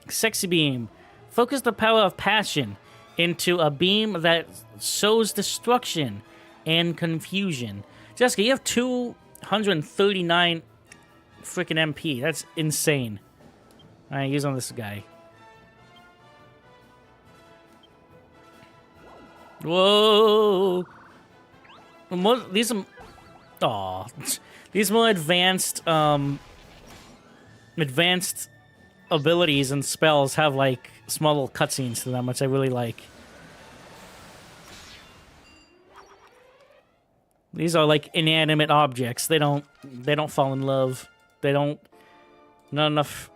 Sexy beam. Focus the power of passion into a beam that sows destruction and confusion. Jessica, you have 239 freaking MP. That's insane. Alright, use on this guy. Whoa! These more advanced advanced abilities and spells have like small little cutscenes to them, which I really like. These are like inanimate objects. They don't fall in love. They don't. Not enough.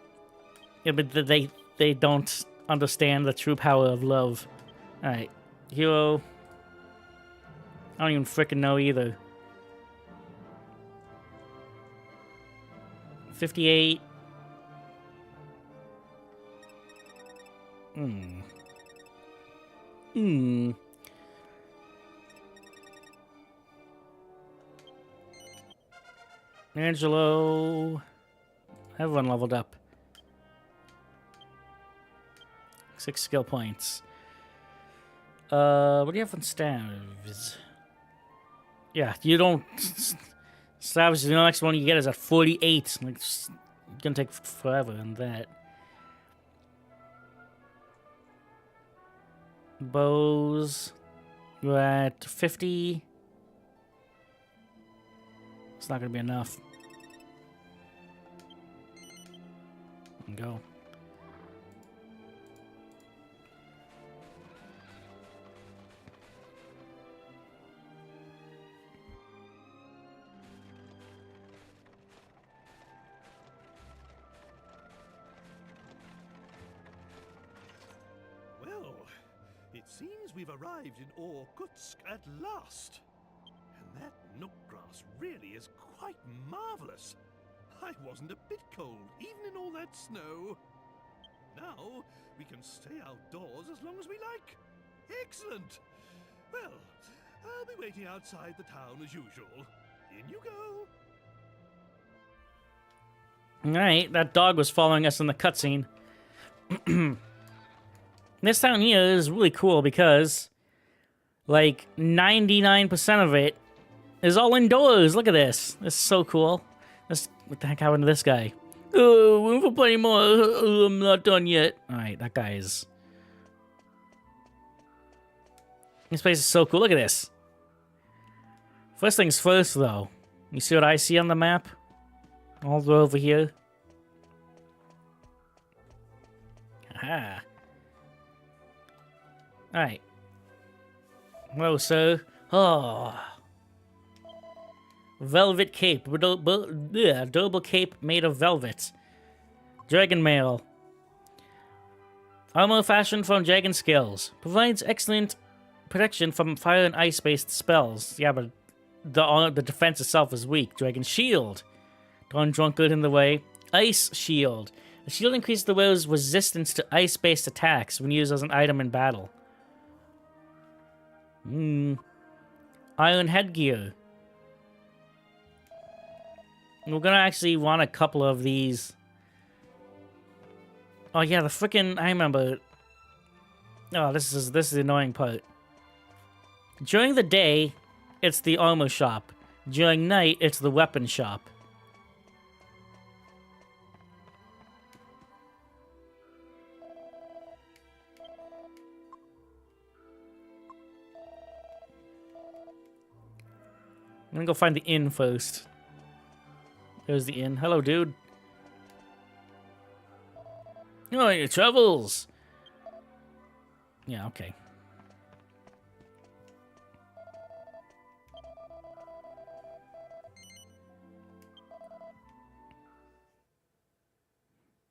Yeah, but they don't understand the true power of love. All right, hero. I don't even frickin' know either. 58. Angelo. Everyone leveled up. 6 skill points. What do you have on stabs? Yeah, you don't... Stabs, the next one you get is at 48. Like, it's gonna take forever on that. Bows. We're at 50. It's not gonna be enough. Go. Well, it seems we've arrived in Irkutsk at last. And that nook grass really is quite marvelous. I wasn't a bit cold, even in all that snow. Now, we can stay outdoors as long as we like. Excellent! Well, I'll be waiting outside the town as usual. In you go. Alright, that dog was following us in the cutscene. This town here is really cool because, like, 99% of it is all indoors. Look at this. This is so cool. What the heck happened to this guy? Oh, we're for plenty more. I'm not done yet. Alright, that guy is... This place is so cool. Look at this. First things first, though. You see what I see on the map? All the way over here. Aha. Alright. Hello, sir. Oh. Velvet cape. Durable cape made of velvet. Dragon mail. Armor fashioned from dragon scales. Provides excellent protection from fire and ice-based spells. Yeah, but the defense itself is weak. Dragon shield. Don't drunkard in the way. Ice shield. The shield increases the wearer's resistance to ice-based attacks when used as an item in battle. Iron headgear. We're gonna actually want a couple of these. Oh yeah, the frickin' I remember. Oh, this is the annoying part. During the day, it's the armor shop. During night, it's the weapon shop. I'm gonna go find the inn first. There's the inn. Hello, dude. Oh, your travels. Yeah, okay.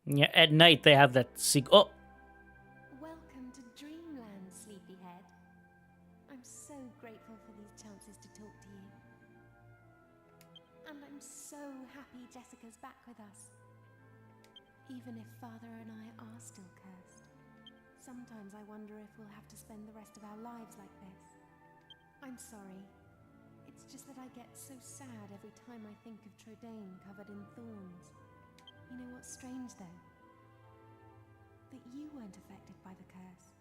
Yeah, at night they have that Oh! Welcome to Dreamland, sleepyhead. grateful for these chances to talk to you. And I'm so happy Jessica's back with us. Even if Father and I are still cursed, sometimes I wonder if we'll have to spend the rest of our lives like this. I'm sorry. It's just that I get so sad every time I think of Trodain covered in thorns. You know what's strange though? That you weren't affected by the curse.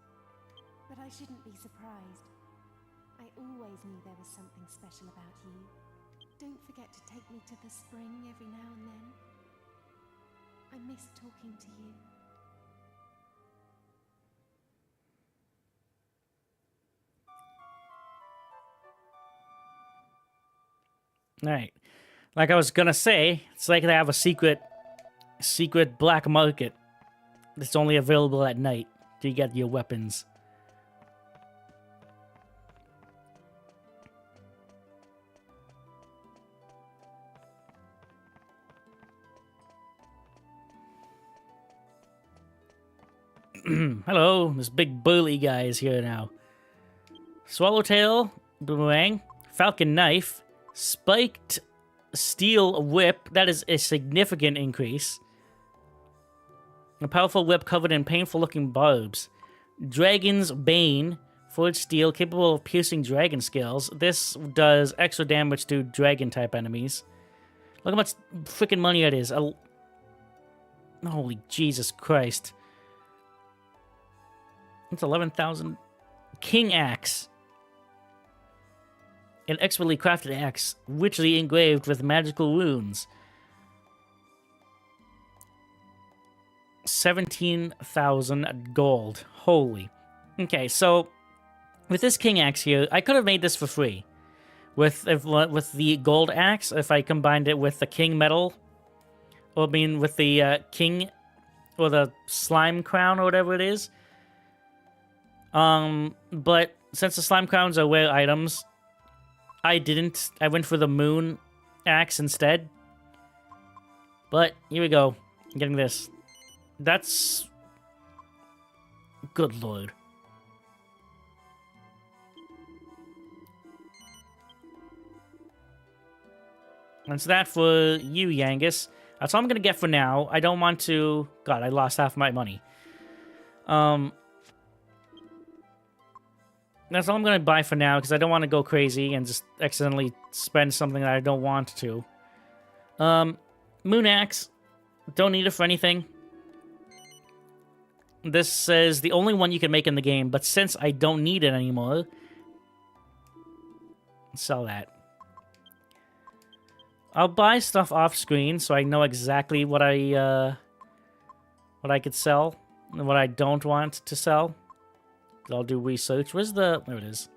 But I shouldn't be surprised. I always knew there was something special about you. Don't forget to take me to the spring every now and then. I miss talking to you. Alright. Like I was gonna say, it's like they have a secret black market that's only available at night to get your weapons. Hello, this big burly guy is here now. Swallowtail, boomerang, falcon knife, spiked steel whip. That is a significant increase. A powerful whip covered in painful-looking barbs. Dragon's bane, forged steel, capable of piercing dragon scales. This does extra damage to dragon-type enemies. Look how much freaking money it is. Holy Jesus Christ. It's 11,000. King Axe. An expertly crafted axe, richly engraved with magical runes. 17,000 gold. Holy. Okay, so with this King Axe here, I could have made this for free. With the gold axe, if I combined it with the King Metal, or I mean with the King, or the Slime Crown, or whatever it is. But since the Slime Crowns are rare items, I didn't. I went for the Moon Axe instead. But, here we go. I'm getting this. That's... Good lord. That's that for you, Yangus. That's all I'm gonna get for now. I don't want to... God, I lost half my money. That's all I'm going to buy for now, because I don't want to go crazy and just accidentally spend something that I don't want to. Moon Axe. Don't need it for anything. This says the only one you can make in the game, but since I don't need it anymore, sell that. I'll buy stuff off screen so I know exactly what I could sell and what I don't want to sell. I'll do research. Where's the... There it is.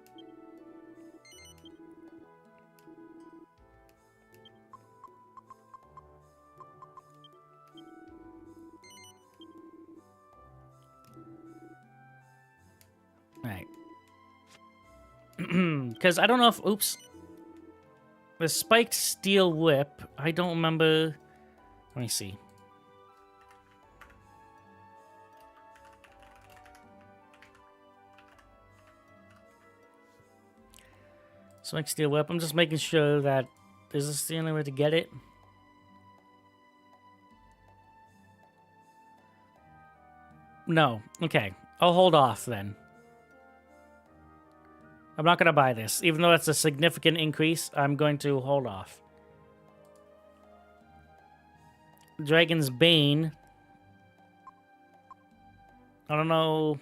Alright. Because I don't know if... Oops. The spiked steel whip. I don't remember... Let me see. Spiked steel whip. I'm just making sure that... Is this the only way to get it? No. Okay. I'll hold off then. I'm not going to buy this. Even though that's a significant increase, I'm going to hold off. Dragon's Bane. I don't know.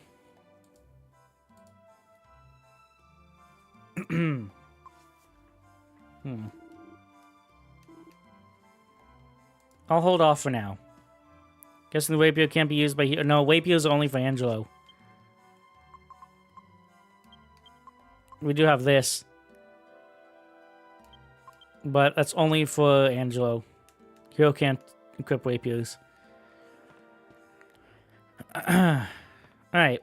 I'll hold off for now. Guessing the rapier can't be used by... No, rapiers are only for Angelo. We do have this. But that's only for Angelo. Hero can't equip rapiers. Alright.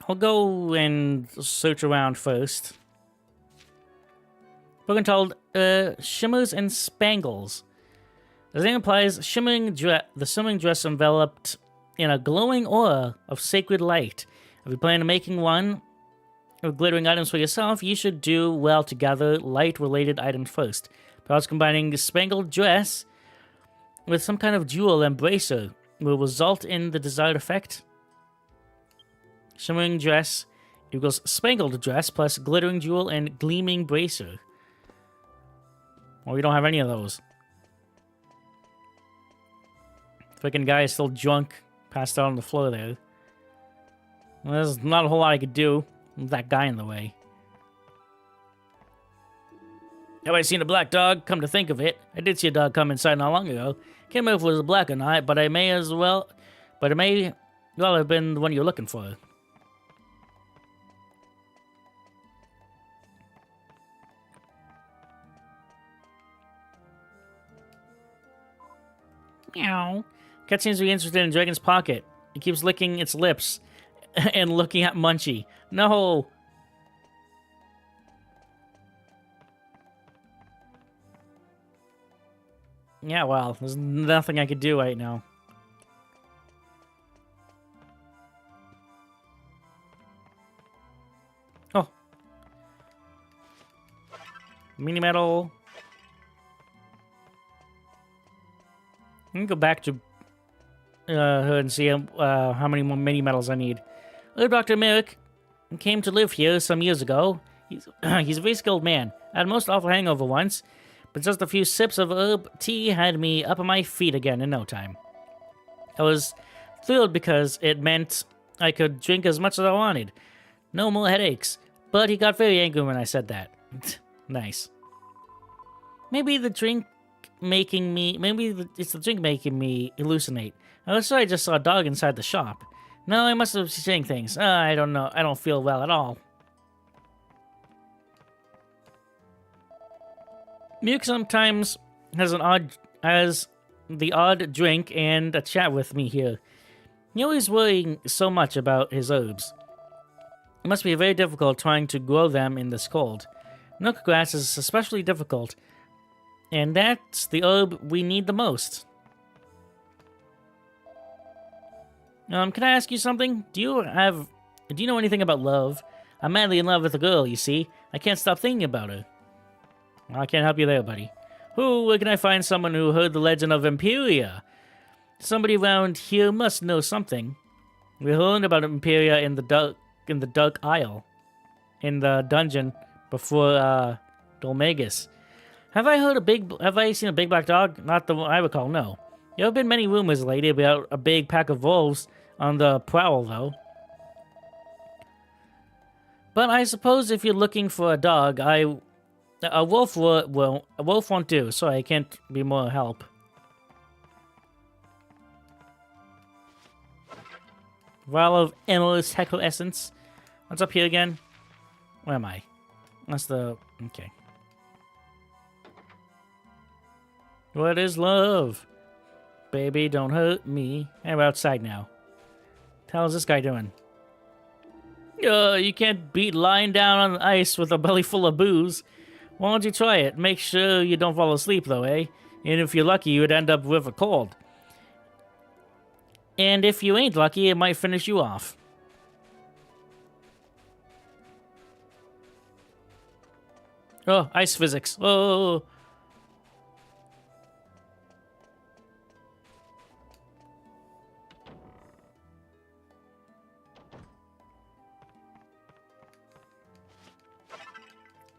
I'll go and search around first. Book entitled Shimmers and Spangles. The name implies the shimmering dress enveloped in a glowing aura of sacred light. If you plan on making one of glittering items for yourself, you should do well to gather light-related items first. Perhaps combining the spangled dress with some kind of jewel embracer will result in the desired effect. Shimmering dress equals spangled dress plus glittering jewel and gleaming bracer. Well, we don't have any of those. Freaking guy is still drunk, passed out on the floor there. Well, there's not a whole lot I could do with that guy in the way. Have I seen a black dog? Come to think of it, I did see a dog come inside not long ago. Can't remember if it was black or not, but it may well have been the one you're looking for. Meow. Cat seems to be interested in Dragon's pocket. It keeps licking its lips and looking at Munchie. No! Yeah, well, there's nothing I could do right now. Oh. Mini medal. I'm gonna go back to her and see how many more mini medals I need. Old Dr. Merrick came to live here some years ago. He's a very skilled man. I had a most awful hangover once, but just a few sips of herb tea had me up on my feet again in no time. I was thrilled because it meant I could drink as much as I wanted. No more headaches. But he got very angry when I said that. Nice. Maybe it's the drink making me hallucinate. I was sorry I just saw a dog inside the shop. No, I must have been saying things. I don't know. I don't feel well at all. Muke sometimes has the odd drink and a chat with me here. He's always worrying so much about his herbs. It must be very difficult trying to grow them in this cold. Nook grass is especially difficult, and that's the herb we need the most. Can I ask you something? Do you know anything about love? I'm madly in love with a girl, you see. I can't stop thinking about her. Well, I can't help you there, buddy. Where can I find someone who heard the legend of Imperia? Somebody around here must know something. We learned about Imperia in the Dark Isle, in the dungeon before Dhoulmagus. Have I seen a big black dog? Not the one I recall, no. There have been many rumors lately about a big pack of wolves on the prowl, though. But I suppose if you're looking for a dog, a wolf won't do, so I can't be more help. Vial of endless heckle essence. What's up here again? Where am I? That's the... okay. What is love? Baby, don't hurt me. Hey, we're outside now. What the hell is this guy doing? You can't beat lying down on the ice with a belly full of booze. Why don't you try it? Make sure you don't fall asleep, though, eh? And if you're lucky, you would end up with a cold. And if you ain't lucky, it might finish you off. Oh, ice physics. Oh.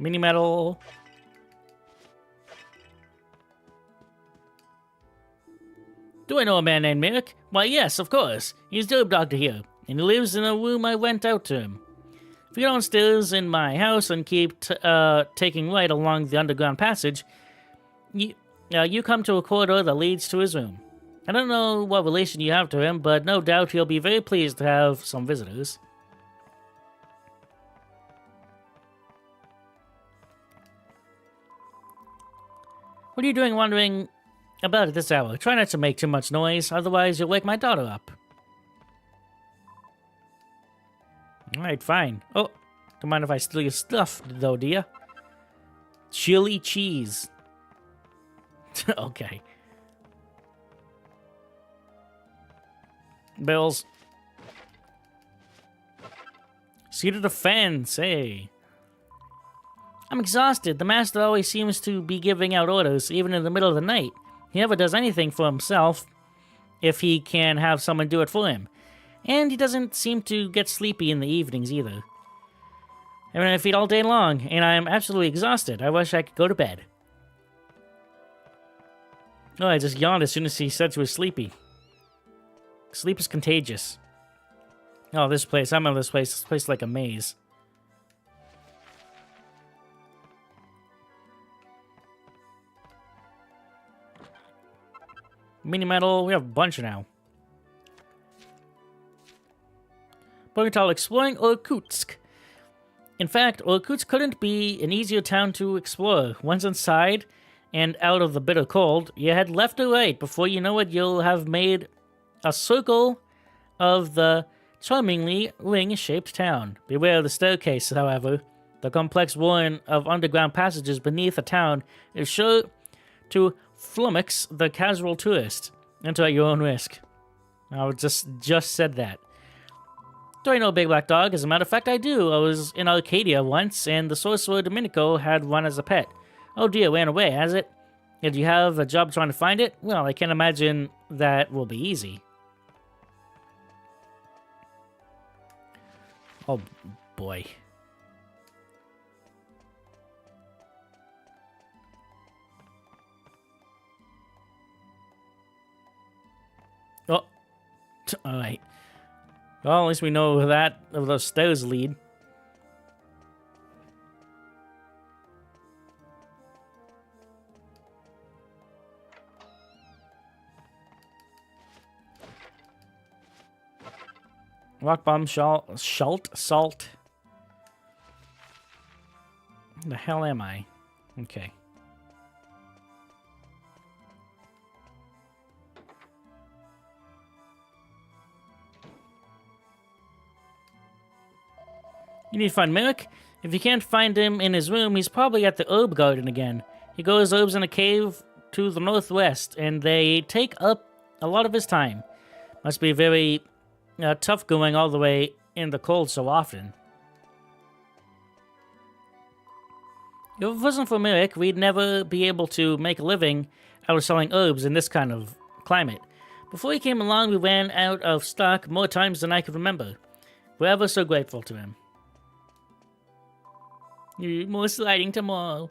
Mini medal. Do I know a man named Merrick? Why, yes, of course. He's the herb doctor here, and he lives in a room I rent out to him. If you go downstairs in my house and keep taking right along the underground passage, you come to a corridor that leads to his room. I don't know what relation you have to him, but no doubt he'll be very pleased to have some visitors. What are you doing wandering about at this hour? Try not to make too much noise, otherwise you'll wake my daughter up. Alright, fine. Oh, don't mind if I steal your stuff, though, do ya? Chili cheese. Okay. Bills. See to the fence, hey. I'm exhausted. The master always seems to be giving out orders, even in the middle of the night. He never does anything for himself if he can have someone do it for him. And he doesn't seem to get sleepy in the evenings either. I'm on my feet all day long, and I'm absolutely exhausted. I wish I could go to bed. Oh, I just yawned as soon as he said she was sleepy. Sleep is contagious. Oh, this place. I remember this place. This place is like a maze. Mini metal. We have a bunch now. Bogatal exploring Irkutsk. In fact, Irkutsk couldn't be an easier town to explore. Once inside and out of the bitter cold, you head left or right. Before you know it, you'll have made a circle of the charmingly ring-shaped town. Beware of the staircase, however. The complex warren of underground passages beneath the town is sure to flummox the casual tourist. Enter at your own risk. I just said that. Do I know Big Black Dog? As a matter of fact, I do. I was in Arcadia once, and the sorcerer Domenico had one as a pet. Oh dear, ran away, has it? Did you have a job trying to find it? Well, I can't imagine that will be easy. Oh, boy. Oh. Alright. Well, at least we know that those stairs lead. Rock bomb, salt. The hell am I? Okay. You need to find Merrick. If you can't find him in his room, he's probably at the herb garden again. He grows herbs in a cave to the northwest, and they take up a lot of his time. Must be very tough going all the way in the cold so often. If it wasn't for Merrick, we'd never be able to make a living out of selling herbs in this kind of climate. Before he came along, we ran out of stock more times than I could remember. We're ever so grateful to him. More sliding tomorrow.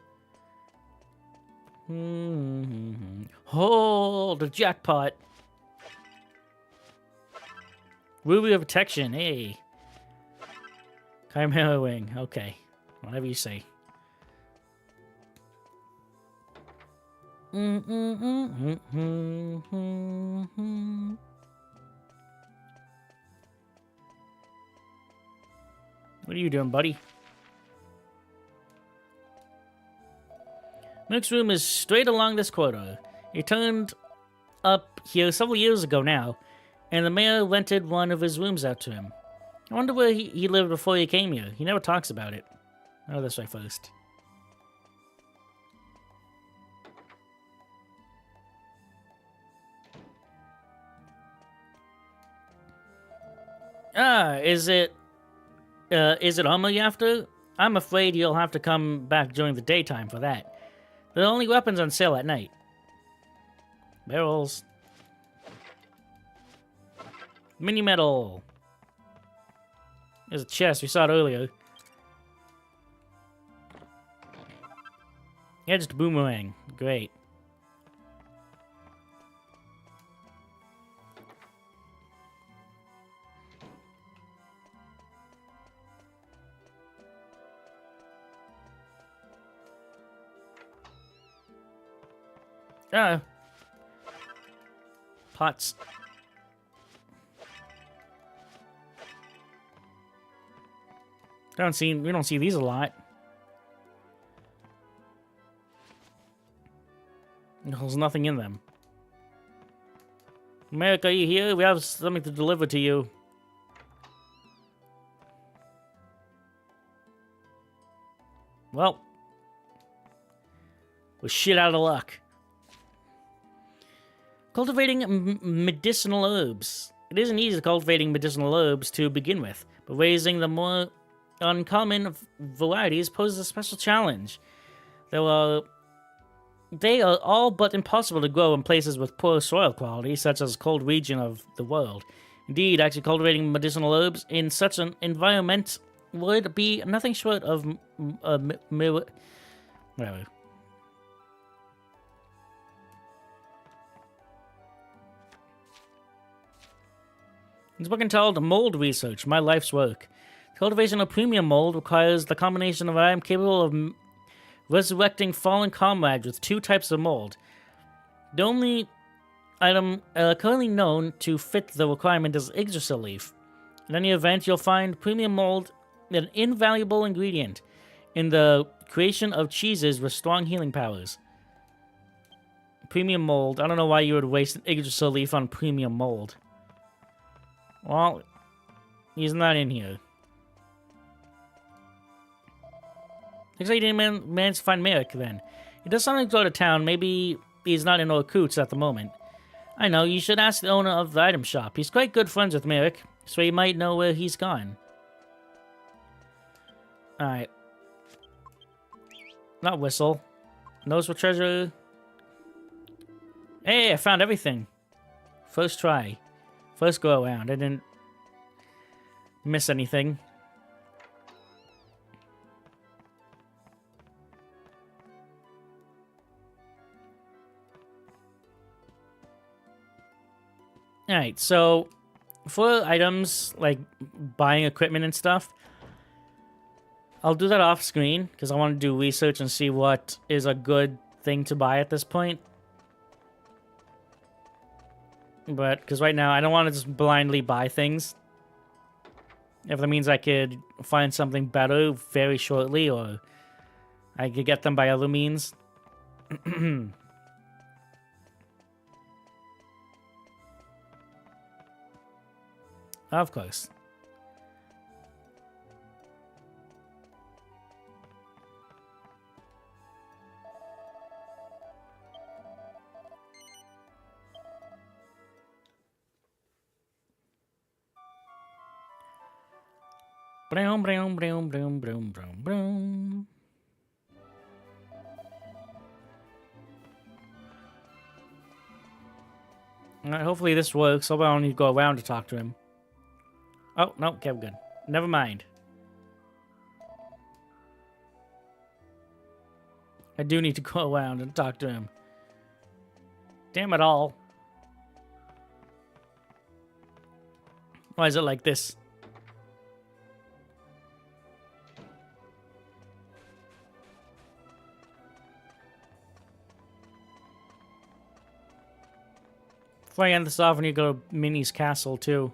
Oh, the jackpot. Ruby of Protection, hey. Chimera Wing, okay. Whatever you say. What are you doing, buddy? Merrick's room is straight along this corridor. He turned up here several years ago now, and the mayor rented one of his rooms out to him. I wonder where he lived before he came here. He never talks about it. Oh, this way first. Is it armor you after? I'm afraid you'll have to come back during the daytime for that. There are only weapons on sale at night. Barrels. Mini metal. There's a chest. We saw it earlier. Edged boomerang. Great. Pots. We don't see these a lot. There's nothing in them. Merrick, are you here? We have something to deliver to you. Well, we're shit out of luck. Cultivating medicinal herbs. It isn't easy cultivating medicinal herbs to begin with, but raising the more uncommon varieties poses a special challenge. They are all but impossible to grow in places with poor soil quality, such as cold region of the world. Indeed, actually cultivating medicinal herbs in such an environment would be nothing short of whatever. This book entitled Mold Research, My Life's Work. Cultivation of premium mold requires the combination of items capable of resurrecting fallen comrades with 2 types of mold. The only item currently known to fit the requirement is Yggdrasil leaf. In any event, you'll find premium mold an invaluable ingredient in the creation of cheeses with strong healing powers. Premium mold. I don't know why you would waste an Yggdrasil leaf on premium mold. Well, he's not in here. Looks like he didn't manage to find Merrick then. He does something to go to town. Maybe he's not in Orkut's at the moment. I know, you should ask the owner of the item shop. He's quite good friends with Merrick, so he might know where he's gone. Alright. Not whistle. Knows for treasure. Hey, I found everything. First try. First go around. I didn't miss anything. Alright, so for items like buying equipment and stuff, I'll do that off screen because I want to do research and see what is a good thing to buy at this point. But because right now I don't want to just blindly buy things. If that means I could find something better very shortly, or I could get them by other means. Of course. Broom, broom, broom, broom, broom, broom, broom. Alright, hopefully this works. Hope I don't need to go around to talk to him. Oh, no, okay, we're good. Never mind. I do need to go around and talk to him. Damn it all. Why is it like this? Before I end this off, I need to go to Minnie's castle, too.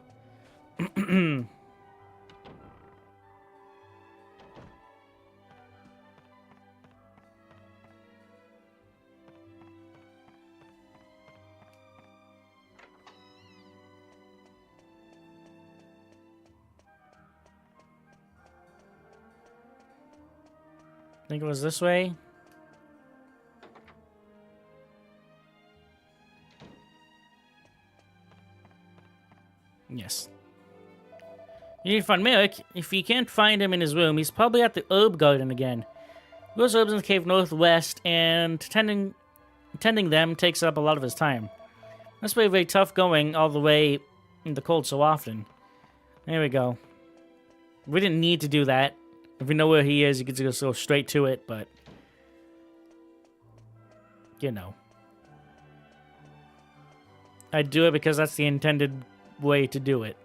I think it was this way. Yes. You need to find Merrick. If you can't find him in his room, he's probably at the herb garden again. Grows herbs in the cave northwest, and tending them takes up a lot of his time. That's very, very tough going all the way in the cold so often. There we go. We didn't need to do that. If we know where he is, you could just go straight to it, but... you know. I do it because that's the intended way to do it.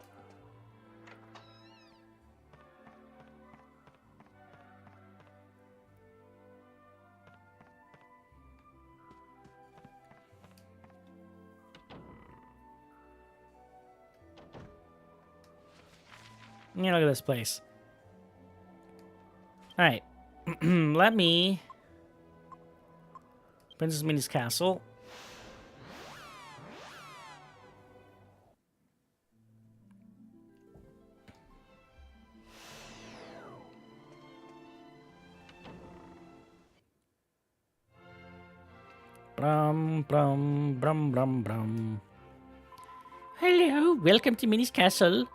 Yeah, look at this place. Alright. Let me... Princess Minnie's castle. Brum, brum, brum, brum, brum. Hello, Welcome to Minnie's Castle.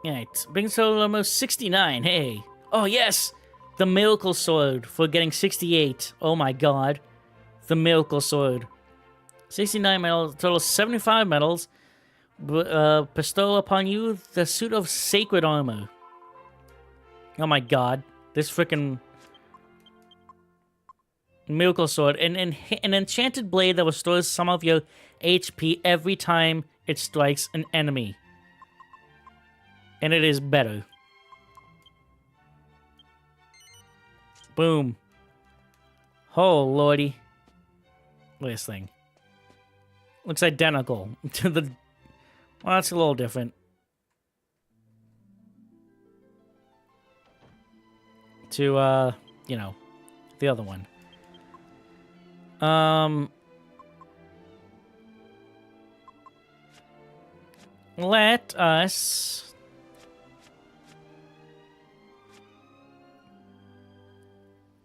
Alright, brings total almost 69. Hey. Oh, yes! The Miracle Sword for getting 68. Oh my god. The Miracle Sword. 69 medals, total 75 medals. Bestow upon you the suit of sacred armor. Oh my god. This freaking Miracle Sword. An enchanted blade that restores some of your HP every time it strikes an enemy. And it is better. Boom. Oh, lordy. Look at this thing. Looks identical to the... Well, that's a little different. To, you know, the other one. Let us...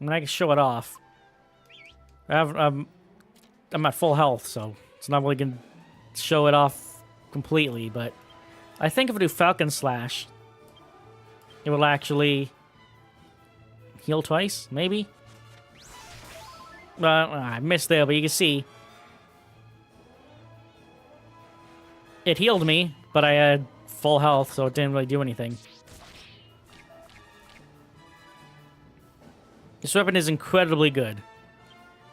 I mean, I can show it off. I'm at full health, so it's not really going to show it off completely, but I think if I do Falcon Slash, it will actually heal twice, maybe? I missed there, but you can see it healed me, but I had full health, so it didn't really do anything. This weapon is incredibly good.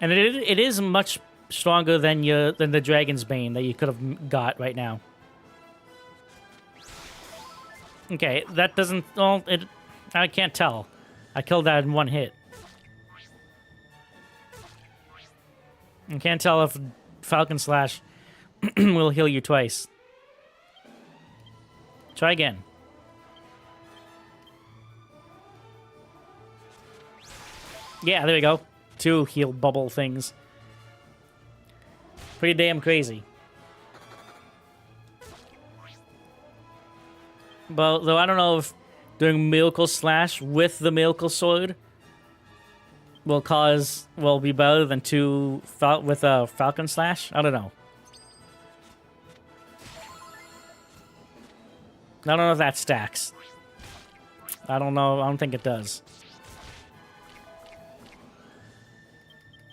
And it is much stronger than the Dragon's Bane that you could have got right now. Okay, that doesn't... Well, I can't tell. I killed that in one hit. I can't tell if Falcon Slash will heal you twice. Try again. Yeah, there we go. 2 heal bubble things. Pretty damn crazy. But though I don't know if doing Miracle Slash with the Miracle Sword will be better than 2 with a Falcon Slash. I don't know. I don't know if that stacks. I don't know. I don't think it does.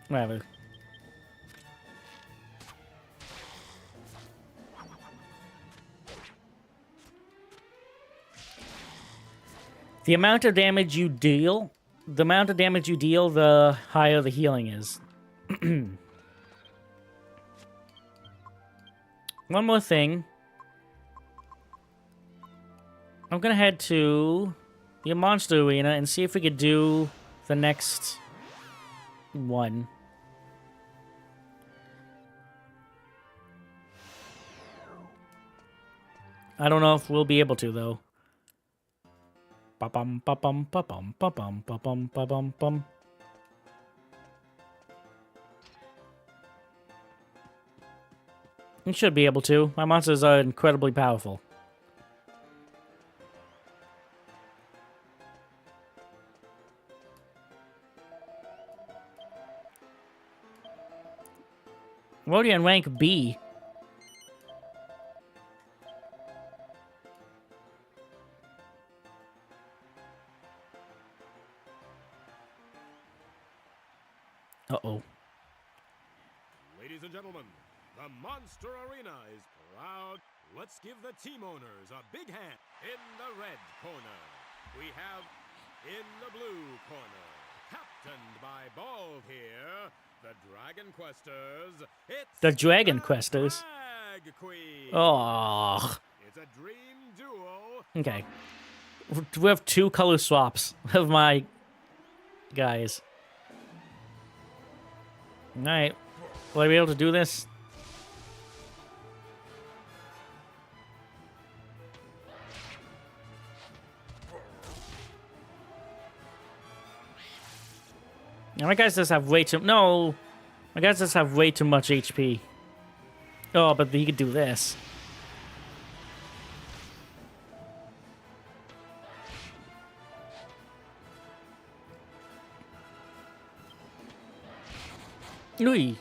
Whatever. The amount of damage you deal, the higher the healing is. One more thing. I'm gonna head to the monster arena and see if we could do the next one. I don't know if we'll be able to, though. Ba-bum, ba-bum, ba-bum, ba-bum, ba-bum, ba-bum, bum. We should be able to. My monsters are incredibly powerful. I'm already on rank B. Uh-oh. Ladies and gentlemen, the Monster Arena is proud. Let's give the team owners a big hand. In the red corner, we have in the blue corner, captained by Bald here, the Dragon Questers. It's the Dragon Questers. Drag Queen. Oh. It's a dream duo. Okay. We have 2 color swaps of my guys. Alright. Will I be able to do this? Now my guys just have way too... No! My guys just have way too much HP. Oh, but he could do this. Louis.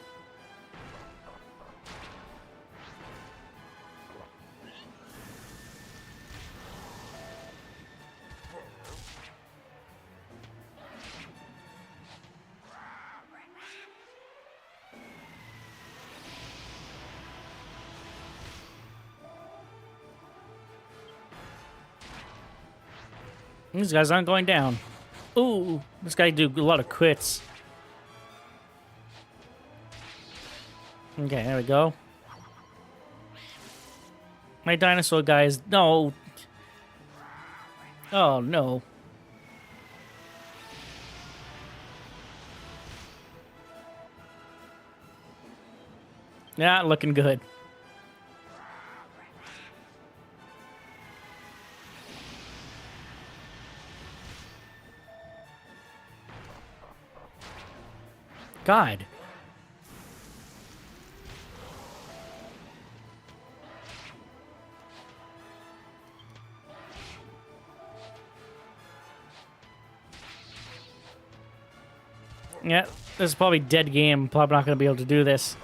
These guys aren't going down. Ooh, this guy do a lot of crits. Okay, there we go. My dinosaur guys, no. Oh, no. Not looking good. God. Yeah, this is probably dead game. Probably not going to be able to do this.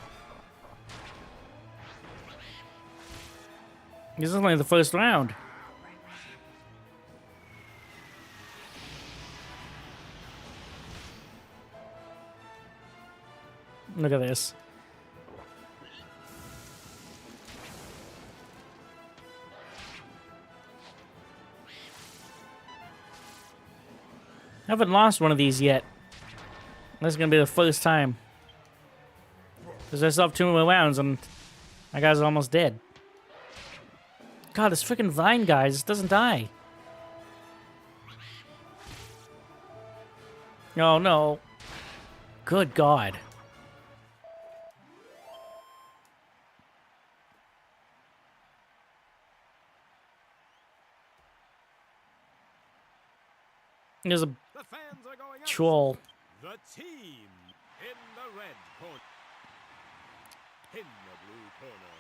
This is only the first round. Look at this. I haven't lost one of these yet. This is going to be the first time. Because I still have 2 more rounds and my guy's almost dead. God, this freaking vine guy just doesn't die. Oh, no. Good God. There's a troll. The team in the red corner. In the blue corner,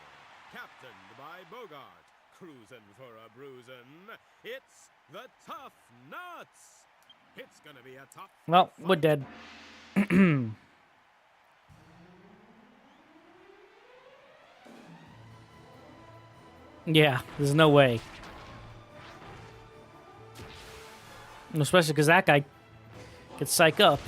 captained by Bogart, cruising for a bruisin'. It's the Tough Nuts. It's gonna be a tough. Well, we're dead. Yeah, there's no way. Especially because that guy gets psych up.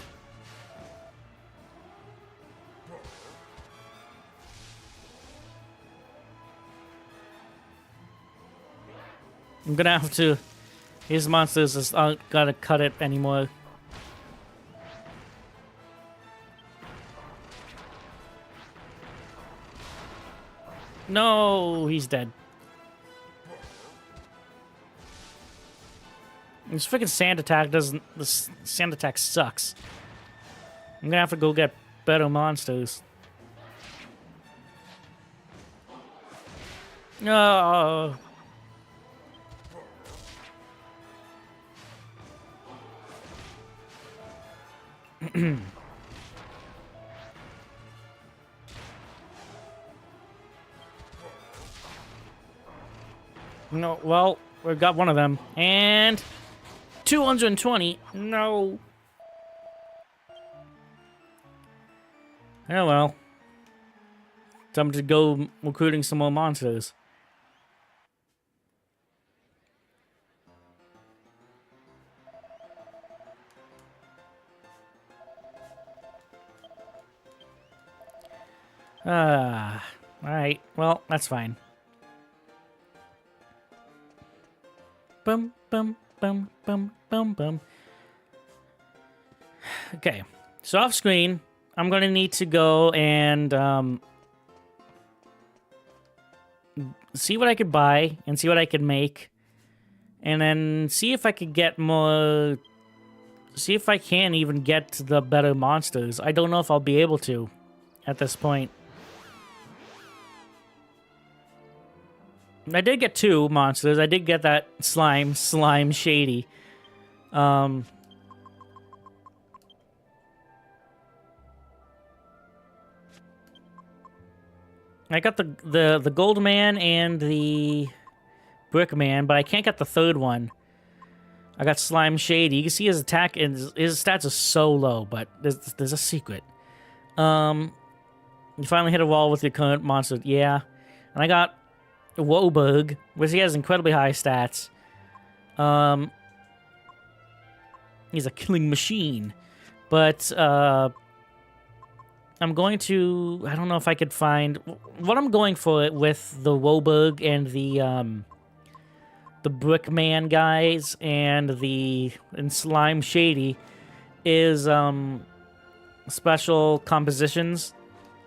I'm gonna have to. These monsters just aren't gonna cut it anymore. No, he's dead. This freaking sand attack doesn't. This sand attack sucks. I'm gonna have to go get better monsters. No. No, well, we've got one of them. And 220. No. Oh well. Time to go recruiting some more monsters. Alright. Well, that's fine. Bum, bum, bum, bum, bum, bum. Okay. So off screen, I'm going to need to go and see what I could buy and see what I could make. And then see if I could get more... See if I can even get the better monsters. I don't know if I'll be able to at this point. I did get 2 monsters. I did get that slime shady. I got the gold man and the brick man, but I can't get the third one. I got slime shady. You can see his attack and his stats are so low, but there's a secret. You finally hit a wall with your current monster. Yeah. And I got Dhoulmagus, which he has incredibly high stats. He's a killing machine. But, I'm going to... I don't know if I could find... What I'm going for with the Dhoulmagus and the the Brickman guys and Slime Shady is special compositions,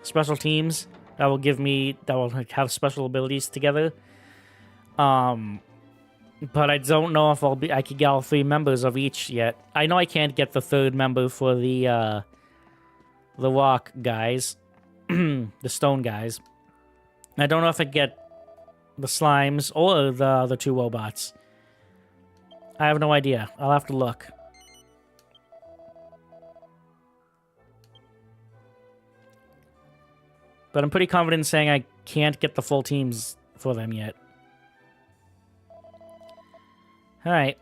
special teams that will have special abilities together. But I don't know if I could get all 3 members of each yet. I know I can't get the 3rd member for the rock guys, the stone guys. I don't know if I get the slimes or the other 2 robots. I have no idea. I'll have to look. But I'm pretty confident in saying I can't get the full teams for them yet. Alright.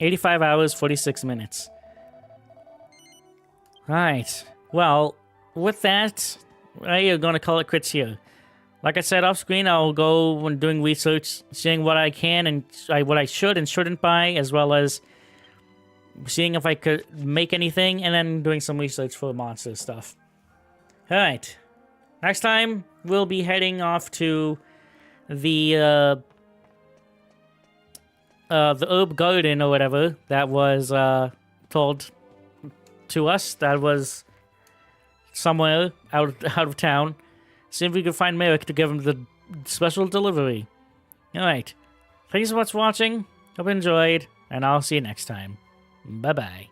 85 hours, 46 minutes. Alright. Well, with that, I am going to call it quits here. Like I said, off screen, I'll go when doing research, seeing what I can and what I should and shouldn't buy, as well as seeing if I could make anything, and then doing some research for monster stuff. Alright. Next time, we'll be heading off to the herb garden or whatever that was told to us. That was somewhere out of town. See if we can find Merrick to give him the special delivery. Alright. Thanks so much for watching. Hope you enjoyed, and I'll see you next time. Bye-bye.